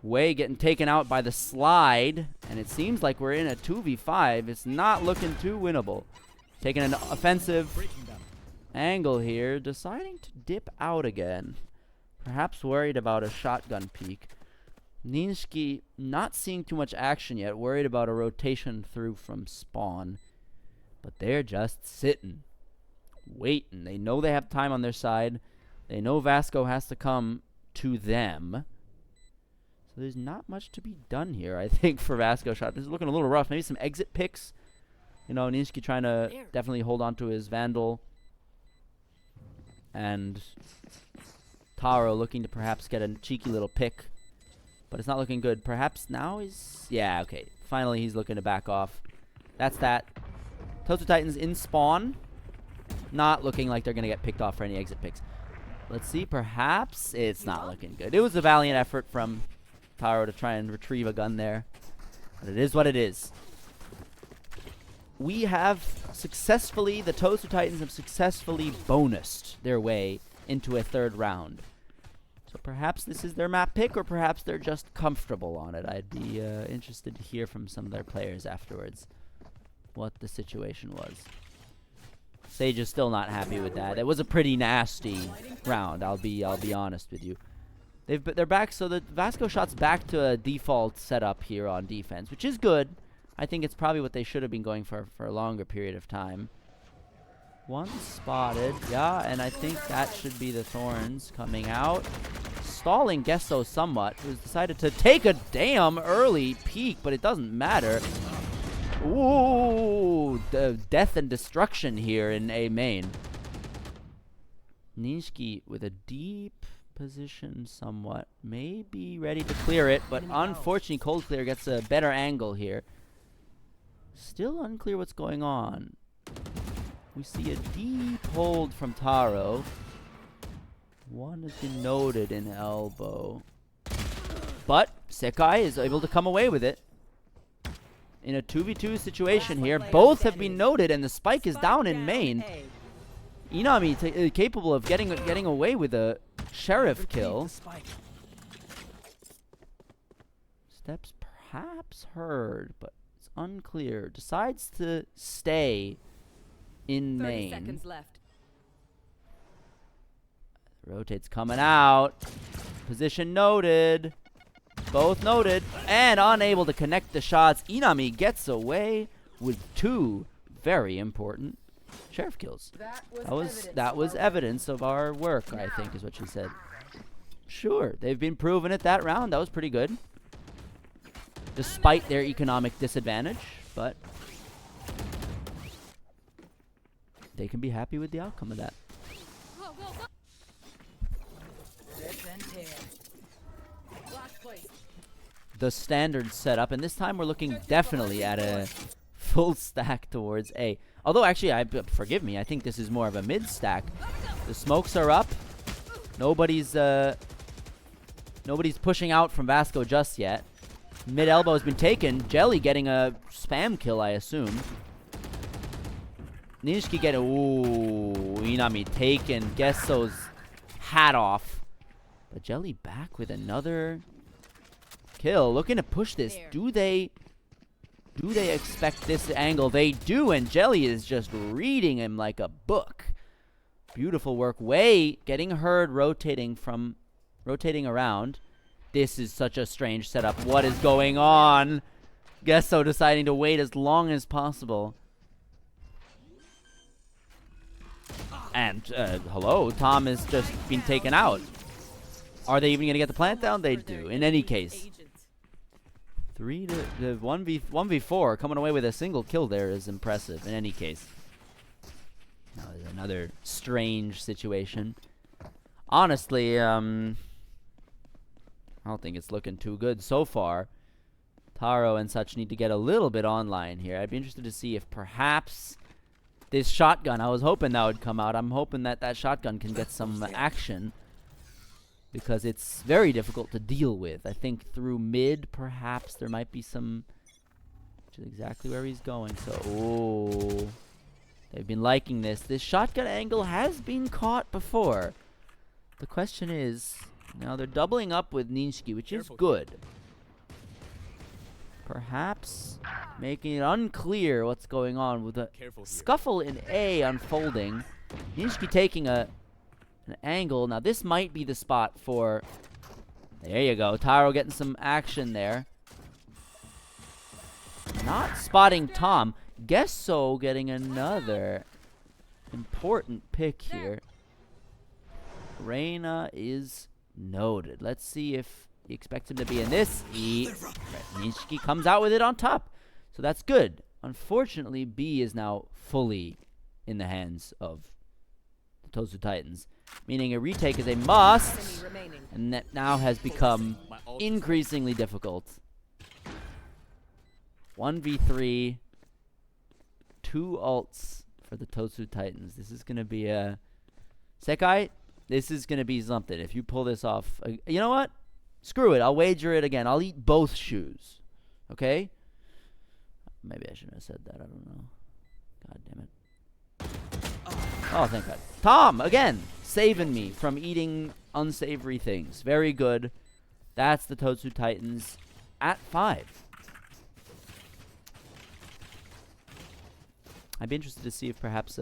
Wei getting taken out by the slide, and it seems like we're in a 2v5. It's not looking too winnable. Taking an offensive angle here, deciding to dip out again. Perhaps worried about a shotgun peek. Ninjki not seeing too much action yet, worried about a rotation through from spawn. But they're just sitting, waiting. They know they have time on their side. They know Vasco has to come to them. So there's not much to be done here, I think, for Vasco shot. This is looking a little rough. Maybe some exit picks. You know, Ninjki trying to definitely hold on to his Vandal. And Taro looking to perhaps get a cheeky little pick. But it's not looking good. Perhaps now he's... Yeah, okay. Finally, he's looking to back off. That's that. Totsu Titans in spawn. Not looking like they're going to get picked off for any exit picks. Let's see. Perhaps it's not looking good. It was a valiant effort from Taro to try and retrieve a gun there. But it is what it is. We have successfully, the Totsu Titans have successfully bonused their way into a third round. So perhaps this is their map pick, or perhaps they're just comfortable on it. I'd be interested to hear from some of their players afterwards what the situation was. Sage is still not happy with that. It was a pretty nasty round. I'll be honest with you. They're back, so the Vasco shot's back to a default setup here on defense, which is good. I think it's probably what they should have been going for a longer period of time. One spotted. Yeah, and I think that should be the Thorns coming out. Stalling Gesso somewhat, who's decided to take a damn early peek, but it doesn't matter. Ooh, the death and destruction here in A main. Nishiki with a deep position somewhat. May be ready to clear it, but unfortunately Cold Clear gets a better angle here. Still unclear what's going on. We see a deep hold from Taro. One has been noted in elbow. But Sekai is able to come away with it. In a 2v2 situation here, both have been noted, and the spike is down in main. Inami capable of getting away with a sheriff kill. Steps perhaps heard, but it's unclear. Decides to stay in 30 main. seconds left. Rotate's coming out. Position noted. Both noted. And unable to connect the shots. Inami gets away with 2 very important sheriff kills. That was evidence of our work, I think, is what she said. Sure, they've been proven it that round. That was pretty good. Despite their economic disadvantage, but they can be happy with the outcome of that. The standard setup, and this time we're looking definitely at a full stack towards A. Although actually, forgive me, I think this is more of a mid stack. The smokes are up. Nobody's pushing out from Vasco just yet. Mid elbow has been taken. Jelly getting a spam kill, I assume. Nishiki getting, ooh, Inami taken Gesso's hat off. But Jelly back with another kill. Looking to push this. Do they expect this angle? They do, and Jelly is just reading him like a book. Beautiful work. Way getting heard, rotating around. This is such a strange setup. What is going on? Gesso deciding to wait as long as possible. And, hello, Tom has just been taken out. Are they even going to get the plant down? They do. In any case. 3 to 1v4. Coming away with a single kill there is impressive. In any case. Now there's another strange situation. Honestly, I don't think it's looking too good so far. Taro and such need to get a little bit online here. I'd be interested to see if perhaps this shotgun, I was hoping that would come out. I'm hoping that that shotgun can get some action, because it's very difficult to deal with. I think through mid, perhaps there might be some, which is exactly where he's going. So, oh, they've been liking this. This shotgun angle has been caught before. The question is, now they're doubling up with Nishiki, which is good. Perhaps making it unclear what's going on with a scuffle in A unfolding. Nishiki taking an angle. Now this might be the spot for, there you go, Taro getting some action there. Not spotting Tom. Gesso getting another important pick here. Reina is noted. Let's see if he expects him to be in this. Nishiki comes out with it on top. So that's good. Unfortunately, B is now fully in the hands of the Totsu Titans. Meaning a retake is a must. And that now has become increasingly difficult. 1v3. 2 ults for the Totsu Titans. This is going to be a... Sekai, this is going to be something. If you pull this off... you know what? Screw it. I'll wager it again. I'll eat both shoes. Okay? Maybe I shouldn't have said that. I don't know. God damn it. Oh, thank God. Tom, again, saving me from eating unsavory things. Very good. That's the Totsu Titans at 5. I'd be interested to see if perhaps,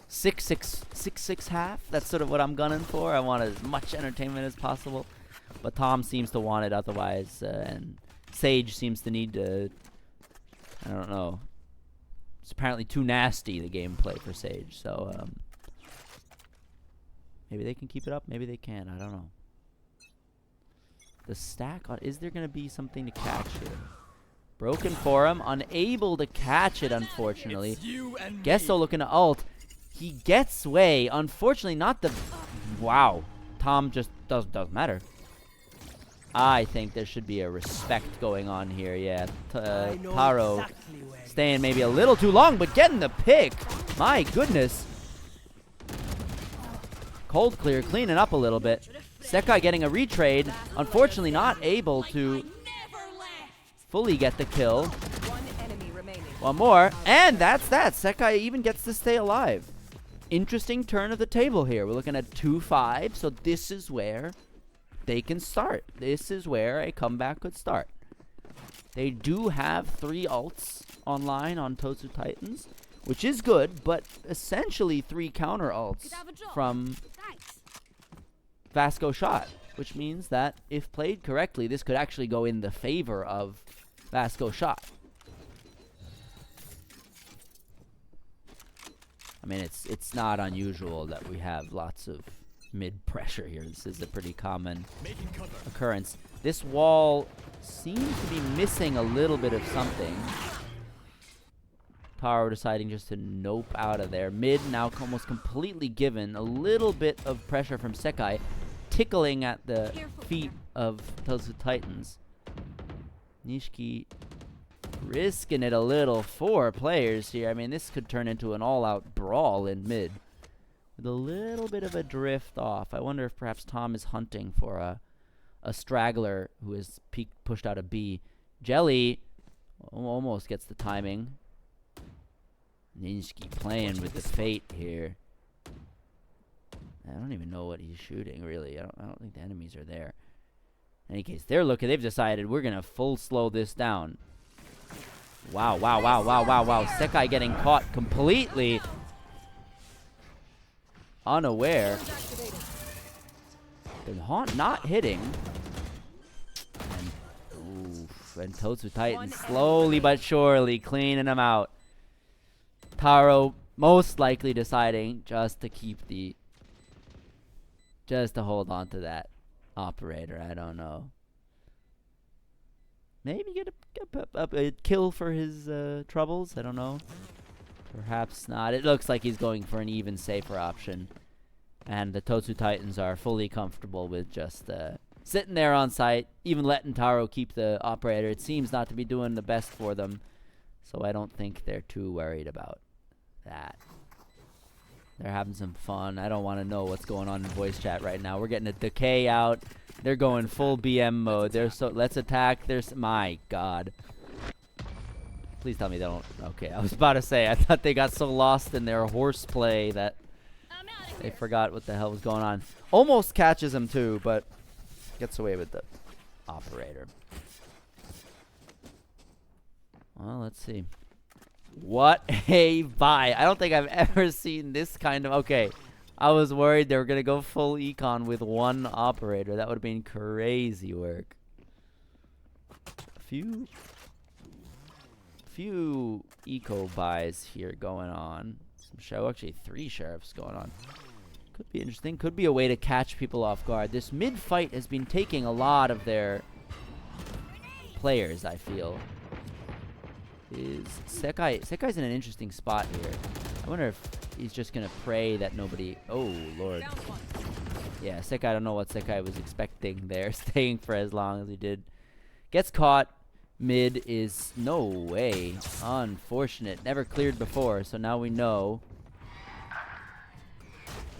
6-6 half. That's sort of what I'm gunning for. I want as much entertainment as possible. But Tom seems to want it otherwise. And Sage seems to need to, I don't know, it's apparently too nasty, the gameplay for Sage. So maybe they can keep it up. Maybe they can. I don't know. The stack on, is there going to be something to catch here? Broken for him, unable to catch it, unfortunately. Gesso looking to ult. He gets way. Unfortunately, not the... Wow. Tom just doesn't matter. I think there should be a respect going on here. Yeah, Taro staying maybe a little too long, but getting the pick. My goodness. Cold clear, cleaning up a little bit. Sekai getting a retrade. Unfortunately, not able to fully get the kill. One more, and that's that. Sekai even gets to stay alive. Interesting turn of the table here. We're looking at 2-5, so this is where they can start. This is where a comeback could start. They do have 3 ults online on Totsu Titans, which is good, but essentially 3 counter ults from Vasco Shot, which means that if played correctly, this could actually go in the favor of Vasco Shot. I mean, it's not unusual that we have lots of mid pressure here. This is a pretty common occurrence. This wall seems to be missing a little bit of something. Taro deciding just to nope out of there. Mid now almost completely given. A little bit of pressure from Sekai, tickling at the feet of Totsu Titans. Nishiki risking it a little for players here. I mean, this could turn into an all-out brawl in mid. With a little bit of a drift off. I wonder if perhaps Tom is hunting for a straggler who is pushed out of B. Jelly almost gets the timing. Nishiki playing with the fate here. I don't even know what he's shooting, really. I don't think the enemies are there. In any case, they've decided we're going to full slow this down. Wow. Sekai getting caught completely unaware. The haunt not hitting. And Totsu Titan slowly but surely cleaning them out. Taro most likely deciding just to hold on to that operator. I don't know. Maybe get a kill for his troubles. I don't know. Perhaps not. It looks like he's going for an even safer option. And the Totsu Titans are fully comfortable with just sitting there on site, even letting Taro keep the operator. It seems not to be doing the best for them. So I don't think they're too worried about that. They're having some fun. I don't want to know what's going on in voice chat right now. We're getting a decay out. They're going full BM mode. They're so let's attack. My God. Please tell me they don't. Okay, I was about to say I thought they got so lost in their horseplay that they forgot what the hell was going on. Almost catches him too, but gets away with the operator. Well, let's see. What a buy. I don't think I've ever seen this kind of... Okay, I was worried they were going to go full econ with one operator. That would have been crazy work. Few eco buys here going on. Some show, actually 3 sheriffs going on. Could be interesting. Could be a way to catch people off guard. This mid fight has been taking a lot of their players, I feel. Sekai's in an interesting spot here. I wonder if he's just gonna pray that nobody... Oh, Lord. Yeah, Sekai, I don't know what Sekai was expecting there, staying for as long as he did. Gets caught. Mid is no way. Unfortunate. Never cleared before, so now we know.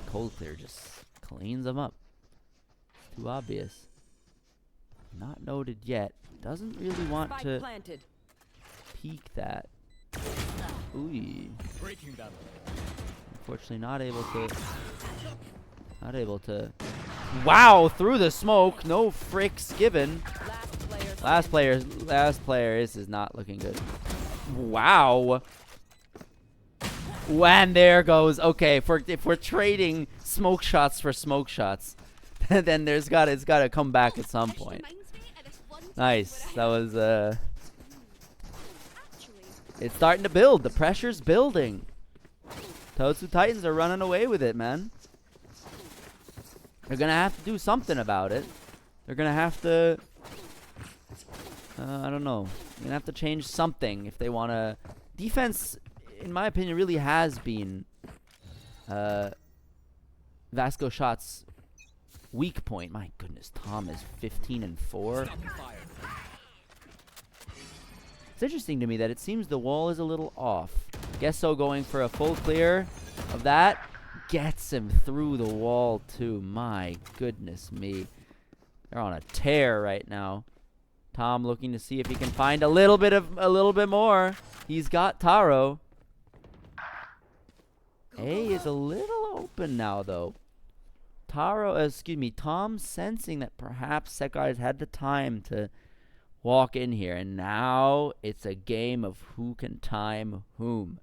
Cold clear just cleans them up. It's too obvious. Not noted yet. Doesn't really want to... peek that. Ooh. Unfortunately, not able to. Wow, through the smoke. No fricks given. Last player. This is not looking good. Wow. And there goes. Okay, if we're trading smoke shots for smoke shots, then it's got to come back at some point. Nice. That was It's starting to build. The pressure's building. Totsu Titans are running away with it, man. They're going to have to do something about it. They're going to have to... I don't know. They're going to have to change something if they want to... Defense, in my opinion, really has been Vasco Shot's weak point. My goodness, Tom is 15-4. It's interesting to me that it seems the wall is a little off. Gesso going for a full clear of that. Gets him through the wall, too. My goodness me. They're on a tear right now. Tom looking to see if he can find a little bit more. He's got Taro. A is a little open now, though. Tom sensing that perhaps Sekai's had the time to walk in here, and now it's a game of who can time whom.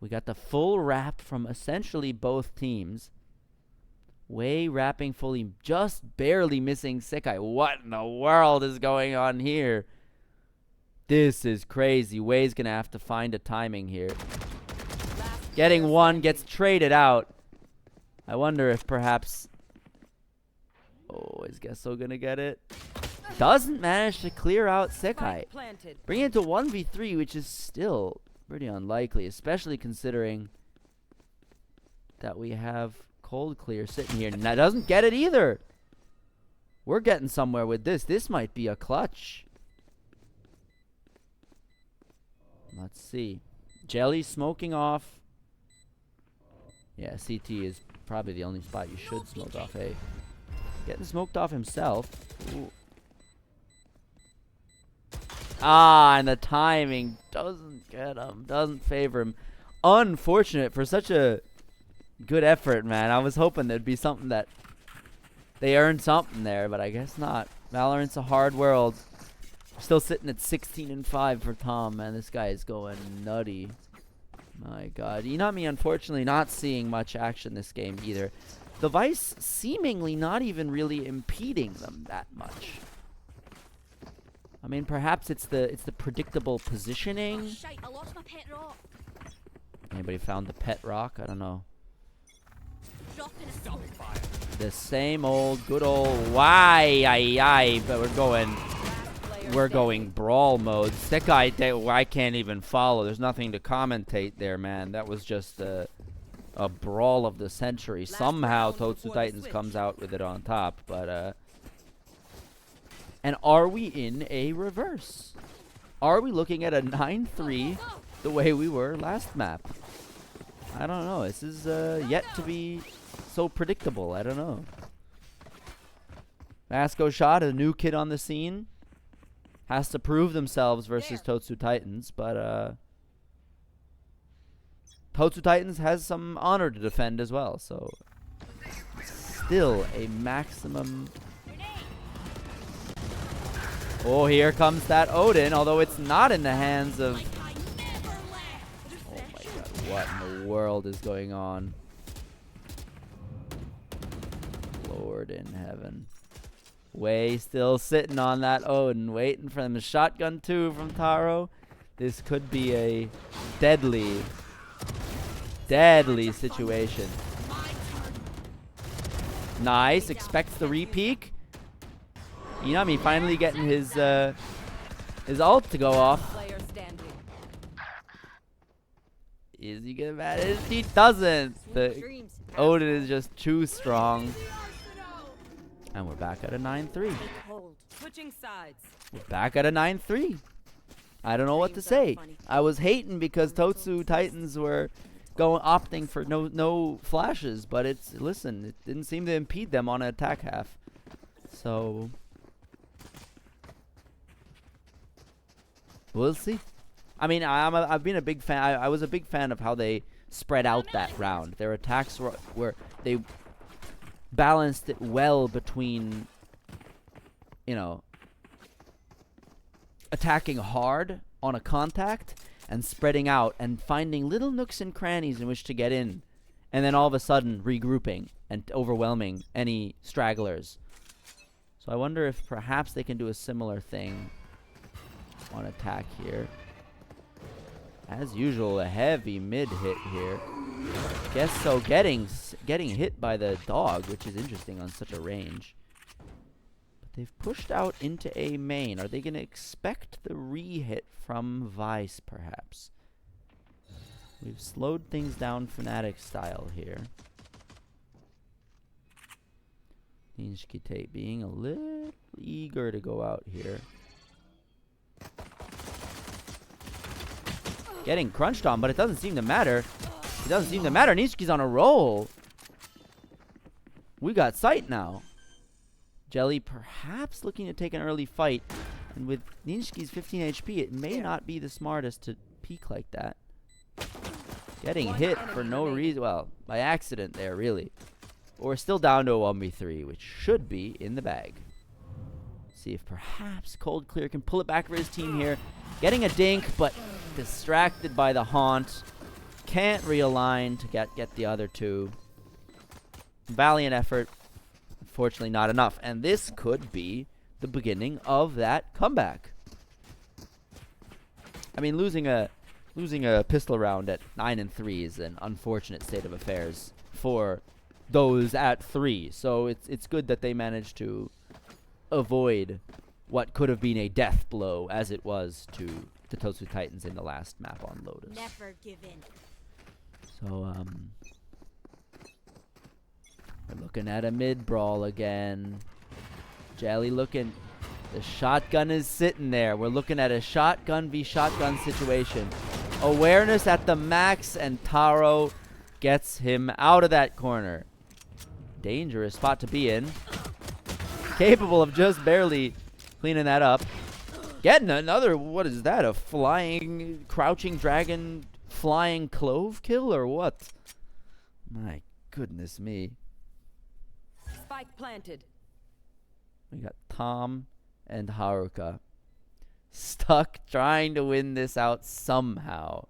We got the full wrap from essentially both teams. Wei wrapping fully, just barely missing Sekai. What in the world is going on here? This is crazy. Wei's gonna have to find a timing here. Getting one, gets traded out. I wonder if perhaps... Oh, is Gesso gonna get it? Doesn't manage to clear out Sekai. Bring it to 1v3, which is still pretty unlikely, especially considering that we have Cold Clear sitting here. And that doesn't get it either. We're getting somewhere with this. This might be a clutch. Let's see. Jelly smoking off. Yeah, CT is probably the only spot you should smoke off. Hey, getting smoked off himself. Ooh. Ah, and the timing doesn't get him, doesn't favor him. Unfortunate for such a good effort, man. I was hoping there'd be something that they earned something there, but I guess not. Valorant's a hard world. Still sitting at 16-5 for Tom, man. This guy is going nutty. My God. Inami, unfortunately, not seeing much action this game either. The Vice seemingly not even really impeding them that much. I mean, perhaps it's the predictable positioning. Oh, shite, I lost my pet rock. Anybody found the pet rock? I don't know. Dropping a smoke. The same old, good old but we're going brawl mode. Sekai, I can't even follow. There's nothing to commentate there, man. That was just a brawl of the century. Somehow Totsu Titans comes out with it on top, but and are we in a reverse? Are we looking at a 9-3 the way we were last map? I don't know. This is yet to be so predictable. I don't know. Vasco Shot, a new kid on the scene, has to prove themselves versus Totsu Titans, but Totsu Titans has some honor to defend as well, so still a maximum. Oh, here comes that Odin, although it's not in the hands of... Oh my God, what in the world is going on? Lord in heaven. Wei still sitting on that Odin, waiting for him. A shotgun too from Taro. This could be a deadly situation. Nice, expects the re-peek. Inami finally getting his ult to go off. Is he gonna manage? He doesn't. The Odin is just too strong. And we're back at a 9-3. Switching sides. We're back at a 9-3. I don't know what to say. I was hating because Totsu Titans were opting for no flashes, but it didn't seem to impede them on an attack half. So we'll see. I mean, I've been a big fan. I was a big fan of how they spread out that round. Their attacks were they balanced it well between, you know, attacking hard on a contact and spreading out and finding little nooks and crannies in which to get in, and then all of a sudden regrouping and overwhelming any stragglers. So I wonder if perhaps they can do a similar thing on attack here. As usual, a heavy mid hit here. Guess so. Getting hit by the dog, which is interesting on such a range. But they've pushed out into A main. Are they going to expect the re-hit from Vice, perhaps? We've slowed things down Fnatic style here. Ninjki being a little eager to go out here. Getting crunched on, but it doesn't seem to matter. It doesn't seem to matter. Nishki's on a roll. We got sight now. Jelly perhaps looking to take an early fight. And with Nishki's 15 HP, it may not be the smartest to peek like that. Getting hit for no reason. Well, by accident there, really. But we're still down to a 1v3, which should be in the bag. See if perhaps Cold Clear can pull it back for his team here. Getting a dink, but distracted by the haunt. Can't realign to get the other two. Valiant effort. Unfortunately not enough. And this could be the beginning of that comeback. I mean, losing a pistol round at 9-3 is an unfortunate state of affairs for those at 3. So it's good that they managed to avoid what could have been a death blow, as it was to the Totsu Titans in the last map on Lotus. Never give in. So we're looking at a mid brawl again. Jelly looking. The shotgun is sitting there. We're looking at a shotgun v shotgun situation. Awareness at the max, and Taro gets him out of that corner. Dangerous spot to be in. Capable of just barely cleaning that up. Getting another, what is that? A flying, crouching dragon, flying clove kill or what? My goodness me. Spike planted. We got Tom and Haruka stuck trying to win this out somehow.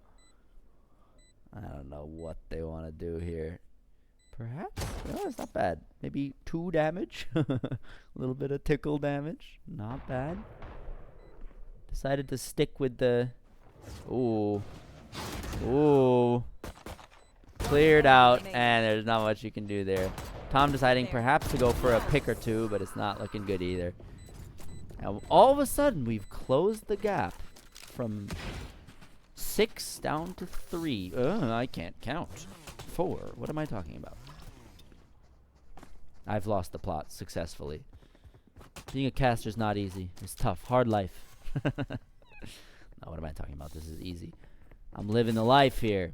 I don't know what they want to do here. Perhaps? No, it's not bad. Maybe 2 damage. A little bit of tickle damage. Not bad. Decided to stick with the... Ooh. Ooh. Cleared out, and there's not much you can do there. Tom deciding perhaps to go for a pick or 2, but it's not looking good either. Now, all of a sudden, we've closed the gap from 6 down to 3. I can't count. 4. What am I talking about? I've lost the plot successfully. Being a caster is not easy. It's tough. Hard life. No, what am I talking about? This is easy. I'm living the life here.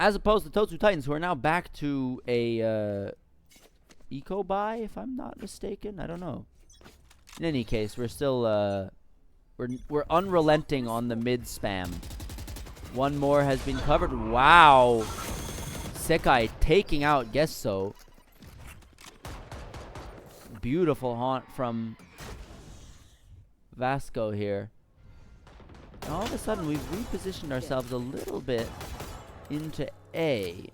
As opposed to Totsu Titans, who are now back to a eco buy, if I'm not mistaken. I don't know. In any case, we're still we're unrelenting on the mid spam. One more has been covered. Wow. Sekai taking out Gesso. Beautiful haunt from Vasco here. And all of a sudden, we've repositioned ourselves a little bit into A.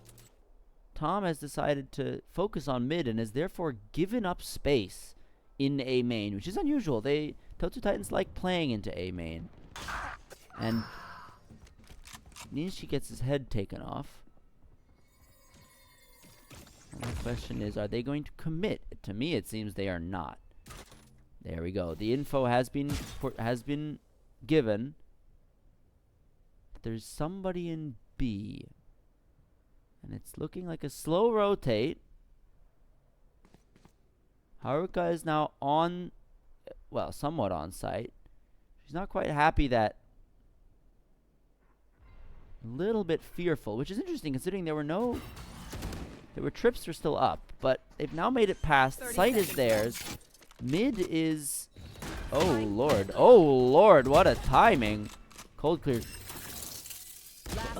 Tom has decided to focus on mid and has therefore given up space in A main, which is unusual. Totsu Titans like playing into A main. And Nishi gets his head taken off. And the question is, are they going to commit? To me, it seems they are not. There we go. The info has been given. There's somebody in B. And it's looking like a slow rotate. Haruka is now on, well, somewhat on site. She's not quite happy that. A little bit fearful, which is interesting considering there were trips were still up, but they've now made it past. Sight is theirs. Mid is, oh lord, what a timing. Cold clear.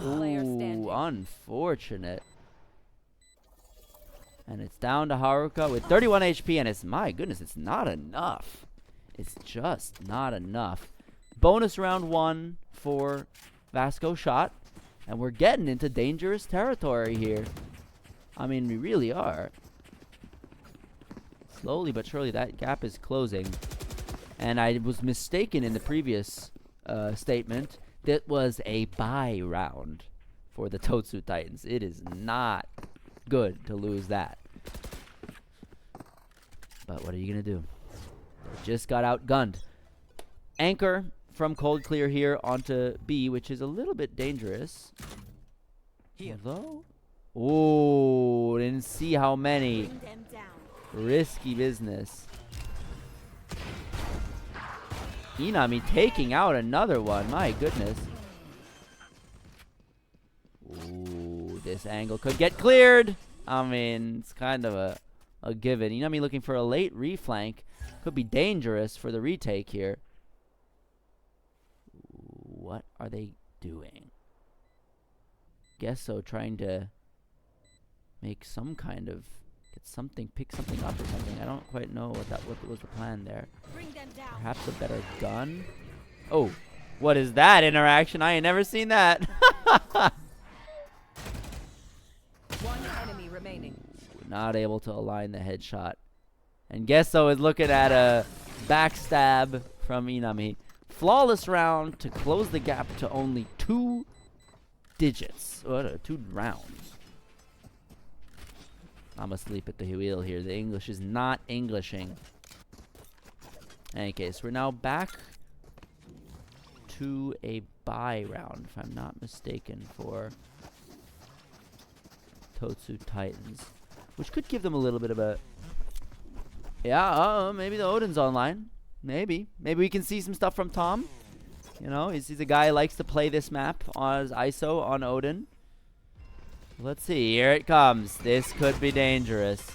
Ooh, unfortunate. And it's down to Haruka with 31 HP, and it's, my goodness, it's not enough. It's just not enough. Bonus round 1 for Vasco shot, and we're getting into dangerous territory here. I mean, we really are. Slowly but surely, that gap is closing. And I was mistaken in the previous statement. That was a bye round for the Totsu Titans. It is not good to lose that. But what are you going to do? They just got outgunned. Anchor from Cold Clear here onto B, which is a little bit dangerous. Here. Although, oh, didn't see how many. Bring them down. Risky business. Inami taking out another one. My goodness. Ooh, this angle could get cleared. I mean, it's kind of a given. Inami looking for a late reflank. Could be dangerous for the retake here. What are they doing? Guess so, trying to make some kind of pick something up or something. I don't quite know what was the plan there. Bring them down. Perhaps a better gun. Oh, what is that interaction? I ain't never seen that. One enemy remaining. Not able to align the headshot. And Gesso is looking at a backstab from Inami. Flawless round to close the gap to only 2 digits. 2 rounds. I'm asleep at the wheel here. The English is not Englishing. In any case, we're now back to a bye round, if I'm not mistaken, for Totsu Titans. Which could give them a little bit of a... Yeah, maybe the Odin's online. Maybe. Maybe we can see some stuff from Tom. You know, he's a guy who likes to play this map on his ISO on Odin. Let's see. Here it comes. This could be dangerous.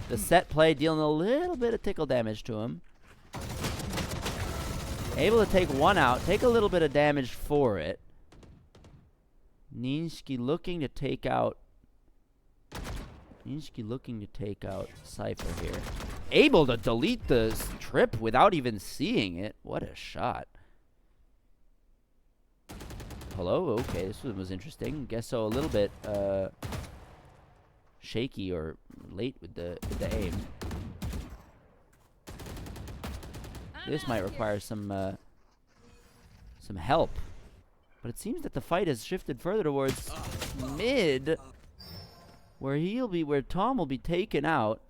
The set play dealing a little bit of tickle damage to him. Able to take one out. Take a little bit of damage for it. Ninshiki looking to take out... Cypher here. Able to delete the trip without even seeing it. What a shot. Hello? Okay, this one was interesting. Guess so, a little bit shaky or late with the aim. This might require some help. But it seems that the fight has shifted further towards mid, where Tom will be taken out.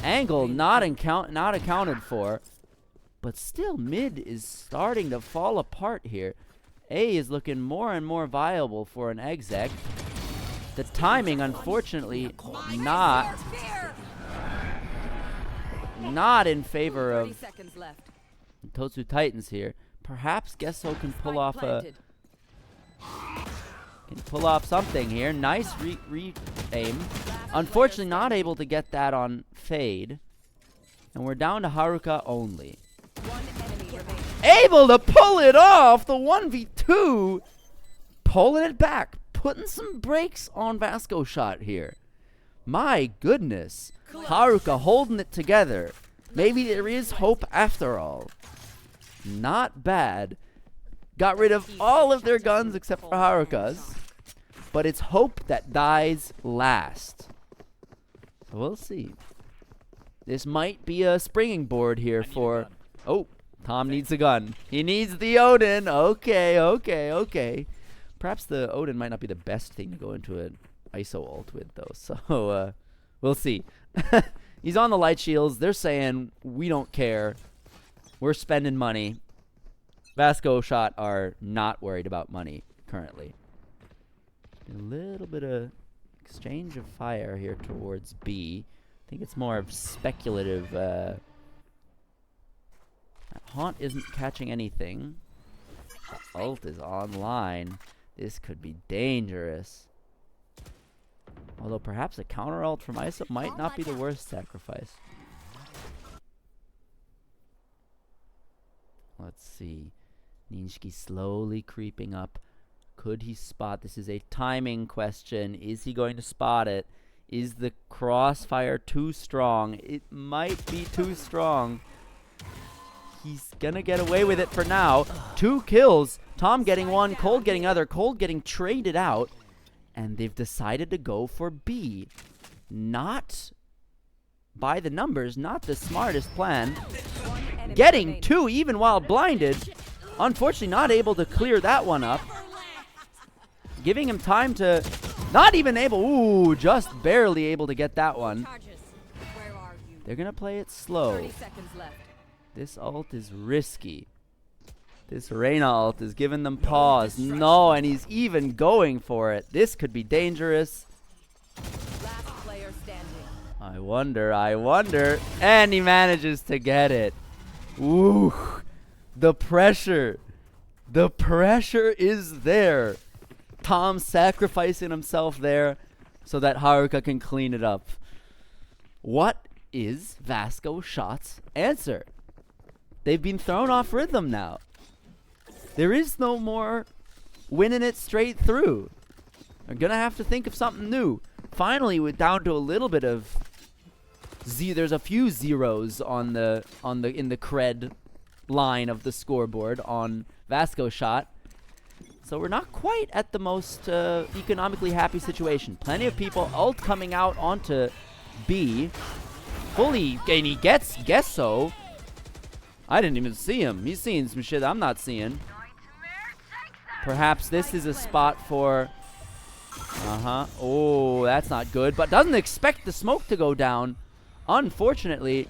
Angle not accounted for. But still, mid is starting to fall apart here. A is looking more and more viable for an exec. The timing, unfortunately, not in favor of 30 seconds left. Totsu Titans here. Perhaps Gesso can pull off something here. Nice aim. Unfortunately, not able to get that on Fade. And we're down to Haruka only. One enemy remaining. Able to pull it off, the 1v2, pulling it back, putting some brakes on Vasco shot here. My goodness, Haruka holding it together. Maybe there is hope after all. Not bad. Got rid of all of their guns except for Haruka's, but it's hope that dies last. So we'll see. This might be a springing board here for... Oh, Tom needs a gun. He needs the Odin. Okay. Perhaps the Odin might not be the best thing to go into an ISO ult with, though. So, we'll see. He's on the light shields. They're saying, we don't care. We're spending money. Vasco shot are not worried about money currently. A little bit of exchange of fire here towards B. I think it's more of speculative... Haunt isn't catching anything. The ult is online. This could be dangerous. Although perhaps a counter ult from ISO might not be the worst sacrifice. Let's see. Ninshiki slowly creeping up. Could he spot? This is a timing question. Is he going to spot it? Is the crossfire too strong? It might be too strong. He's gonna get away with it for now. 2 kills. Tom getting 1, Cold getting other. Cold getting traded out. And they've decided to go for B. Not by the numbers, not the smartest plan. enemy getting remaining. 2 even while blinded. Unfortunately, not able to clear that one up. Giving him time to... Not even able... Ooh, just barely able to get that one. Charges. Where are you? They're going to play it slow. 30 seconds left. This ult is risky. This Reyna ult is giving them pause. No, and he's even going for it. This could be dangerous. Last player standing. I wonder. And he manages to get it. Ooh. The pressure. The pressure is there. Tom sacrificing himself there so that Haruka can clean it up. What is Vasco Shot's answer? They've been thrown off rhythm now. There is no more winning it straight through. They're going to have to think of something new. Finally, we're down to a little bit of there's a few zeros in the cred line of the scoreboard on Vasco Shot. So we're not quite at the most economically happy situation. Plenty of people ult coming out onto B. Fully, and he gets Gesso. I didn't even see him. He's seeing some shit I'm not seeing. Perhaps this is a spot for... Oh, that's not good. But doesn't expect the smoke to go down. Unfortunately.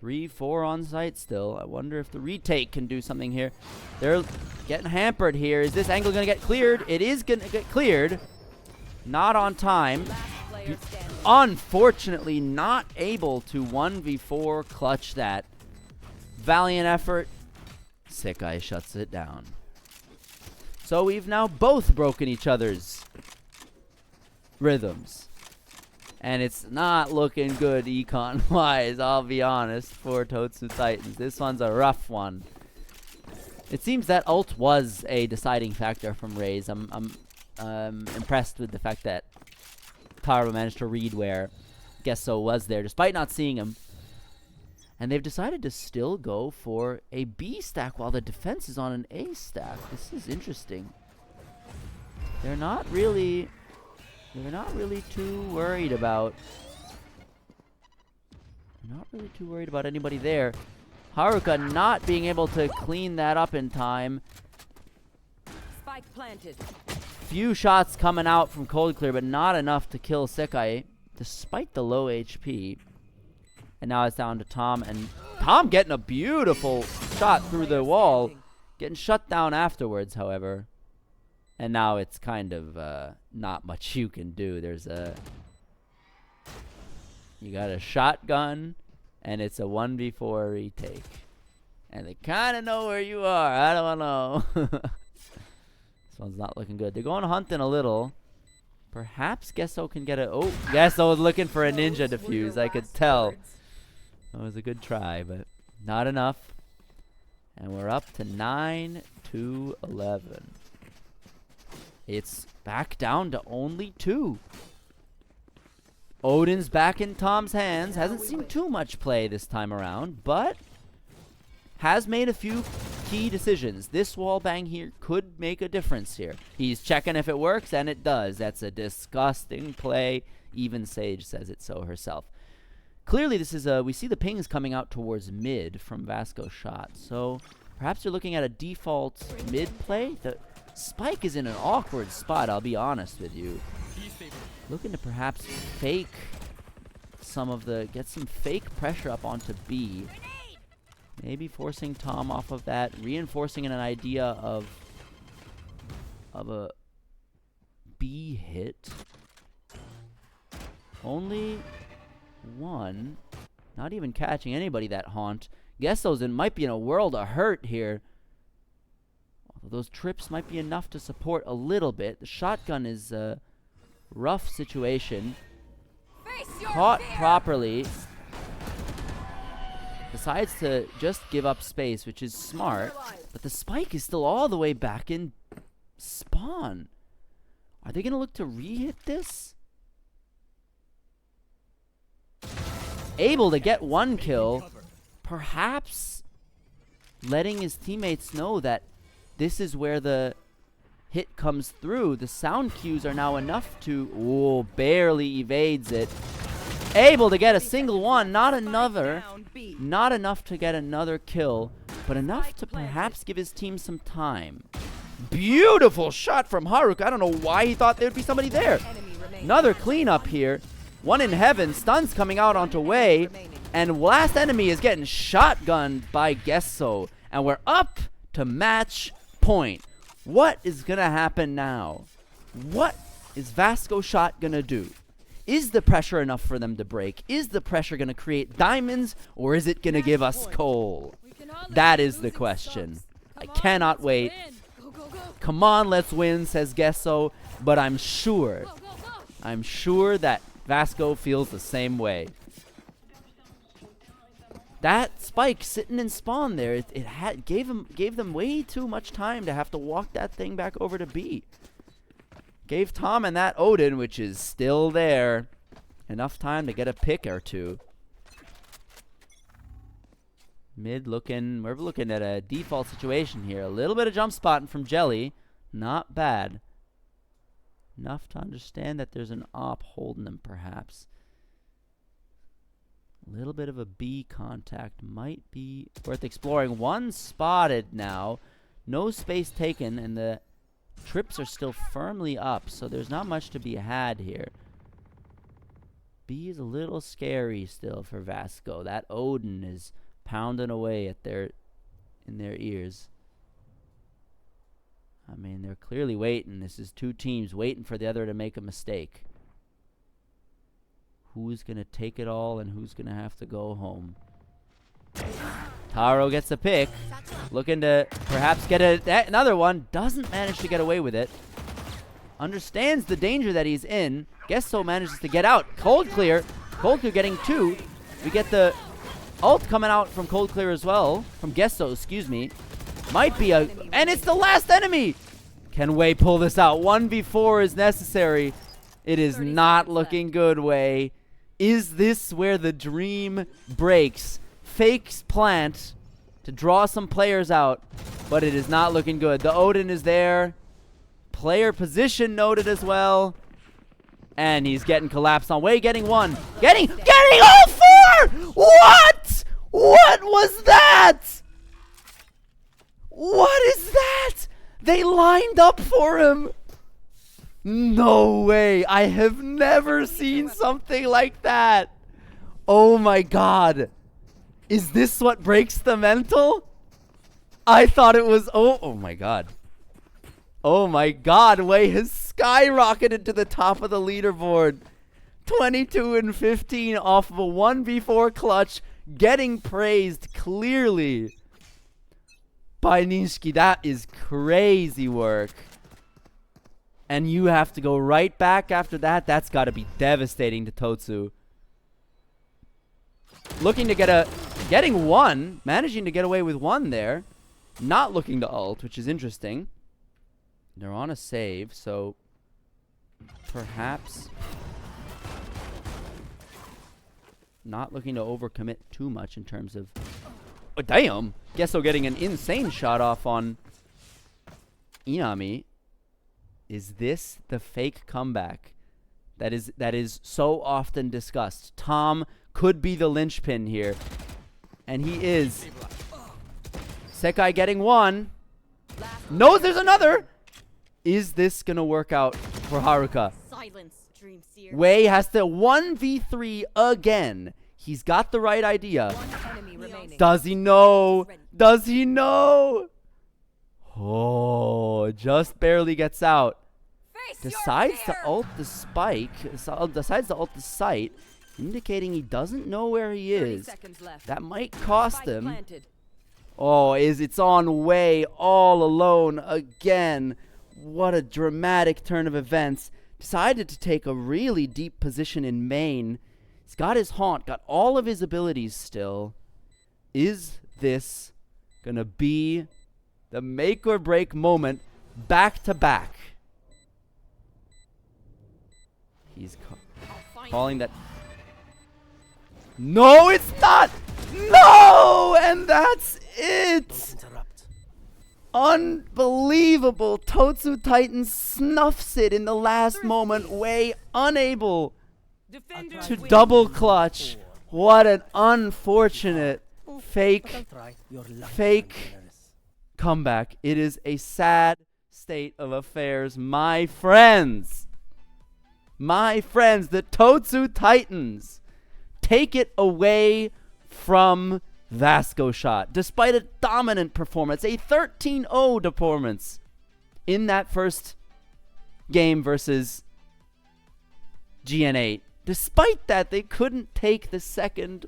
3-4 on site still. I wonder if the retake can do something here. They're getting hampered here. Is this angle going to get cleared? It is going to get cleared. Not on time. Last player standing. Unfortunately, not able to 1v4 clutch that. Valiant effort. Sekai shuts it down. So we've now both broken each other's rhythms. And it's not looking good econ-wise, I'll be honest, for Totsu Titans. This one's a rough one. It seems that ult was a deciding factor from Raze. I'm impressed with the fact that Taro managed to read where Gesso was there, despite not seeing him. And they've decided to still go for a B stack while the defense is on an A stack. This is interesting. They're not really too worried about... anybody there. Haruka not being able to clean that up in time. Spike planted. Few shots coming out from Cold Clear, but not enough to kill Sekai, despite the low HP. And now it's down to Tom, and Tom getting a beautiful shot through the wall. Getting shut down afterwards, however. And now it's kind of not much you can do. You got a shotgun, and it's a 1v4 retake. And they kind of know where you are. I don't know. This one's not looking good. They're going hunting a little. Perhaps Gesso can get a... Oh, Gesso was looking for a ninja defuse. I could tell. That was a good try, but not enough. And we're up to 9-11. It's back down to only 2. Odin's back in Tom's hands. Hasn't seen too much play this time around, but has made a few key decisions. This wall bang here could make a difference here. He's checking if it works, and it does. That's a disgusting play. Even Sage says it so herself. Clearly, this is we see the pings coming out towards mid from Vasco Shot. So perhaps you're looking at a default mid play. The Spike is in an awkward spot, I'll be honest with you. Looking to perhaps fake some of the... Get some fake pressure up onto B. Maybe forcing Tom off of that. Reinforcing an idea of a B hit. Only... one. Not even catching anybody that haunt. Gesso's might be in a world of hurt here. Although those trips might be enough to support a little bit. The shotgun is a rough situation. Caught properly. Decides to just give up space, which is smart. But the spike is still all the way back in spawn. Are they going to look to re-hit this? Able to get one kill, perhaps letting his teammates know that this is where the hit comes through. The sound cues are now enough to... Oh, barely evades it. able to get a single one, not another. Down B. Not enough to get another kill, but enough Spike to planted. perhaps give his team some time. Beautiful shot from Haruka. I don't know why he thought there would be somebody there. Enemy remaining. Another cleanup here. One in heaven. Stuns coming out onto Wei. And last enemy is getting shotgunned by Gesso. And we're up to match point. What is going to happen now? What is Vasco Shot going to do? Is the pressure enough for them to break? Is the pressure going to create diamonds? Or is it going to give us coal? That is the question. I cannot wait. Come on, let's win, says Gesso. But I'm sure that Vasco feels the same way. That spike sitting in spawn there, it gave them way too much time to have to walk that thing back over to B. Gave Tom and that Odin, which is still there, enough time to get a pick or two. Mid looking, we're looking at a default situation here. A little bit of jump spotting from Jelly. Not bad. Enough to understand that there's an op holding them, perhaps. A little bit of a B contact might be worth exploring. One spotted now. No space taken, and the trips are still firmly up, so there's not much to be had here. B is a little scary still for Vasco. That Odin is pounding away at in their ears. I mean, they're clearly waiting. This is two teams waiting for the other to make a mistake. Who's going to take it all and who's going to have to go home? Taro gets a pick. Looking to perhaps get another one. Doesn't manage to get away with it. Understands the danger that he's in. Gesso manages to get out. Cold clear. Cold clear getting two. We get the ult coming out from Cold Clear as well. From Gesso, excuse me. Might be a... And it's the last enemy! Can Wei pull this out? 1v4 is necessary. It is not looking good, Wei. Is this where the dream breaks? Fakes plant to draw some players out, but it is not looking good. The Odin is there. Player position noted as well. And he's getting collapsed on. Wei getting one. Getting all four! What? What was that? What is that? They lined up for him. No way. I have never seen something like that. Oh my god. Is this what breaks the mental? I thought it was... Oh my god. Oh my god. Wei has skyrocketed to the top of the leaderboard. 22 and 15 off of a 1v4 clutch. Getting praised clearly by Nishiki. That is crazy work. And you have to go right back after that. That's got to be devastating to Totsu. Looking to getting one. Managing to get away with one there. Not looking to ult, which is interesting. They're on a save, so perhaps not looking to overcommit too much in terms of... Oh, damn! Gesso getting an insane shot off on Inami. Is this the fake comeback that is so often discussed? Tom could be the linchpin here, and he is. Sekai getting one. Knows there's another. Is this gonna work out for Haruka? Silence, Dream Seer. Wei has to 1v3 again. He's got the right idea. One enemy remaining. Does he know? Does he know? Oh, just barely gets out. Decides to ult the spike. Decides to ult the site, indicating he doesn't know where he 30 is. seconds left. That might cost Spike him. planted. Oh, it's on Wei all alone again. What a dramatic turn of events. Decided to take a really deep position in main. He's got his haunt, got all of his abilities still. Is this gonna be the make or break moment back to back? He's calling that. No, it's not! No! And that's it! Unbelievable! Totsu Titan snuffs it in the last moment. Wei unable Defenders to win. double clutch. What an unfortunate fake comeback. It is a sad state of affairs, my friends. My friends, the Totsu Titans take it away from Vasco Shot. Despite a dominant performance, a 13-0 performance in that first game versus GN8. Despite that, they couldn't take the second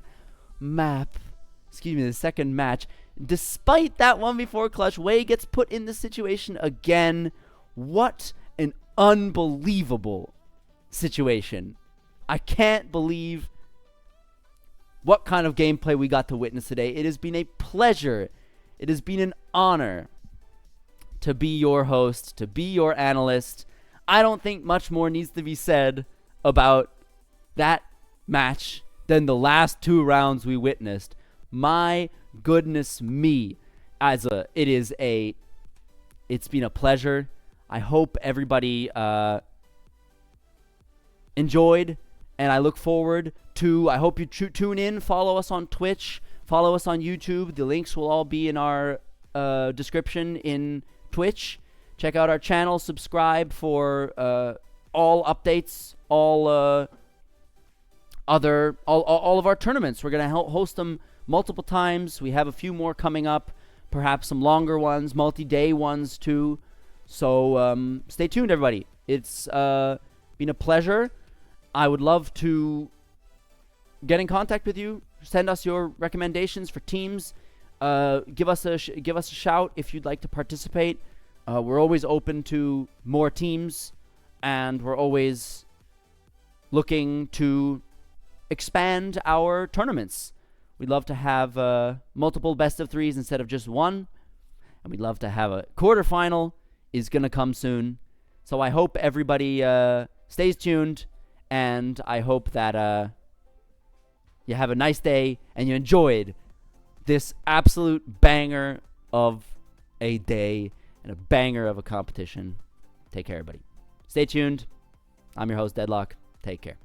second match. Despite that 1v4 clutch, Wei gets put in this situation again. What an unbelievable situation. I can't believe what kind of gameplay we got to witness today. It has been a pleasure. It has been an honor to be your host, to be your analyst. I don't think much more needs to be said about that match than the last 2 rounds we witnessed. My goodness me. It's been a pleasure. I hope everybody enjoyed, and I look forward to, I hope you tune in, follow us on Twitch, follow us on YouTube. The links will all be in our description in Twitch. Check out our channel, subscribe for all updates, all of our tournaments. We're going to host them multiple times. We have a few more coming up, perhaps some longer ones, multi-day ones too. So stay tuned, everybody. It's been a pleasure. I would love to get in contact with you. Send us your recommendations for teams. Give us a shout if you'd like to participate. We're always open to more teams, and we're always looking to expand our tournaments. We'd love to have multiple best of 3s instead of just one, and we'd love to have a quarterfinal is going to come soon. So I hope everybody stays tuned, and I hope that you have a nice day and you enjoyed this absolute banger of a day and a banger of a competition. Take care, everybody. Stay tuned. I'm your host, Deadlock. Take care.